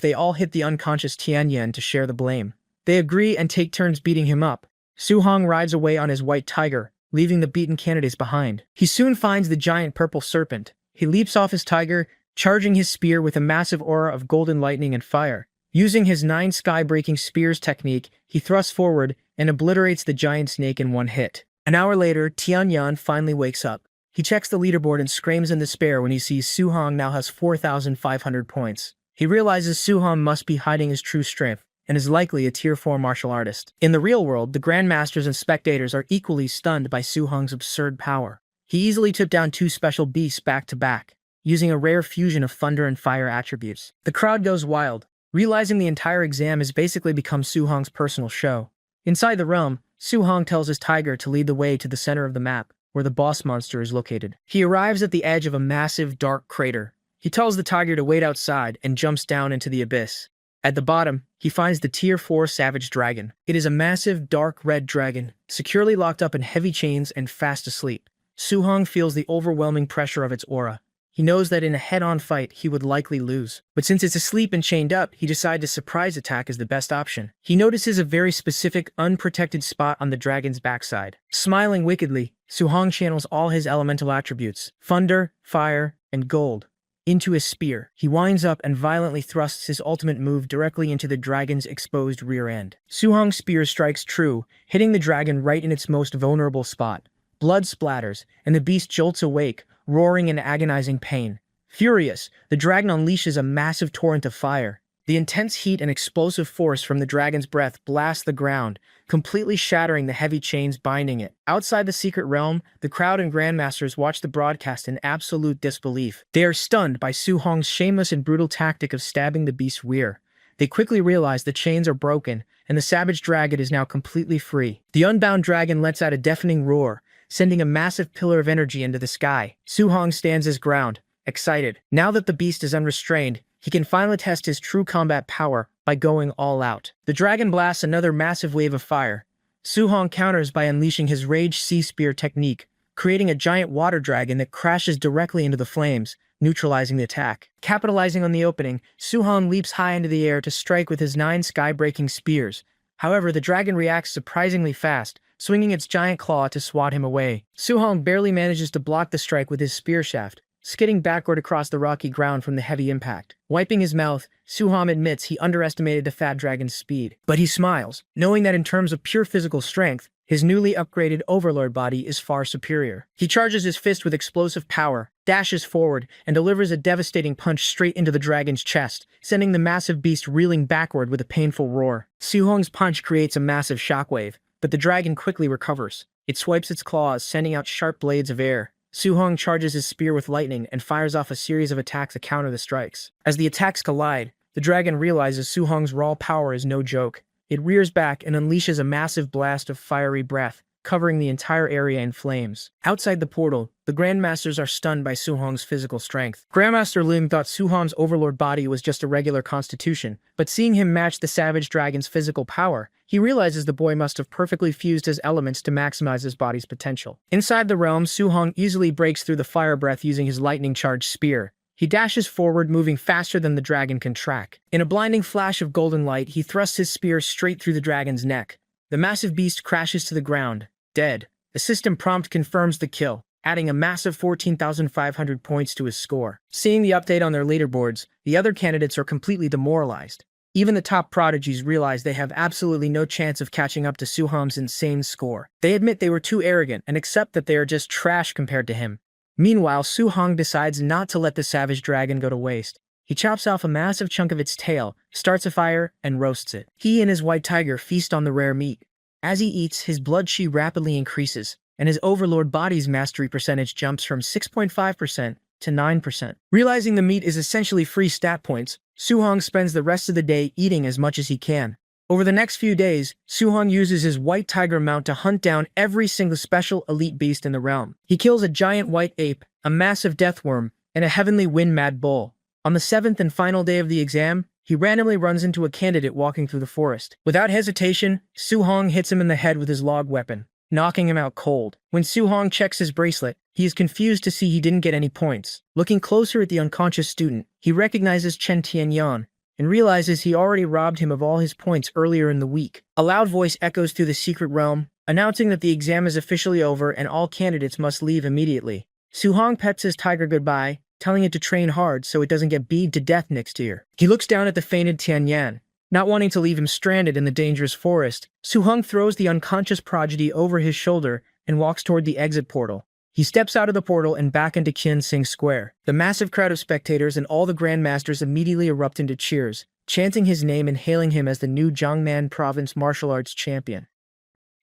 Speaker 1: they all hit the unconscious Tianyan to share the blame. They agree and take turns beating him up. Su-hong rides away on his white tiger, leaving the beaten candidates behind. He soon finds the giant purple serpent. He leaps off his tiger, charging his spear with a massive aura of golden lightning and fire. Using his 9 sky-breaking spears technique, he thrusts forward and obliterates the giant snake in one hit. An hour later, Tianyan finally wakes up. He checks the leaderboard and screams in despair when he sees Su-hong now has 4,500 points. He realizes Su-hong must be hiding his true strength, and is likely a Tier 4 martial artist. In the real world, the grandmasters and spectators are equally stunned by Su-hong's absurd power. He easily took down 2 special beasts back to back, using a rare fusion of thunder and fire attributes. The crowd goes wild, realizing the entire exam has basically become Su-hong's personal show. Inside the realm, Su-hong tells his tiger to lead the way to the center of the map, where the boss monster is located. He arrives at the edge of a massive, dark crater. He tells the tiger to wait outside and jumps down into the abyss. At the bottom, he finds the Tier 4 Savage Dragon. It is a massive, dark red dragon, securely locked up in heavy chains and fast asleep. Su-hong feels the overwhelming pressure of its aura. He knows that in a head-on fight, he would likely lose. But since it's asleep and chained up, he decides a surprise attack is the best option. He notices a very specific, unprotected spot on the dragon's backside. Smiling wickedly, Su-hong channels all his elemental attributes, thunder, fire, and gold, into his spear. He winds up and violently thrusts his ultimate move directly into the dragon's exposed rear end. Su-hong's spear strikes true, hitting the dragon right in its most vulnerable spot. Blood splatters, and the beast jolts awake, roaring in agonizing pain. Furious, the dragon unleashes a massive torrent of fire. The intense heat and explosive force from the dragon's breath blast the ground, completely shattering the heavy chains binding it. Outside the secret realm, the crowd and grandmasters watch the broadcast in absolute disbelief. They are stunned by Su-hong's shameless and brutal tactic of stabbing the beast's rear. They quickly realize the chains are broken, and the savage dragon is now completely free. The unbound dragon lets out a deafening roar, sending a massive pillar of energy into the sky. Su-hong stands his ground, excited. Now that the beast is unrestrained, he can finally test his true combat power by going all out. The dragon blasts another massive wave of fire. Su-hong counters by unleashing his Rage Sea Spear technique, creating a giant water dragon that crashes directly into the flames, neutralizing the attack. Capitalizing on the opening, Su-hong leaps high into the air to strike with his 9 sky-breaking spears. However, the dragon reacts surprisingly fast, swinging its giant claw to swat him away. Su-hong barely manages to block the strike with his spear shaft, skidding backward across the rocky ground from the heavy impact. Wiping his mouth, Su-hong admits he underestimated the fat dragon's speed. But he smiles, knowing that in terms of pure physical strength, his newly upgraded Overlord body is far superior. He charges his fist with explosive power, dashes forward, and delivers a devastating punch straight into the dragon's chest, sending the massive beast reeling backward with a painful roar. Su-hong's punch creates a massive shockwave, but the dragon quickly recovers. It swipes its claws, sending out sharp blades of air. Su-hong charges his spear with lightning and fires off a series of attacks to counter the strikes. As the attacks collide, the dragon realizes Su-hong's raw power is no joke. It rears back and unleashes a massive blast of fiery breath, covering the entire area in flames. Outside the portal, the Grandmasters are stunned by Su-hong's physical strength. Grandmaster Ling thought Su-hong's Overlord body was just a regular constitution, but seeing him match the Savage Dragon's physical power, he realizes the boy must have perfectly fused his elements to maximize his body's potential. Inside the realm, Su-hong easily breaks through the fire breath using his lightning-charged spear. He dashes forward, moving faster than the dragon can track. In a blinding flash of golden light, he thrusts his spear straight through the dragon's neck. The massive beast crashes to the ground, dead. The system prompt confirms the kill, adding a massive 14,500 points to his score. Seeing the update on their leaderboards, the other candidates are completely demoralized. Even the top prodigies realize they have absolutely no chance of catching up to Su-hong's insane score. They admit they were too arrogant and accept that they are just trash compared to him. Meanwhile, Su-hong decides not to let the savage dragon go to waste. He chops off a massive chunk of its tail, starts a fire, and roasts it. He and his white tiger feast on the rare meat. As he eats, his blood chi rapidly increases, and his Overlord body's mastery percentage jumps from 6.5% to 9%. Realizing the meat is essentially free stat points, Su-hong spends the rest of the day eating as much as he can. Over the next few days, Su-hong uses his white tiger mount to hunt down every single special elite beast in the realm. He kills a giant white ape, a massive deathworm, and a heavenly wind-mad bull. On the 7th and final day of the exam, he randomly runs into a candidate walking through the forest. Without hesitation, Su-hong hits him in the head with his log weapon, knocking him out cold. When Su-hong checks his bracelet, he is confused to see he didn't get any points. Looking closer at the unconscious student, he recognizes Chen Tianyan, and realizes he already robbed him of all his points earlier in the week. A loud voice echoes through the secret realm, announcing that the exam is officially over and all candidates must leave immediately. Su-hong pets his tiger goodbye, telling it to train hard so it doesn't get beat to death next year. He looks down at the fainted Tianyan. Not wanting to leave him stranded in the dangerous forest, Su-hong throws the unconscious prodigy over his shoulder and walks toward the exit portal. He steps out of the portal and back into Qin Sing Square. The massive crowd of spectators and all the grandmasters immediately erupt into cheers, chanting his name and hailing him as the new Jiangnan Province martial arts champion.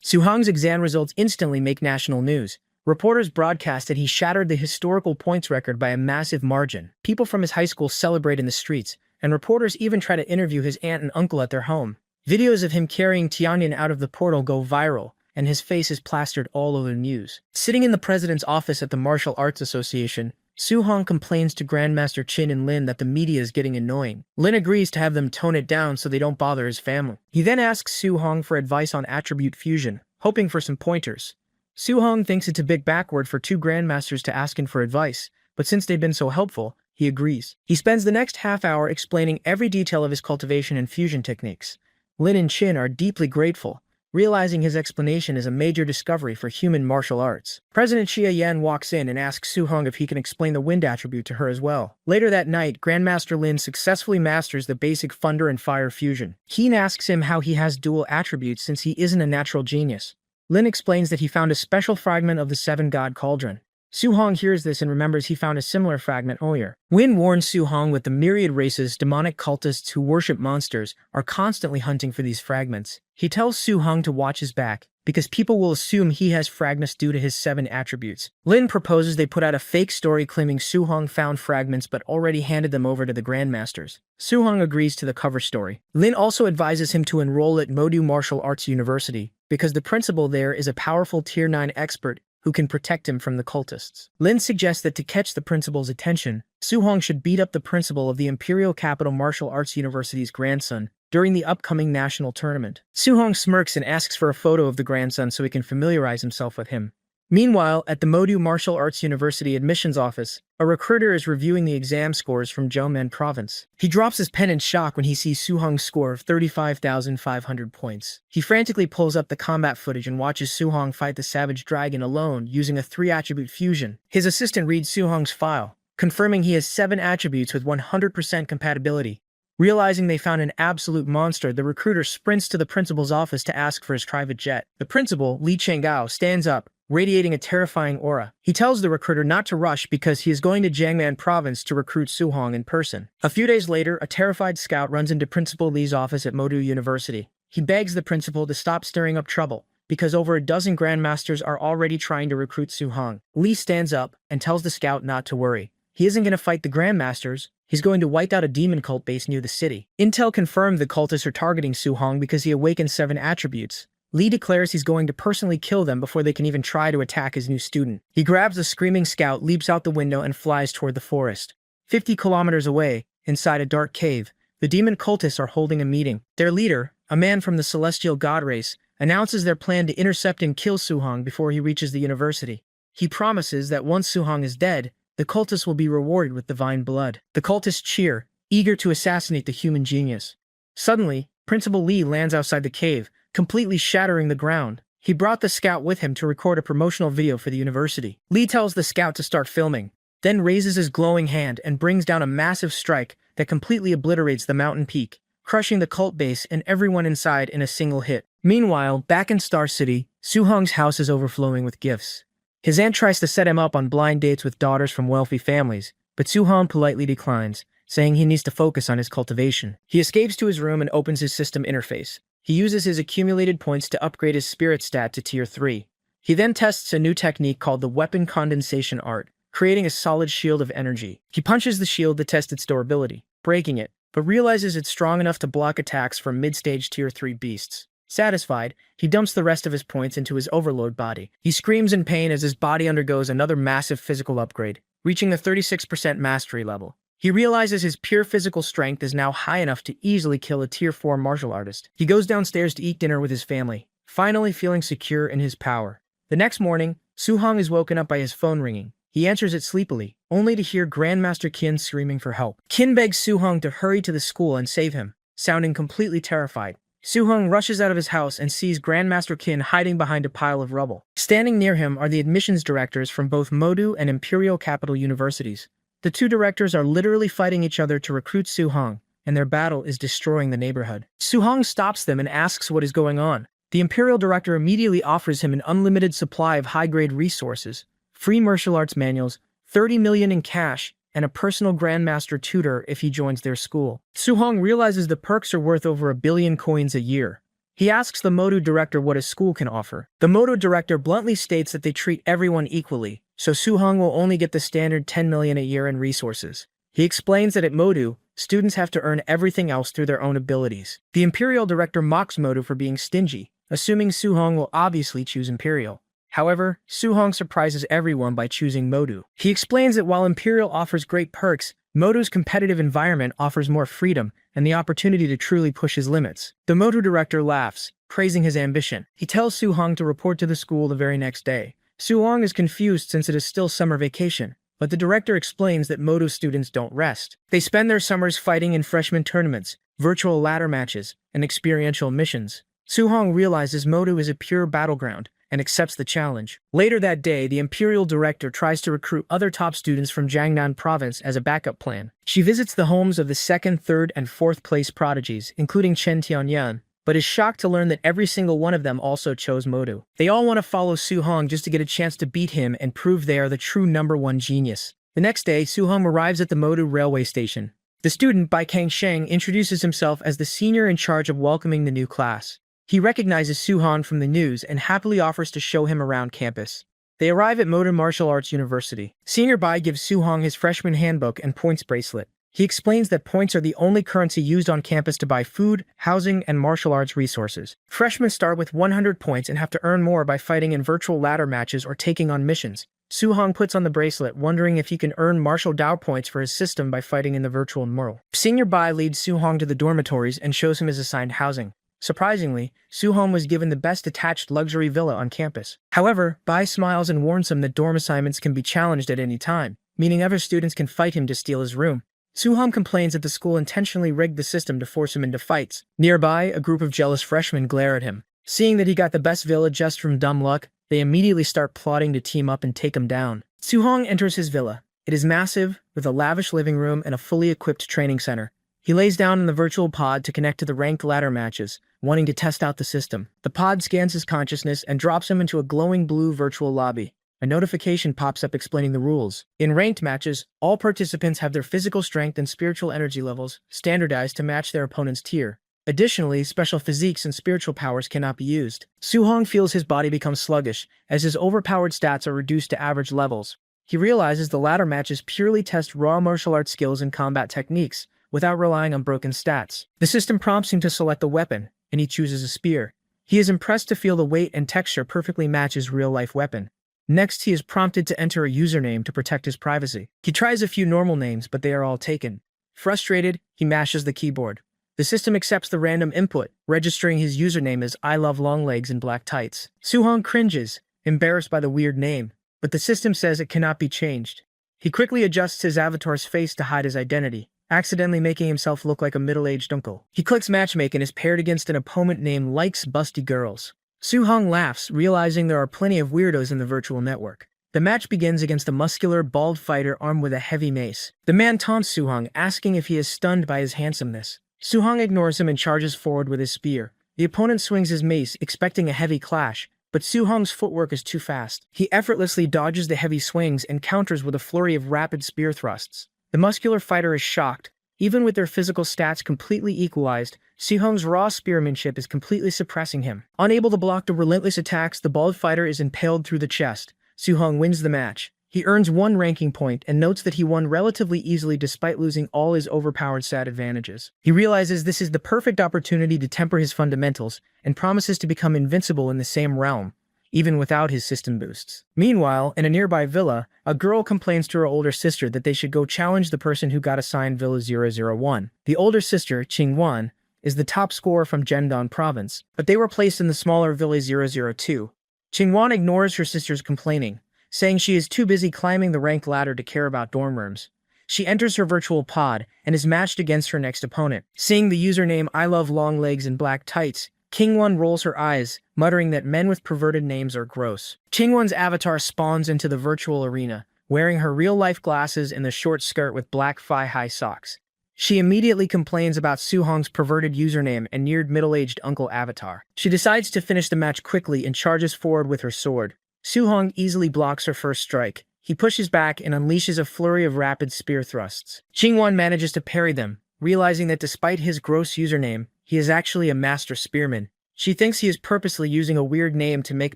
Speaker 1: Su-hong's exam results instantly make national news. Reporters broadcast that he shattered the historical points record by a massive margin. People from his high school celebrate in the streets, and reporters even try to interview his aunt and uncle at their home. Videos of him carrying Tianyan out of the portal go viral, and his face is plastered all over the news. Sitting in the president's office at the Martial Arts Association, Su-hong complains to Grandmaster Qin and Lin that the media is getting annoying. Lin agrees to have them tone it down so they don't bother his family. He then asks Su-hong for advice on attribute fusion, hoping for some pointers. Su-hong thinks it's a bit backward for two grandmasters to ask him for advice, but since they've been so helpful, he agrees. He spends the next half hour explaining every detail of his cultivation and fusion techniques. Lin and Qin are deeply grateful, realizing his explanation is a major discovery for human martial arts. President Xia Yan walks in and asks Su-hong if he can explain the wind attribute to her as well. Later that night, Grandmaster Lin successfully masters the basic thunder and fire fusion. Qin asks him how he has dual attributes since he isn't a natural genius. Lin explains that he found a special fragment of the seven-god cauldron. Su-hong hears this and remembers he found a similar fragment earlier. Win warns Su-hong that the myriad races demonic cultists who worship monsters are constantly hunting for these fragments. He tells Su-hong to watch his back, because people will assume he has fragments due to his 7 attributes. Lin proposes they put out a fake story claiming Su-hong found fragments but already handed them over to the Grandmasters. Su-hong agrees to the cover story. Lin also advises him to enroll at Modu Martial Arts University, because the principal there is a powerful Tier 9 expert who can protect him from the cultists. Lin suggests that to catch the principal's attention, Su-hong should beat up the principal of the Imperial Capital Martial Arts University's grandson during the upcoming national tournament. Su-hong smirks and asks for a photo of the grandson so he can familiarize himself with him. Meanwhile, at the Modu Martial Arts University admissions office, a recruiter is reviewing the exam scores from Jiangnan Province. He drops his pen in shock when he sees Su-hong's score of 35,500 points. He frantically pulls up the combat footage and watches Su-hong fight the savage dragon alone using a 3-attribute fusion. His assistant reads Su-hong's file, confirming he has 7 attributes with 100% compatibility. Realizing they found an absolute monster, the recruiter sprints to the principal's office to ask for his private jet. The principal, Li Chenggao, stands up, radiating a terrifying aura. He tells the recruiter not to rush because he is going to Jiangnan Province to recruit Su-hong in person. A few days later, a terrified scout runs into Principal Li's office at Modu University. He begs the principal to stop stirring up trouble, because over a dozen grandmasters are already trying to recruit Su-hong. Li stands up and tells the scout not to worry. He isn't going to fight the grandmasters. He's going to wipe out a demon cult base near the city. Intel confirmed the cultists are targeting Su-hong because he awakened 7 attributes. Li declares he's going to personally kill them before they can even try to attack his new student. He grabs the screaming scout, leaps out the window, and flies toward the forest. 50 kilometers away, inside a dark cave, the demon cultists are holding a meeting. Their leader, a man from the celestial god race, announces their plan to intercept and kill Su-hong before he reaches the university. He promises that once Su-hong is dead, the cultists will be rewarded with divine blood. The cultists cheer, eager to assassinate the human genius. Suddenly, Principal Li lands outside the cave, completely shattering the ground. He brought the scout with him to record a promotional video for the university. Li tells the scout to start filming, then raises his glowing hand and brings down a massive strike that completely obliterates the mountain peak, crushing the cult base and everyone inside in a single hit. Meanwhile, back in Star City, Su-hong's house is overflowing with gifts. His aunt tries to set him up on blind dates with daughters from wealthy families, but Su-hong politely declines, saying he needs to focus on his cultivation. He escapes to his room and opens his system interface. He uses his accumulated points to upgrade his spirit stat to Tier 3. He then tests a new technique called the weapon condensation art, creating a solid shield of energy. He punches the shield to test its durability, breaking it, but realizes it's strong enough to block attacks from mid-stage Tier 3 beasts. Satisfied, he dumps the rest of his points into his overload body. He screams in pain as his body undergoes another massive physical upgrade, reaching the 36% mastery level. He realizes his pure physical strength is now high enough to easily kill a Tier 4 martial artist. He goes downstairs to eat dinner with his family, finally feeling secure in his power. The next morning, Su-hong is woken up by his phone ringing. He answers it sleepily, only to hear Grandmaster Qin screaming for help. Qin begs Su-hong to hurry to the school and save him, sounding completely terrified. Su-hong rushes out of his house and sees Grandmaster Qin hiding behind a pile of rubble. Standing near him are the admissions directors from both Modu and Imperial Capital Universities. The two directors are literally fighting each other to recruit Su-hong, and their battle is destroying the neighborhood. Su-hong stops them and asks what is going on. The Imperial Director immediately offers him an unlimited supply of high-grade resources, free martial arts manuals, 30 million in cash, and a personal Grandmaster tutor if he joins their school. Su-hong realizes the perks are worth over 1 billion coins a year. He asks the Modu Director what his school can offer. The Modu Director bluntly states that they treat everyone equally, so Su-hong will only get the standard 10 million a year in resources. He explains that at Modu, students have to earn everything else through their own abilities. The Imperial Director mocks Modu for being stingy, assuming Su-hong will obviously choose Imperial. However, Su-hong surprises everyone by choosing Modu. He explains that while Imperial offers great perks, Modu's competitive environment offers more freedom and the opportunity to truly push his limits. The Modu Director laughs, praising his ambition. He tells Su-hong to report to the school the very next day. Su-hong is confused since it is still summer vacation, but the director explains that Modu students don't rest. They spend their summers fighting in freshman tournaments, virtual ladder matches, and experiential missions. Su-hong realizes Modu is a pure battleground and accepts the challenge. Later that day, the Imperial Director tries to recruit other top students from Jiangnan Province as a backup plan. She visits the homes of the 2nd, 3rd, and 4th place prodigies, including Chen Tianyan, but is shocked to learn that every single one of them also chose Modu. They all want to follow Su-hong just to get a chance to beat him and prove they are the true #1 genius. The next day, Su-hong arrives at the Modu railway station. The student, Bai Kang Sheng, introduces himself as the senior in charge of welcoming the new class. He recognizes Su-hong from the news and happily offers to show him around campus. They arrive at Modu Martial Arts University. Senior Bai gives Su-hong his freshman handbook and points bracelet. He explains that points are the only currency used on campus to buy food, housing, and martial arts resources. Freshmen start with 100 points and have to earn more by fighting in virtual ladder matches or taking on missions. Su-hong puts on the bracelet, wondering if he can earn martial Dao points for his system by fighting in the virtual world. Senior Bai leads Su-hong to the dormitories and shows him his assigned housing. Surprisingly, Su-hong was given the best attached luxury villa on campus. However, Bai smiles and warns him that dorm assignments can be challenged at any time, meaning other students can fight him to steal his room. Su-hong complains that the school intentionally rigged the system to force him into fights. Nearby, a group of jealous freshmen glare at him. Seeing that he got the best villa just from dumb luck, they immediately start plotting to team up and take him down. Su-hong enters his villa. It is massive, with a lavish living room and a fully equipped training center. He lays down in the virtual pod to connect to the ranked ladder matches, wanting to test out the system. The pod scans his consciousness and drops him into a glowing blue virtual lobby. A notification pops up explaining the rules. In ranked matches, all participants have their physical strength and spiritual energy levels standardized to match their opponent's tier. Additionally, special physiques and spiritual powers cannot be used. Su-hong feels his body become sluggish, as his overpowered stats are reduced to average levels. He realizes the ladder matches purely test raw martial arts skills and combat techniques, without relying on broken stats. The system prompts him to select a weapon, and he chooses a spear. He is impressed to feel the weight and texture perfectly match his real-life weapon. Next, he is prompted to enter a username to protect his privacy. He tries a few normal names, but they are all taken. Frustrated, he mashes the keyboard. The system accepts the random input, registering his username as I love long legs and black tights. Su-hong cringes, embarrassed by the weird name, but the system says it cannot be changed. He quickly adjusts his avatar's face to hide his identity, accidentally making himself look like a middle-aged uncle. He clicks matchmake and is paired against an opponent named Likes Busty Girls. Su-hong laughs, realizing there are plenty of weirdos in the virtual network. The match begins against a muscular, bald fighter armed with a heavy mace. The man taunts Su-hong, asking if he is stunned by his handsomeness. Su-hong ignores him and charges forward with his spear. The opponent swings his mace, expecting a heavy clash, but Su-hong's footwork is too fast. He effortlessly dodges the heavy swings and counters with a flurry of rapid spear thrusts. The muscular fighter is shocked. Even with their physical stats completely equalized, Su-hong's raw spearmanship is completely suppressing him. Unable to block the relentless attacks, the bald fighter is impaled through the chest. Su-hong wins the match. He earns 1 ranking point and notes that he won relatively easily despite losing all his overpowered stat advantages. He realizes this is the perfect opportunity to temper his fundamentals and promises to become invincible in the same realm, even without his system boosts. Meanwhile, in a nearby villa, a girl complains to her older sister that they should go challenge the person who got assigned Villa 001. The older sister, Qingwan, is the top scorer from Jiangnan Province, but they were placed in the smaller Villa 002. Qingwan ignores her sister's complaining, saying she is too busy climbing the rank ladder to care about dorm rooms. She enters her virtual pod and is matched against her next opponent. Seeing the username I love long legs and black tights, Kingwon rolls her eyes, muttering that men with perverted names are gross. Kingwon's avatar spawns into the virtual arena, wearing her real-life glasses and the short skirt with black thigh-high socks. She immediately complains about Suhong's perverted username and neared middle-aged uncle avatar. She decides to finish the match quickly and charges forward with her sword. Suhong easily blocks her first strike. He pushes back and unleashes a flurry of rapid spear thrusts. Kingwon manages to parry them, realizing that despite his gross username, he is actually a master spearman. She thinks he is purposely using a weird name to make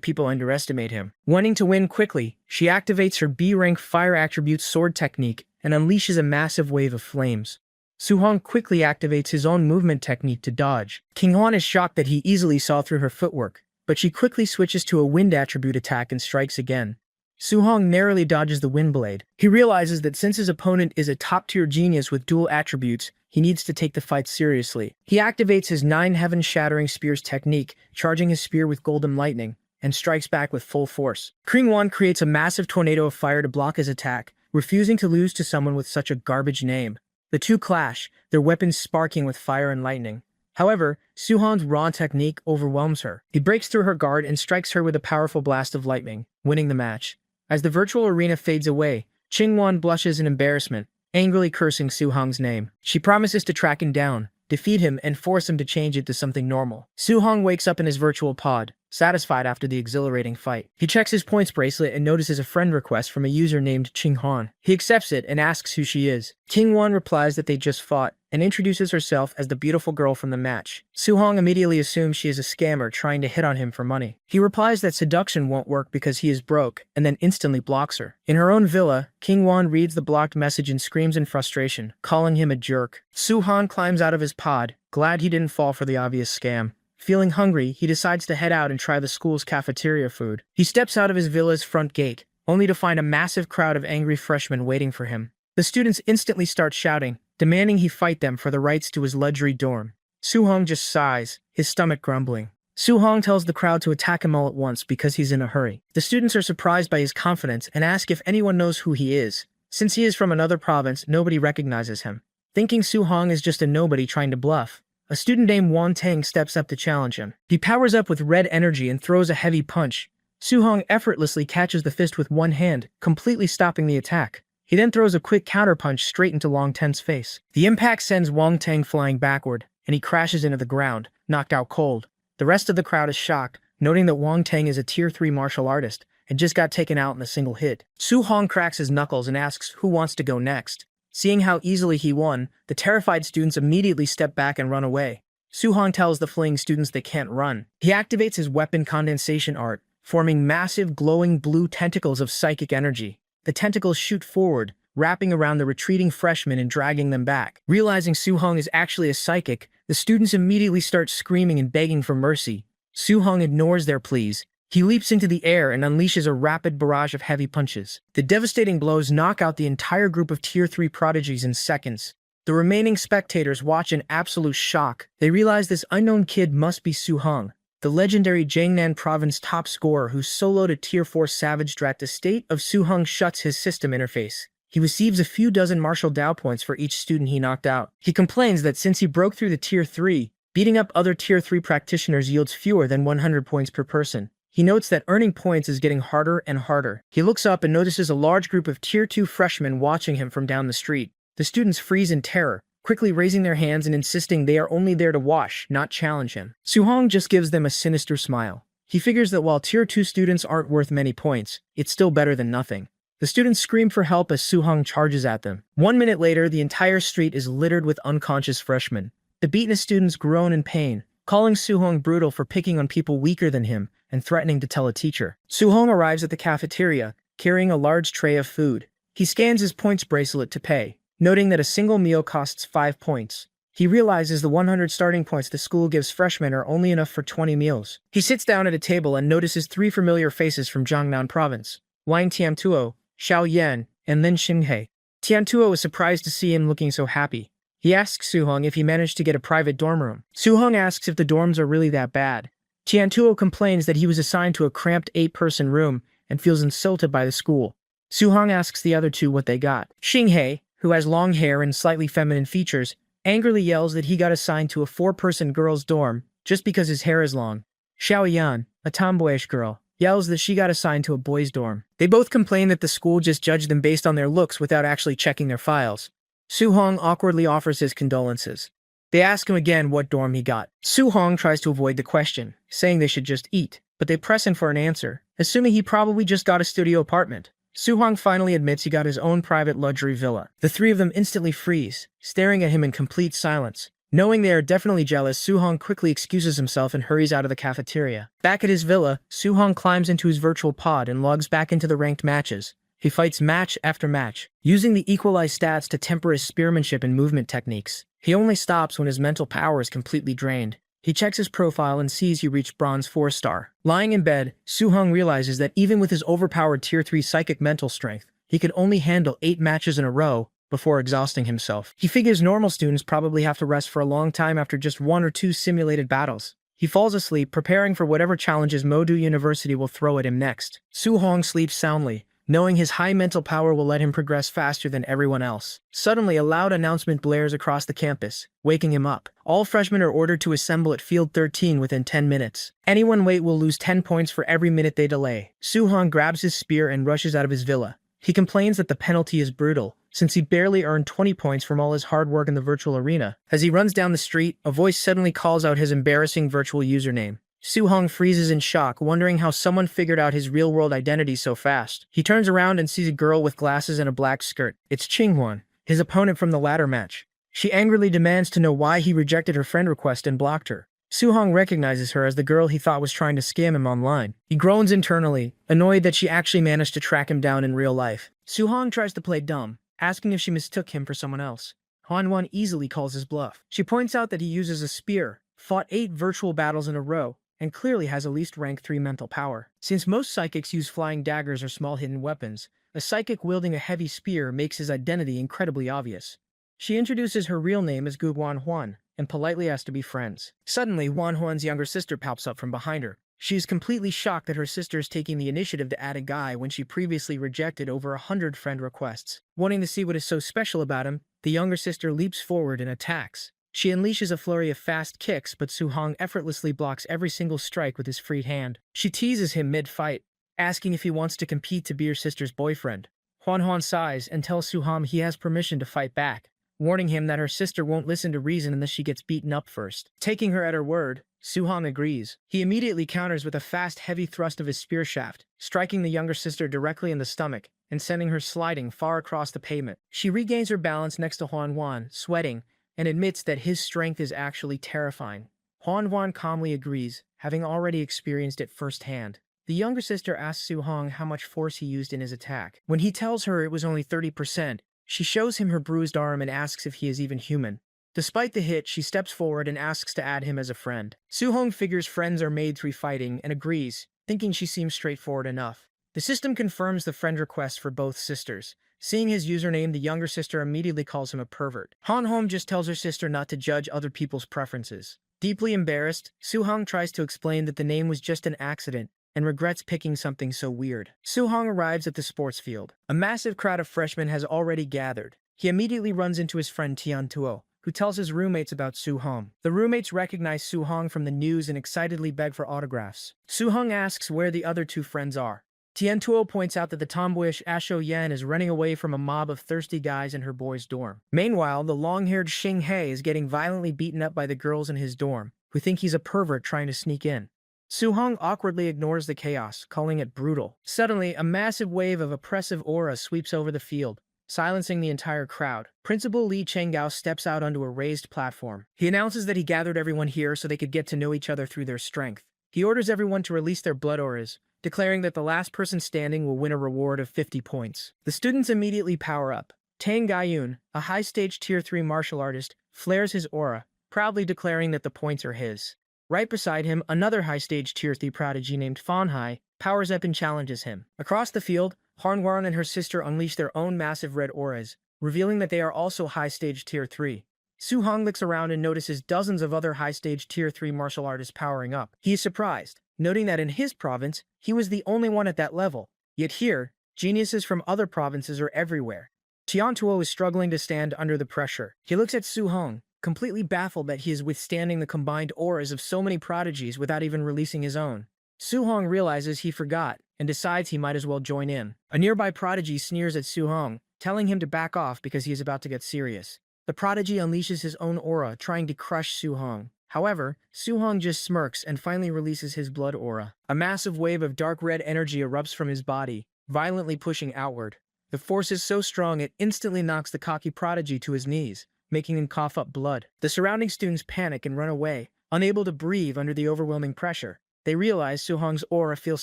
Speaker 1: people underestimate him. Wanting to win quickly, she activates her B-rank fire attribute sword technique and unleashes a massive wave of flames. Suhong quickly activates his own movement technique to dodge. Kingwon is shocked that he easily saw through her footwork, but she quickly switches to a wind attribute attack and strikes again. Suhong narrowly dodges the wind blade. He realizes that since his opponent is a top-tier genius with dual attributes, he needs to take the fight seriously. He activates his 9 heaven-shattering spears technique, charging his spear with golden lightning, and strikes back with full force. Kingwon creates a massive tornado of fire to block his attack, refusing to lose to someone with such a garbage name. The two clash, their weapons sparking with fire and lightning. However, Suhong's raw technique overwhelms her. He breaks through her guard and strikes her with a powerful blast of lightning, winning the match. As the virtual arena fades away, Kingwon blushes in embarrassment, angrily cursing Suhong's name. She promises to track him down, defeat him, and force him to change it to something normal. Suhong wakes up in his virtual pod, satisfied after the exhilarating fight. He checks his points bracelet and notices a friend request from a user named Qinghwan. He accepts it and asks who she is. Kingwon replies that they just fought, and introduces herself as the beautiful girl from the match. Suhong immediately assumes she is a scammer trying to hit on him for money. He replies that seduction won't work because he is broke, and then instantly blocks her. In her own villa, Kingwon reads the blocked message and screams in frustration, calling him a jerk. Suhong climbs out of his pod, glad he didn't fall for the obvious scam. Feeling hungry, he decides to head out and try the school's cafeteria food. He steps out of his villa's front gate, only to find a massive crowd of angry freshmen waiting for him. The students instantly start shouting, demanding he fight them for the rights to his luxury dorm. Suhong just sighs, his stomach grumbling. Suhong tells the crowd to attack him all at once because he's in a hurry. The students are surprised by his confidence and ask if anyone knows who he is. Since he is from another province, nobody recognizes him. Thinking Suhong is just a nobody trying to bluff, a student named Wang Tang steps up to challenge him. He powers up with red energy and throws a heavy punch. Suhong effortlessly catches the fist with one hand, completely stopping the attack. He then throws a quick counterpunch straight into Wang Tang's face. The impact sends Wang Tang flying backward, and he crashes into the ground, knocked out cold. The rest of the crowd is shocked, noting that Wang Tang is a Tier 3 martial artist and just got taken out in a single hit. Suhong cracks his knuckles and asks who wants to go next. Seeing how easily he won, the terrified students immediately step back and run away. Suhong tells the fleeing students they can't run. He activates his weapon condensation art, forming massive glowing blue tentacles of psychic energy. The tentacles shoot forward, wrapping around the retreating freshmen and dragging them back. Realizing Suhong is actually a psychic, the students immediately start screaming and begging for mercy. Suhong ignores their pleas. He leaps into the air and unleashes a rapid barrage of heavy punches. The devastating blows knock out the entire group of Tier 3 prodigies in seconds. The remaining spectators watch in absolute shock. They realize this unknown kid must be Suhong, the legendary Jiangnan province top scorer who soloed a Tier 4 savage drat. The state of Suhong shuts his system interface. He receives a few dozen martial Dao points for each student he knocked out. He complains that since he broke through the Tier 3, beating up other Tier 3 practitioners yields fewer than 100 points per person. He notes that earning points is getting harder and harder. He looks up and notices a large group of Tier 2 freshmen watching him from down the street. The students freeze in terror, quickly raising their hands and insisting they are only there to watch, not challenge him. Suhong just gives them a sinister smile. He figures that while Tier 2 students aren't worth many points, it's still better than nothing. The students scream for help as Suhong charges at them. 1 minute later, the entire street is littered with unconscious freshmen. The beaten students groan in pain, calling Suhong brutal for picking on people weaker than him and threatening to tell a teacher. Suhong arrives at the cafeteria, carrying a large tray of food. He scans his points bracelet to pay, noting that a single meal costs 5 points. He realizes the 100 starting points the school gives freshmen are only enough for 20 meals. He sits down at a table and notices 3 familiar faces from Jiangnan province: Wang Tiantuo, Xiao Yan, and Lin Xinghe. Tiantuo is surprised to see him looking so happy. He asks Suhong if he managed to get a private dorm room. Suhong asks if the dorms are really that bad. Tiantuo complains that he was assigned to a cramped 8-person room, and feels insulted by the school. Suhong asks the other two what they got. Xinghe, who has long hair and slightly feminine features, angrily yells that he got assigned to a 4-person girls' dorm just because his hair is long. Xiaoyan, a tomboyish girl, yells that she got assigned to a boys' dorm. They both complain that the school just judged them based on their looks without actually checking their files. Suhong awkwardly offers his condolences. They ask him again what dorm he got. Suhong tries to avoid the question, saying they should just eat, but they press him for an answer, assuming he probably just got a studio apartment. Suhong finally admits he got his own private luxury villa. The three of them instantly freeze, staring at him in complete silence. Knowing they are definitely jealous, Suhong quickly excuses himself and hurries out of the cafeteria. Back at his villa, Suhong climbs into his virtual pod and logs back into the ranked matches. He fights match after match, using the equalized stats to temper his spearmanship and movement techniques. He only stops when his mental power is completely drained. He checks his profile and sees he reached Bronze 4-star. Lying in bed, Suhong realizes that even with his overpowered Tier 3 psychic mental strength, he could only handle 8 matches in a row before exhausting himself. He figures normal students probably have to rest for a long time after just 1 or 2 simulated battles. He falls asleep, preparing for whatever challenges Modu University will throw at him next. Suhong sleeps soundly, knowing his high mental power will let him progress faster than everyone else. Suddenly, a loud announcement blares across the campus, waking him up. All freshmen are ordered to assemble at Field 13 within 10 minutes. Anyone late will lose 10 points for every minute they delay. Suhong grabs his spear and rushes out of his villa. He complains that the penalty is brutal, since he barely earned 20 points from all his hard work in the virtual arena. As he runs down the street, a voice suddenly calls out his embarrassing virtual username. Suhong freezes in shock, wondering how someone figured out his real-world identity so fast. He turns around and sees a girl with glasses and a black skirt. It's Qinghwan, his opponent from the ladder match. She angrily demands to know why he rejected her friend request and blocked her. Suhong recognizes her as the girl he thought was trying to scam him online. He groans internally, annoyed that she actually managed to track him down in real life. Suhong tries to play dumb, asking if she mistook him for someone else. Hanwon easily calls his bluff. She points out that he uses a spear, fought 8 virtual battles in a row, and clearly has at least rank 3 mental power. Since most psychics use flying daggers or small hidden weapons, a psychic wielding a heavy spear makes his identity incredibly obvious. She introduces her real name as Gu Wanhuan, and politely asks to be friends. Suddenly, Wanhuan's younger sister pops up from behind her. She is completely shocked that her sister is taking the initiative to add a guy when she previously rejected over 100 friend requests. Wanting to see what is so special about him, the younger sister leaps forward and attacks. She unleashes a flurry of fast kicks, but Suhong effortlessly blocks every single strike with his freed hand. She teases him mid-fight, asking if he wants to compete to be her sister's boyfriend. Huan sighs and tells Suhong he has permission to fight back, warning him that her sister won't listen to reason unless she gets beaten up first. Taking her at her word, Suhong agrees. He immediately counters with a fast, heavy thrust of his spear shaft, striking the younger sister directly in the stomach and sending her sliding far across the pavement. She regains her balance next to Huan, sweating, and admits that his strength is actually terrifying. Huan calmly agrees, having already experienced it firsthand. The younger sister asks Suhong how much force he used in his attack. When he tells her it was only 30%, she shows him her bruised arm and asks if he is even human. Despite the hit, she steps forward and asks to add him as a friend. Suhong figures friends are made through fighting and agrees, thinking she seems straightforward enough. The system confirms the friend request for both sisters. Seeing his username, the younger sister immediately calls him a pervert. Han just tells her sister not to judge other people's preferences. Deeply embarrassed, Suhong tries to explain that the name was just an accident and regrets picking something so weird. Suhong arrives at the sports field. A massive crowd of freshmen has already gathered. He immediately runs into his friend Tian Tuo, who tells his roommates about Suhong. The roommates recognize Suhong from the news and excitedly beg for autographs. Suhong asks where the other 2 friends are. Tian Tuo points out that the tomboyish Asho Yan is running away from a mob of thirsty guys in her boys' dorm. Meanwhile, the long-haired Xing He is getting violently beaten up by the girls in his dorm, who think he's a pervert trying to sneak in. Suhong awkwardly ignores the chaos, calling it brutal. Suddenly, a massive wave of oppressive aura sweeps over the field, silencing the entire crowd. Principal Li Chenggao steps out onto a raised platform. He announces that he gathered everyone here so they could get to know each other through their strength. He orders everyone to release their blood auras, declaring that the last person standing will win a reward of 50 points. The students immediately power up. Tang Gaiyun, a high-stage Tier 3 martial artist, flares his aura, proudly declaring that the points are his. Right beside him, another high-stage Tier 3 prodigy named Fan Hai powers up and challenges him. Across the field, Hanwaran and her sister unleash their own massive red auras, revealing that they are also high-stage Tier 3. Suhong looks around and notices dozens of other high-stage Tier 3 martial artists powering up. He is surprised, noting that in his province, he was the only one at that level. Yet here, geniuses from other provinces are everywhere. Tiantuo is struggling to stand under the pressure. He looks at Su Hong, completely baffled that he is withstanding the combined auras of so many prodigies without even releasing his own. Su Hong realizes he forgot and decides he might as well join in. A nearby prodigy sneers at Su Hong, telling him to back off because he is about to get serious. The prodigy unleashes his own aura, trying to crush Su Hong. However, Su Hong just smirks and finally releases his blood aura. A massive wave of dark red energy erupts from his body, violently pushing outward. The force is so strong it instantly knocks the cocky prodigy to his knees, making him cough up blood. The surrounding students panic and run away, unable to breathe under the overwhelming pressure. They realize Su Hong's aura feels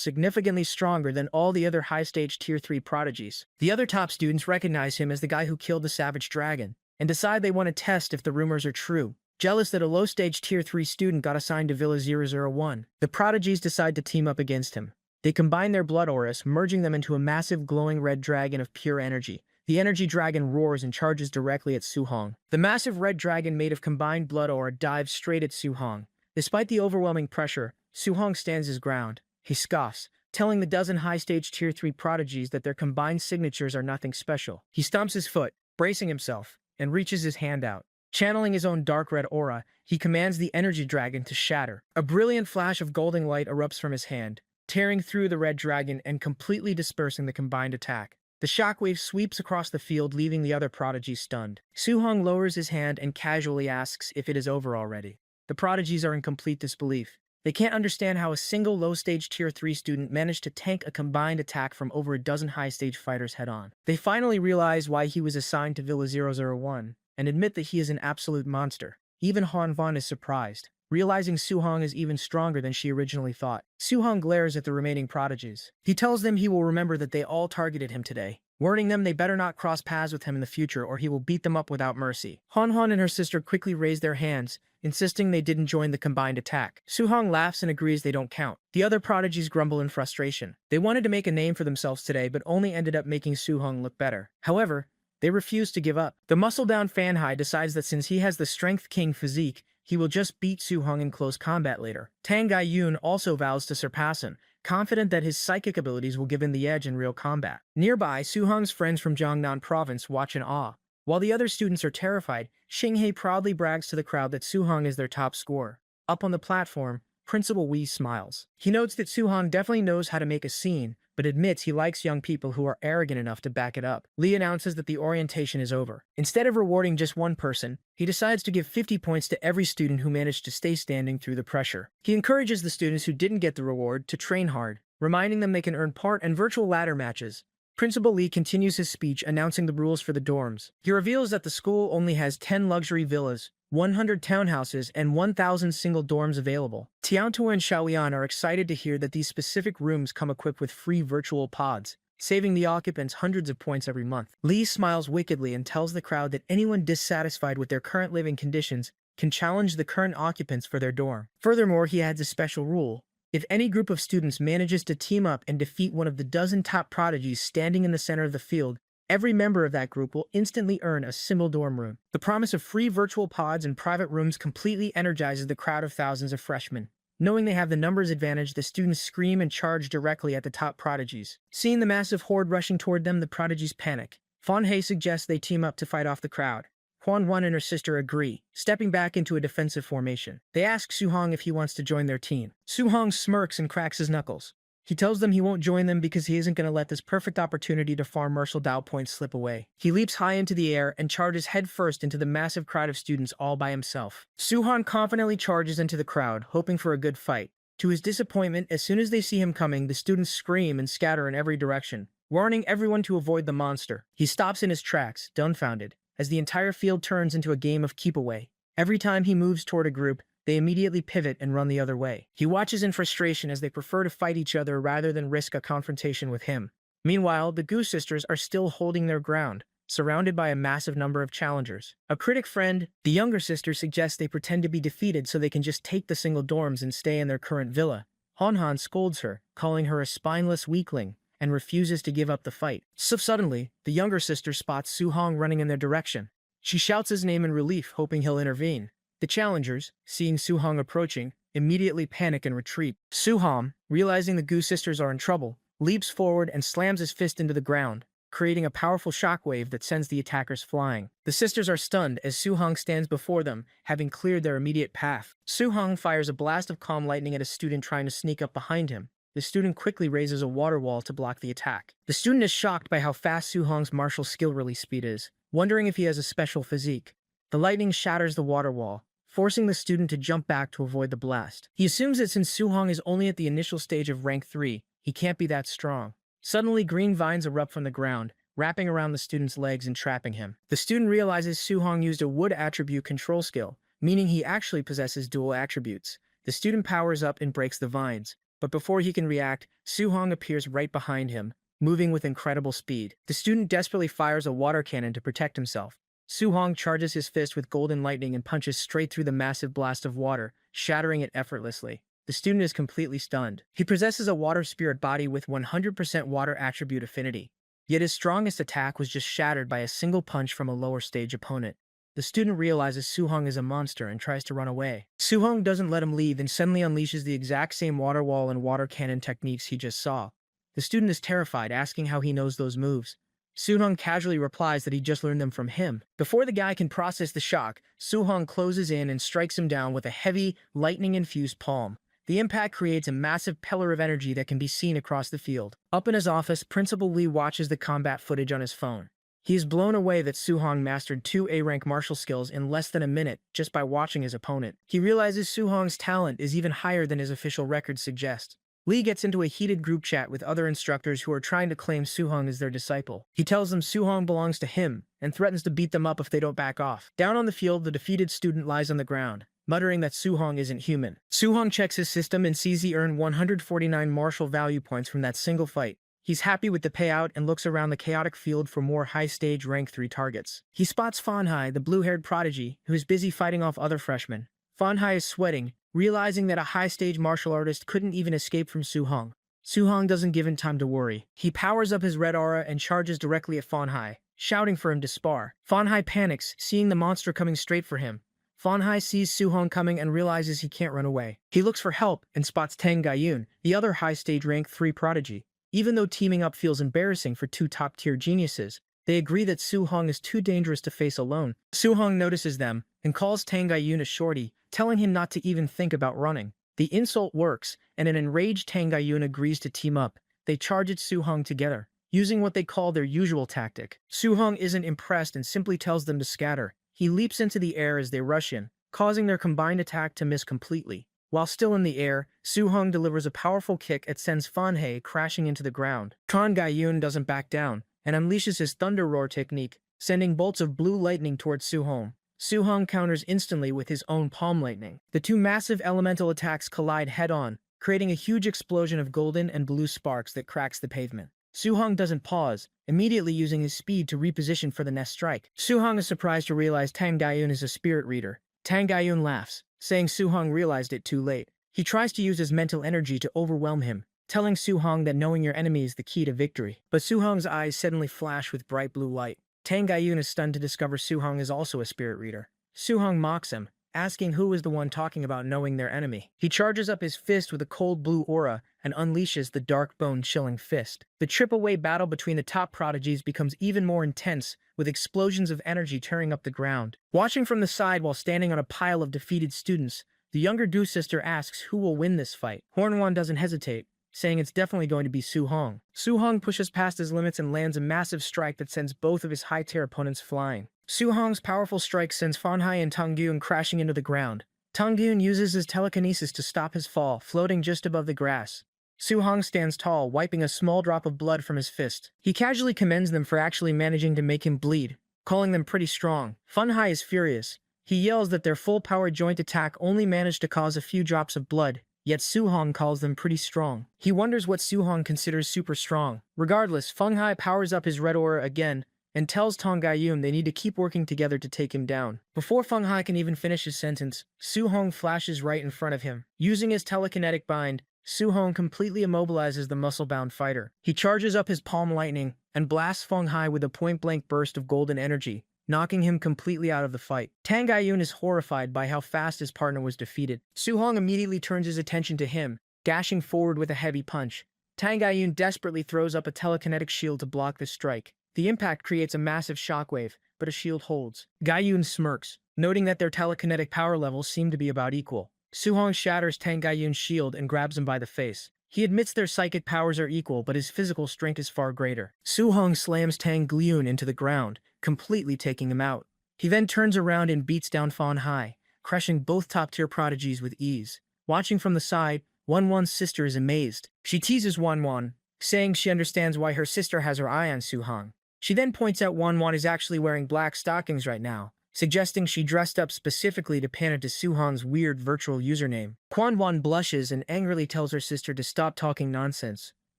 Speaker 1: significantly stronger than all the other high-stage Tier 3 prodigies. The other top students recognize him as the guy who killed the savage dragon, and decide they want to test if the rumors are true. Jealous that a low-stage Tier 3 student got assigned to Villa 001, the prodigies decide to team up against him. They combine their blood auras, merging them into a massive glowing red dragon of pure energy. The energy dragon roars and charges directly at Su Hong. The massive red dragon made of combined blood aura dives straight at Su Hong. Despite the overwhelming pressure, Su Hong stands his ground. He scoffs, telling the dozen high-stage Tier 3 prodigies that their combined signatures are nothing special. He stomps his foot, bracing himself, and reaches his hand out. Channeling his own dark red aura, he commands the energy dragon to shatter. A brilliant flash of golden light erupts from his hand, tearing through the red dragon and completely dispersing the combined attack. The shockwave sweeps across the field, leaving the other prodigies stunned. Su Hong lowers his hand and casually asks if it is over already. The prodigies are in complete disbelief. They can't understand how a single low-stage Tier 3 student managed to tank a combined attack from over a dozen high-stage fighters head-on. They finally realize why he was assigned to Villa 001, and admit that he is an absolute monster. Even Han Van is surprised, realizing Su Hong is even stronger than she originally thought. Su Hong glares at the remaining prodigies. He tells them he will remember that they all targeted him today, warning them they better not cross paths with him in the future or he will beat them up without mercy. Han Han and her sister quickly raise their hands, insisting they didn't join the combined attack. Su Hong laughs and agrees they don't count. The other prodigies grumble in frustration. They wanted to make a name for themselves today, but only ended up making Su Hong look better. However, they refuse to give up. The muscle-bound Fan Hai decides that since he has the Strength King physique, he will just beat Su Hong in close combat later. Tang Gai Yun also vows to surpass him, confident that his psychic abilities will give him the edge in real combat. Nearby, Su Hong's friends from Jiangnan province watch in awe. While the other students are terrified, Xinghe proudly brags to the crowd that Su Hong is their top scorer. Up on the platform, Principal Wei smiles. He notes that Su Hong definitely knows how to make a scene, but admits he likes young people who are arrogant enough to back it up. Li announces that the orientation is over. Instead of rewarding just one person, he decides to give 50 points to every student who managed to stay standing through the pressure. He encourages the students who didn't get the reward to train hard, reminding them they can earn part and virtual ladder matches. Principal Li continues his speech announcing the rules for the dorms. He reveals that the school only has 10 luxury villas, 100 townhouses, and 1,000 single dorms available. Tiantuo and Xiaoyan are excited to hear that these specific rooms come equipped with free virtual pods, saving the occupants hundreds of points every month. Li smiles wickedly and tells the crowd that anyone dissatisfied with their current living conditions can challenge the current occupants for their dorm. Furthermore, he adds a special rule. If any group of students manages to team up and defeat one of the dozen top prodigies standing in the center of the field, every member of that group will instantly earn a single dorm room. The promise of free virtual pods and private rooms completely energizes the crowd of thousands of freshmen. Knowing they have the numbers advantage, the students scream and charge directly at the top prodigies. Seeing the massive horde rushing toward them, the prodigies panic. Fan Hai suggests they team up to fight off the crowd. Huan Wan and her sister agree, stepping back into a defensive formation. They ask Su Hong if he wants to join their team. Su Hong smirks and cracks his knuckles. He tells them he won't join them because he isn't going to let this perfect opportunity to farm Martial Dao points slip away. He leaps high into the air and charges headfirst into the massive crowd of students all by himself. Su Hong confidently charges into the crowd, hoping for a good fight. To his disappointment, as soon as they see him coming, the students scream and scatter in every direction, warning everyone to avoid the monster. He stops in his tracks, dumbfounded, as the entire field turns into a game of keep away. Every time he moves toward a group, they immediately pivot and run the other way. He watches in frustration as they prefer to fight each other rather than risk a confrontation with him. Meanwhile, the Gu sisters are still holding their ground, surrounded by a massive number of challengers. A critic friend, the younger sister, suggests they pretend to be defeated so they can just take the single dorms and stay in their current villa. Han Han scolds her, calling her a spineless weakling, and refuses to give up the fight. So suddenly, the younger sister spots Su Hong running in their direction. She shouts his name in relief, hoping he'll intervene. The challengers, seeing Su Hong approaching, immediately panic and retreat. Su Hong, realizing the Gu sisters are in trouble, leaps forward and slams his fist into the ground, creating a powerful shockwave that sends the attackers flying. The sisters are stunned as Su-hong stands before them, having cleared their immediate path. Su-hong fires a blast of calm lightning at a student trying to sneak up behind him. The student quickly raises a water wall to block the attack. The student is shocked by how fast Su-hong's martial skill release speed is, wondering if he has a special physique. The lightning shatters the water wall, forcing the student to jump back to avoid the blast. He assumes that since Su-hong is only at the initial stage of rank 3, he can't be that strong. Suddenly, green vines erupt from the ground, wrapping around the student's legs and trapping him. The student realizes Su-hong used a wood attribute control skill, meaning he actually possesses dual attributes. The student powers up and breaks the vines, but before he can react, Su-hong appears right behind him, moving with incredible speed. The student desperately fires a water cannon to protect himself. Su-hong charges his fist with golden lightning and punches straight through the massive blast of water, shattering it effortlessly. The student is completely stunned. He possesses a water spirit body with 100% water attribute affinity, yet his strongest attack was just shattered by a single punch from a lower stage opponent. The student realizes Su-hong is a monster and tries to run away. Su-hong doesn't let him leave and suddenly unleashes the exact same water wall and water cannon techniques he just saw. The student is terrified, asking how he knows those moves. Su-hong casually replies that he just learned them from him. Before the guy can process the shock, Su-hong closes in and strikes him down with a heavy, lightning-infused palm. The impact creates a massive pillar of energy that can be seen across the field. Up in his office, Principal Lee watches the combat footage on his phone. He is blown away that Su-hong mastered 2 A-rank martial skills in less than a minute just by watching his opponent. He realizes Su-hong's talent is even higher than his official records suggest. Lee gets into a heated group chat with other instructors who are trying to claim Su-hong as their disciple. He tells them Su-hong belongs to him and threatens to beat them up if they don't back off. Down on the field, the defeated student lies on the ground, muttering that Su-hong isn't human. Su-hong checks his system and sees he earned 149 martial value points from that single fight. He's happy with the payout and looks around the chaotic field for more high-stage rank 3 targets. He spots Fanhai, the blue-haired prodigy, who is busy fighting off other freshmen. Fanhai is sweating, realizing that a high-stage martial artist couldn't even escape from Su-hong. Su-hong doesn't give him time to worry. He powers up his red aura and charges directly at Fanhai, shouting for him to spar. Fanhai panics, seeing the monster coming straight for him. Fanhai sees Su-hong coming and realizes he can't run away. He looks for help and spots Tang Gaiyun, the other high-stage rank 3 prodigy. Even though teaming up feels embarrassing for 2 top-tier geniuses, they agree that Su-hong is too dangerous to face alone. Su-hong notices them and calls Tang Gaiyun a shorty, telling him not to even think about running. The insult works, and an enraged Tang Gaiyun agrees to team up. They charge at Su-hong together, using what they call their usual tactic. Su-hong isn't impressed and simply tells them to scatter. He leaps into the air as they rush in, causing their combined attack to miss completely. While still in the air, Su-hong delivers a powerful kick that sends Fanhai crashing into the ground. Tang Gaiyun doesn't back down, and unleashes his Thunder Roar technique, sending bolts of blue lightning towards Su-hong. Su-hong counters instantly with his own palm lightning. The 2 massive elemental attacks collide head-on, creating a huge explosion of golden and blue sparks that cracks the pavement. Su-hong doesn't pause, immediately using his speed to reposition for the next strike. Su-hong is surprised to realize Tang Gaiyun is a spirit reader. Tang Gaiyun laughs, saying Su-hong realized it too late. He tries to use his mental energy to overwhelm him, telling Su-hong that knowing your enemy is the key to victory. But Su-hong's eyes suddenly flash with bright blue light. Tang Gaiyun is stunned to discover Su-hong is also a spirit reader. Su-hong mocks him, asking who is the one talking about knowing their enemy. He charges up his fist with a cold blue aura and unleashes the dark bone-chilling fist. The trip-away battle between the top prodigies becomes even more intense, with explosions of energy tearing up the ground. Watching from the side while standing on a pile of defeated students, the younger Du sister asks who will win this fight. Hornwon doesn't hesitate, saying it's definitely going to be Su-hong. Su-hong pushes past his limits and lands a massive strike that sends both of his high-tier opponents flying. Su-hong's powerful strike sends Fanhai and Tang Gaiyun crashing into the ground. Tang Gaiyun uses his telekinesis to stop his fall, floating just above the grass. Su-hong stands tall, wiping a small drop of blood from his fist. He casually commends them for actually managing to make him bleed, calling them pretty strong. Fanhai is furious. He yells that their full-power joint attack only managed to cause a few drops of blood, yet Su-hong calls them pretty strong. He wonders what Su-hong considers super strong. Regardless, Fanhai powers up his red aura again, and tells Tang Gaiyun they need to keep working together to take him down. Before Fanhai can even finish his sentence, Su-hong flashes right in front of him. Using his telekinetic bind, Su-hong completely immobilizes the muscle-bound fighter. He charges up his palm lightning and blasts Fanhai with a point-blank burst of golden energy, knocking him completely out of the fight. Tang Gaiyun is horrified by how fast his partner was defeated. Su-hong immediately turns his attention to him, dashing forward with a heavy punch. Tang Gaiyun desperately throws up a telekinetic shield to block this strike. The impact creates a massive shockwave, but a shield holds. Gaiyun smirks, noting that their telekinetic power levels seem to be about equal. Su-hong shatters Tang Gaiyun's shield and grabs him by the face. He admits their psychic powers are equal, but his physical strength is far greater. Su-hong slams Tang Gaiyun into the ground, completely taking him out. He then turns around and beats down Fan Hai, crushing both top-tier prodigies with ease. Watching from the side, Wanwan's sister is amazed. She teases Wanwan, saying she understands why her sister has her eye on Su-hong. She then points out Wanwan is actually wearing black stockings right now, suggesting she dressed up specifically to pander to Su-hong's weird virtual username. Wanwan blushes and angrily tells her sister to stop talking nonsense.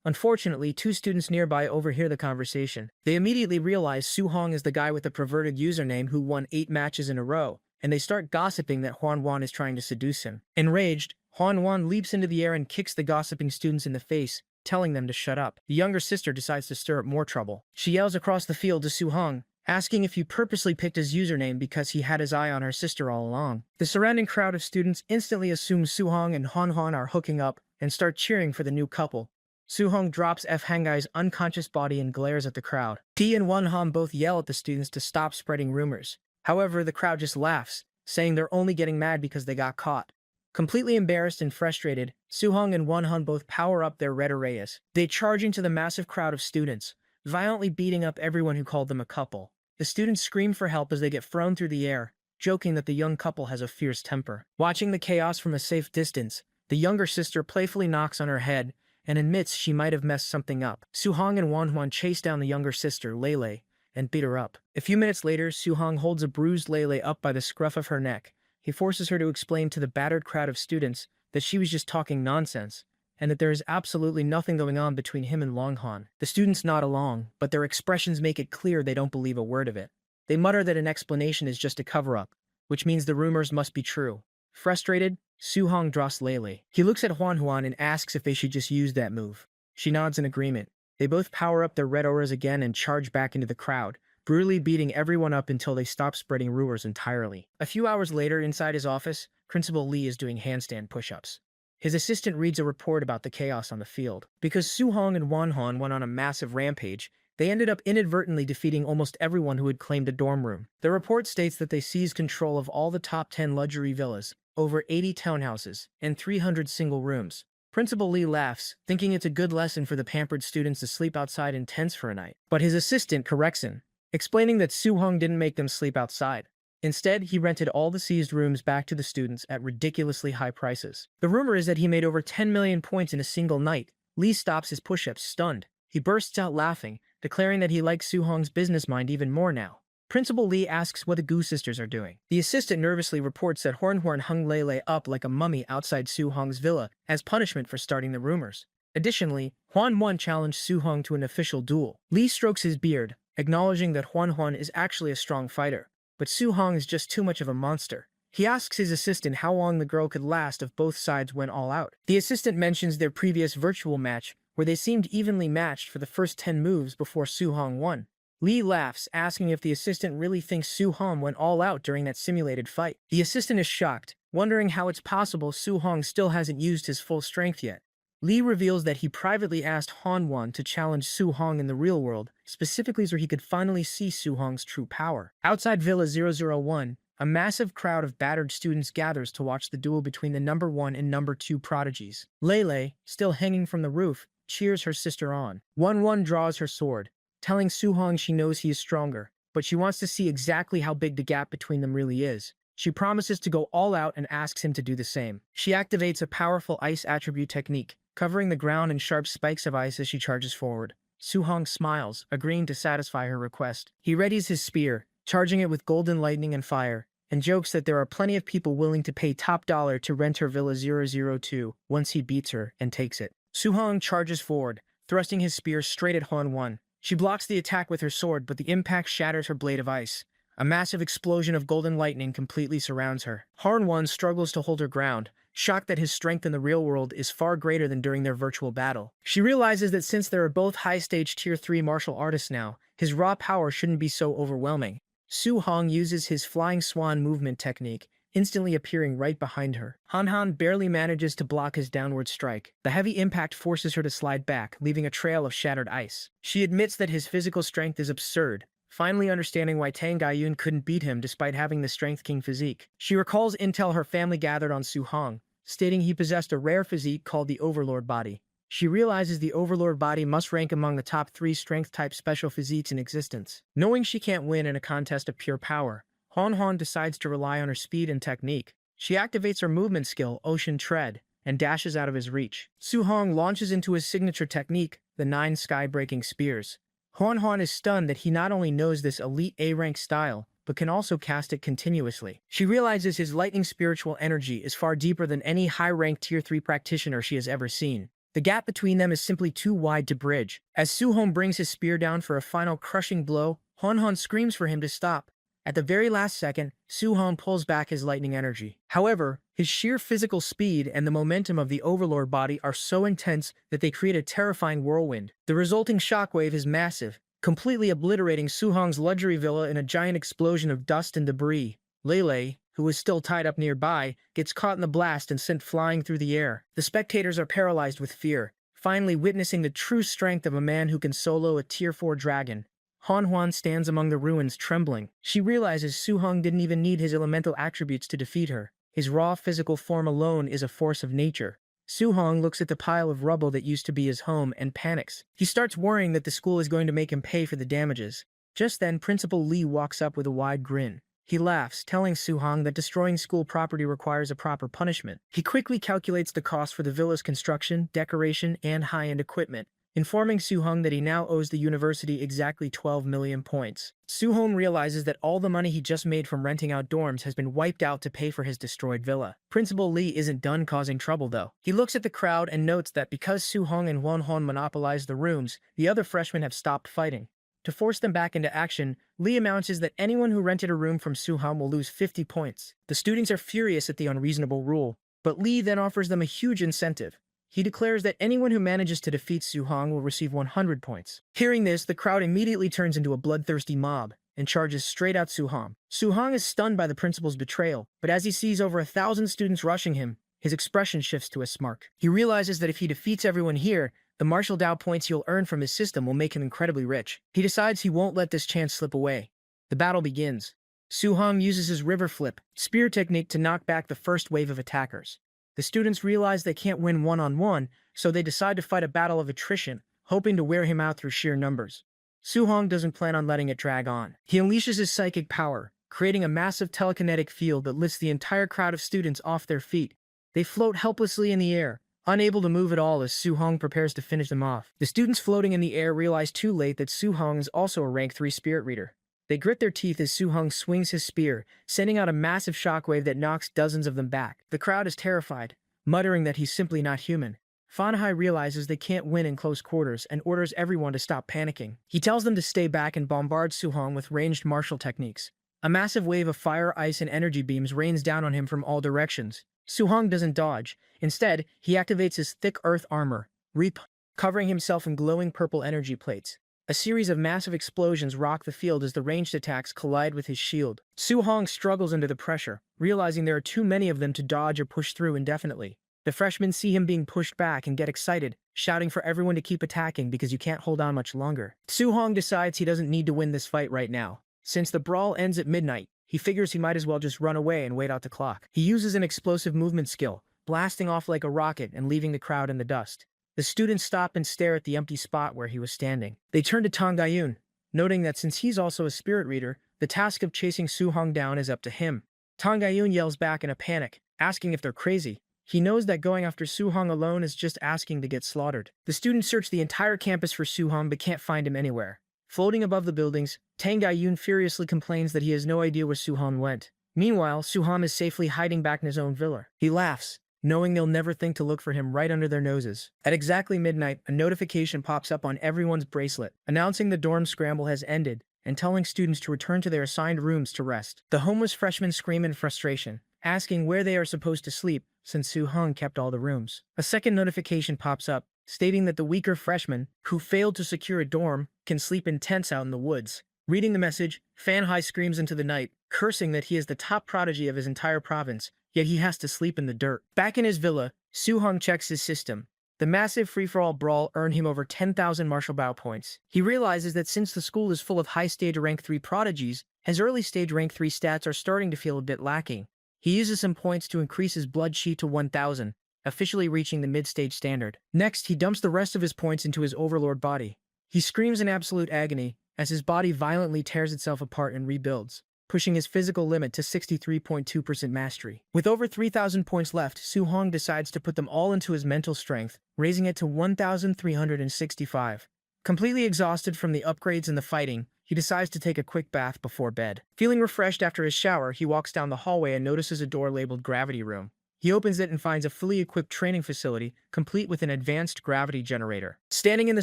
Speaker 1: Unfortunately, two students nearby overhear the conversation. They immediately realize Su-hong is the guy with the perverted username who won 8 matches in a row, and they start gossiping that Wanwan is trying to seduce him. Enraged, Wanwan leaps into the air and kicks the gossiping students in the face, telling them to shut up. The younger sister decides to stir up more trouble. She yells across the field to Su-hong, asking if he purposely picked his username because he had his eye on her sister all along. The surrounding crowd of students instantly assume Su-hong and Han are hooking up and start cheering for the new couple. Su-hong drops F. Hangai's unconscious body and glares at the crowd. T and Wanhan both yell at the students to stop spreading rumors. However, the crowd just laughs, saying they're only getting mad because they got caught. Completely embarrassed and frustrated, Su-hong and Wanhan both power up their red arrays. They charge into the massive crowd of students, violently beating up everyone who called them a couple. The students scream for help as they get thrown through the air, joking that the young couple has a fierce temper. Watching the chaos from a safe distance, the younger sister playfully knocks on her head and admits she might have messed something up. Su-hong and Wanhan chase down the younger sister, Lele, and beat her up. A few minutes later, Su-hong holds a bruised Lele up by the scruff of her neck. He forces her to explain to the battered crowd of students that she was just talking nonsense, and that there is absolutely nothing going on between him and Longhan. The students nod along, but their expressions make it clear they don't believe a word of it. They mutter that an explanation is just a cover-up, which means the rumors must be true. Frustrated, Su-hong draws Lele. He looks at Huan and asks if they should just use that move. She nods in agreement. They both power up their red auras again and charge back into the crowd, brutally beating everyone up until they stop spreading rumors entirely. A few hours later, inside his office, Principal Lee is doing handstand push-ups. His assistant reads a report about the chaos on the field. Because Su-hong and Wanhan went on a massive rampage, they ended up inadvertently defeating almost everyone who had claimed a dorm room. The report states that they seized control of all the top 10 luxury villas, over 80 townhouses, and 300 single rooms. Principal Lee laughs, thinking it's a good lesson for the pampered students to sleep outside in tents for a night. But his assistant corrects him, explaining that Su-hong didn't make them sleep outside. Instead, he rented all the seized rooms back to the students at ridiculously high prices. The rumor is that he made over 10 million points in a single night. Lee stops his push-ups, stunned. He bursts out laughing, declaring that he likes Su-hong's business mind even more now. Principal Lee asks what the Gu sisters are doing. The assistant nervously reports that Horn hung Lele up like a mummy outside Su-hong's villa as punishment for starting the rumors. Additionally, Huan challenged Su-hong to an official duel. Lee strokes his beard, acknowledging that Huan is actually a strong fighter, but Su-hong is just too much of a monster. He asks his assistant how long the girl could last if both sides went all out. The assistant mentions their previous virtual match, where they seemed evenly matched for the first 10 moves before Su-hong won. Lee laughs, asking if the assistant really thinks Su-hong went all out during that simulated fight. The assistant is shocked, wondering how it's possible Su-hong still hasn't used his full strength yet. Lee reveals that he privately asked Hanwon to challenge Su-hong in the real world, specifically so he could finally see Su-hong's true power. Outside Villa 001, a massive crowd of battered students gathers to watch the duel between the number 1 and number 2 prodigies. Lele, still hanging from the roof, cheers her sister on. Wanwan draws her sword, telling Su-hong she knows he is stronger, but she wants to see exactly how big the gap between them really is. She promises to go all out and asks him to do the same. She activates a powerful ice attribute technique, covering the ground in sharp spikes of ice as she charges forward. Su-hong smiles, agreeing to satisfy her request. He readies his spear, charging it with golden lightning and fire, and jokes that there are plenty of people willing to pay top dollar to rent her Villa 002 once he beats her and takes it. Su-hong charges forward, thrusting his spear straight at Han-won. She blocks the attack with her sword, but the impact shatters her blade of ice. A massive explosion of golden lightning completely surrounds her. Han-won struggles to hold her ground, shocked that his strength in the real world is far greater than during their virtual battle. She realizes that since they are both high-stage Tier 3 martial artists now, his raw power shouldn't be so overwhelming. Su-hong uses his flying swan movement technique, instantly appearing right behind her. Han Han barely manages to block his downward strike. The heavy impact forces her to slide back, leaving a trail of shattered ice. She admits that his physical strength is absurd, finally understanding why Tang Gaiyun couldn't beat him despite having the Strength King physique. She recalls intel her family gathered on Su Hong, stating he possessed a rare physique called the Overlord Body. She realizes the Overlord Body must rank among the top 3 strength-type special physiques in existence. Knowing she can't win in a contest of pure power, Han Han decides to rely on her speed and technique. She activates her movement skill, Ocean Tread, and dashes out of his reach. Su Hong launches into his signature technique, the 9 sky-breaking spears. Han Han is stunned that he not only knows this elite A-rank style, but can also cast it continuously. She realizes his lightning spiritual energy is far deeper than any high-ranked Tier 3 practitioner she has ever seen. The gap between them is simply too wide to bridge. As Su Hong brings his spear down for a final crushing blow, Han Han screams for him to stop. At the very last second, Su Hong pulls back his lightning energy. However, his sheer physical speed and the momentum of the Overlord Body are so intense that they create a terrifying whirlwind. The resulting shockwave is massive, completely obliterating Su Hong's luxury villa in a giant explosion of dust and debris. Lele, who is still tied up nearby, gets caught in the blast and sent flying through the air. The spectators are paralyzed with fear, finally witnessing the true strength of a man who can solo a Tier 4 dragon. Han Han stands among the ruins trembling. She realizes Su Hong didn't even need his elemental attributes to defeat her. His raw physical form alone is a force of nature. Su Hong looks at the pile of rubble that used to be his home and panics. He starts worrying that the school is going to make him pay for the damages. Just then, Principal Lee walks up with a wide grin. He laughs, telling Su Hong that destroying school property requires a proper punishment. He quickly calculates the cost for the villa's construction, decoration, and high-end equipment, informing Su Hong that he now owes the university exactly 12 million points. Su Hong realizes that all the money he just made from renting out dorms has been wiped out to pay for his destroyed villa. Principal Lee isn't done causing trouble, though. He looks at the crowd and notes that because Su Hong and Won Hon monopolized the rooms, the other freshmen have stopped fighting. To force them back into action, Lee announces that anyone who rented a room from Su Hong will lose 50 points. The students are furious at the unreasonable rule, but Lee then offers them a huge incentive. He declares that anyone who manages to defeat Su Hong will receive 100 points. Hearing this, the crowd immediately turns into a bloodthirsty mob and charges straight at Su Hong. Su Hong is stunned by the principal's betrayal, but as he sees over 1,000 students rushing him, his expression shifts to a smirk. He realizes that if he defeats everyone here, the martial Dao points he'll earn from his system will make him incredibly rich. He decides he won't let this chance slip away. The battle begins. Su Hong uses his river flip, spear technique to knock back the first wave of attackers. The students realize they can't win one-on-one, so they decide to fight a battle of attrition, hoping to wear him out through sheer numbers. Su Hong doesn't plan on letting it drag on. He unleashes his psychic power, creating a massive telekinetic field that lifts the entire crowd of students off their feet. They float helplessly in the air, unable to move at all as Su Hong prepares to finish them off. The students floating in the air realize too late that Su Hong is also a rank 3 spirit reader. They grit their teeth as Su Hong swings his spear, sending out a massive shockwave that knocks dozens of them back. The crowd is terrified, muttering that he's simply not human. Fan Hai realizes they can't win in close quarters and orders everyone to stop panicking. He tells them to stay back and bombards Su Hong with ranged martial techniques. A massive wave of fire, ice, and energy beams rains down on him from all directions. Su Hong doesn't dodge. Instead, he activates his thick earth armor, Reap, covering himself in glowing purple energy plates. A series of massive explosions rock the field as the ranged attacks collide with his shield. Su Hong struggles under the pressure, realizing there are too many of them to dodge or push through indefinitely. The freshmen see him being pushed back and get excited, shouting for everyone to keep attacking because you can't hold on much longer. Su Hong decides he doesn't need to win this fight right now. Since the brawl ends at midnight, he figures he might as well just run away and wait out the clock. He uses an explosive movement skill, blasting off like a rocket and leaving the crowd in the dust. The students stop and stare at the empty spot where he was standing. They turn to Tang Gaiyun, noting that since he's also a spirit reader, the task of chasing Su Hong down is up to him. Tang Gaiyun yells back in a panic, asking if they're crazy. He knows that going after Su Hong alone is just asking to get slaughtered. The students search the entire campus for Su Hong but can't find him anywhere. Floating above the buildings, Tang Gaiyun furiously complains that he has no idea where Su Hong went. Meanwhile, Su Hong is safely hiding back in his own villa. He laughs, knowing they'll never think to look for him right under their noses. At exactly midnight, a notification pops up on everyone's bracelet, announcing the dorm scramble has ended and telling students to return to their assigned rooms to rest. The homeless freshmen scream in frustration, asking where they are supposed to sleep since Su Hong kept all the rooms. A second notification pops up, stating that the weaker freshmen, who failed to secure a dorm, can sleep in tents out in the woods. Reading the message, Fan Hai screams into the night, cursing that he is the top prodigy of his entire province, yet he has to sleep in the dirt. Back in his villa, Su-hong checks his system. The massive free-for-all brawl earned him over 10,000 martial bow points. He realizes that since the school is full of high-stage rank 3 prodigies, his early-stage rank 3 stats are starting to feel a bit lacking. He uses some points to increase his blood chi to 1,000, officially reaching the mid-stage standard. Next, he dumps the rest of his points into his overlord body. He screams in absolute agony as his body violently tears itself apart and rebuilds, pushing his physical limit to 63.2% mastery. With over 3,000 points left, Su-hong decides to put them all into his mental strength, raising it to 1,365. Completely exhausted from the upgrades and the fighting, he decides to take a quick bath before bed. Feeling refreshed after his shower, he walks down the hallway and notices a door labeled Gravity Room. He opens it and finds a fully equipped training facility, complete with an advanced gravity generator. Standing in the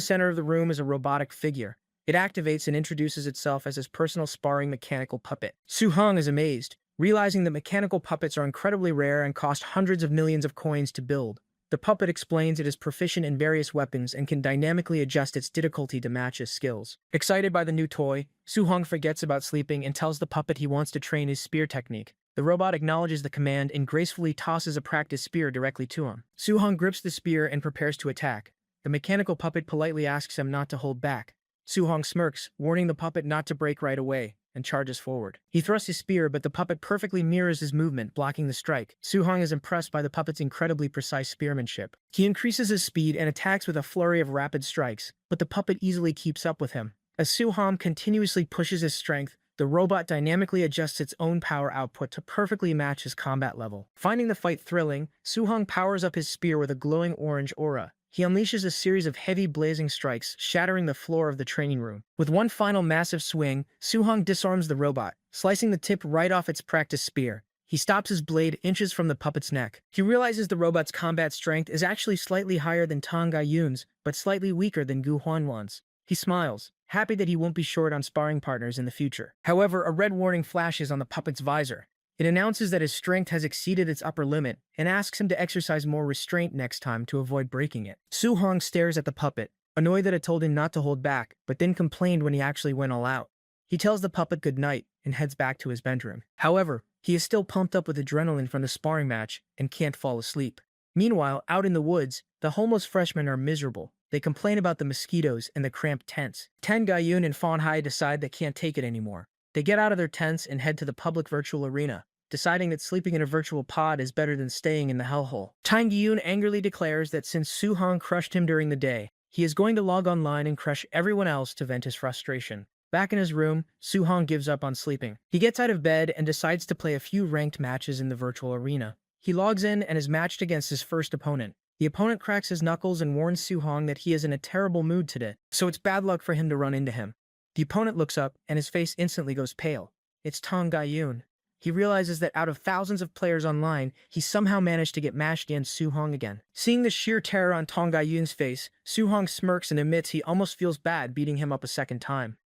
Speaker 1: center of the room is a robotic figure. It activates and introduces itself as his personal sparring mechanical puppet. Su-hong is amazed, realizing that mechanical puppets are incredibly rare and cost hundreds of millions of coins to build. The puppet explains it is proficient in various weapons and can dynamically adjust its difficulty to match his skills. Excited by the new toy, Su-hong forgets about sleeping and tells the puppet he wants to train his spear technique. The robot acknowledges the command and gracefully tosses a practice spear directly to him. Su-hong grips the spear and prepares to attack. The mechanical puppet politely asks him not to hold back. Su-hong smirks, warning the puppet not to break right away, and charges forward. He thrusts his spear, but the puppet perfectly mirrors his movement, blocking the strike. Su-hong is impressed by the puppet's incredibly precise spearmanship. He increases his speed and attacks with a flurry of rapid strikes, but the puppet easily keeps up with him. As Su-hong continuously pushes his strength, the robot dynamically adjusts its own power output to perfectly match his combat level. Finding the fight thrilling, Su-hong powers up his spear with a glowing orange aura. He unleashes a series of heavy blazing strikes, shattering the floor of the training room. With one final massive swing, Su-hong disarms the robot, slicing the tip right off its practice spear. He stops his blade inches from the puppet's neck. He realizes the robot's combat strength is actually slightly higher than Tang Gaiyun's, but slightly weaker than Gu Huanwan's. He smiles, happy that he won't be short on sparring partners in the future. However, a red warning flashes on the puppet's visor. It announces that his strength has exceeded its upper limit and asks him to exercise more restraint next time to avoid breaking it. Su-hong stares at the puppet, annoyed that it told him not to hold back, but then complained when he actually went all out. He tells the puppet good night and heads back to his bedroom. However, he is still pumped up with adrenaline from the sparring match and can't fall asleep. Meanwhile, out in the woods, the homeless freshmen are miserable. They complain about the mosquitoes and the cramped tents. Tan Gaiyun and Fan Hai decide they can't take it anymore. They get out of their tents and head to the public virtual arena, deciding that sleeping in a virtual pod is better than staying in the hellhole. Tang Gaiyun angrily declares that since Su-hong crushed him during the day, he is going to log online and crush everyone else to vent his frustration. Back in his room, Su-hong gives up on sleeping. He gets out of bed and decides to play a few ranked matches in the virtual arena. He logs in and is matched against his first opponent. The opponent cracks his knuckles and warns Su-hong that he is in a terrible mood today, so it's bad luck for him to run into him. The opponent looks up, and his face instantly goes pale. It's Tang Gaiyun. He realizes that out of thousands of players online, he somehow managed to get matched against Su-hong again. Seeing the sheer terror on Tang Gaiyun's face, Su-hong smirks and admits he almost feels bad beating him up a second time.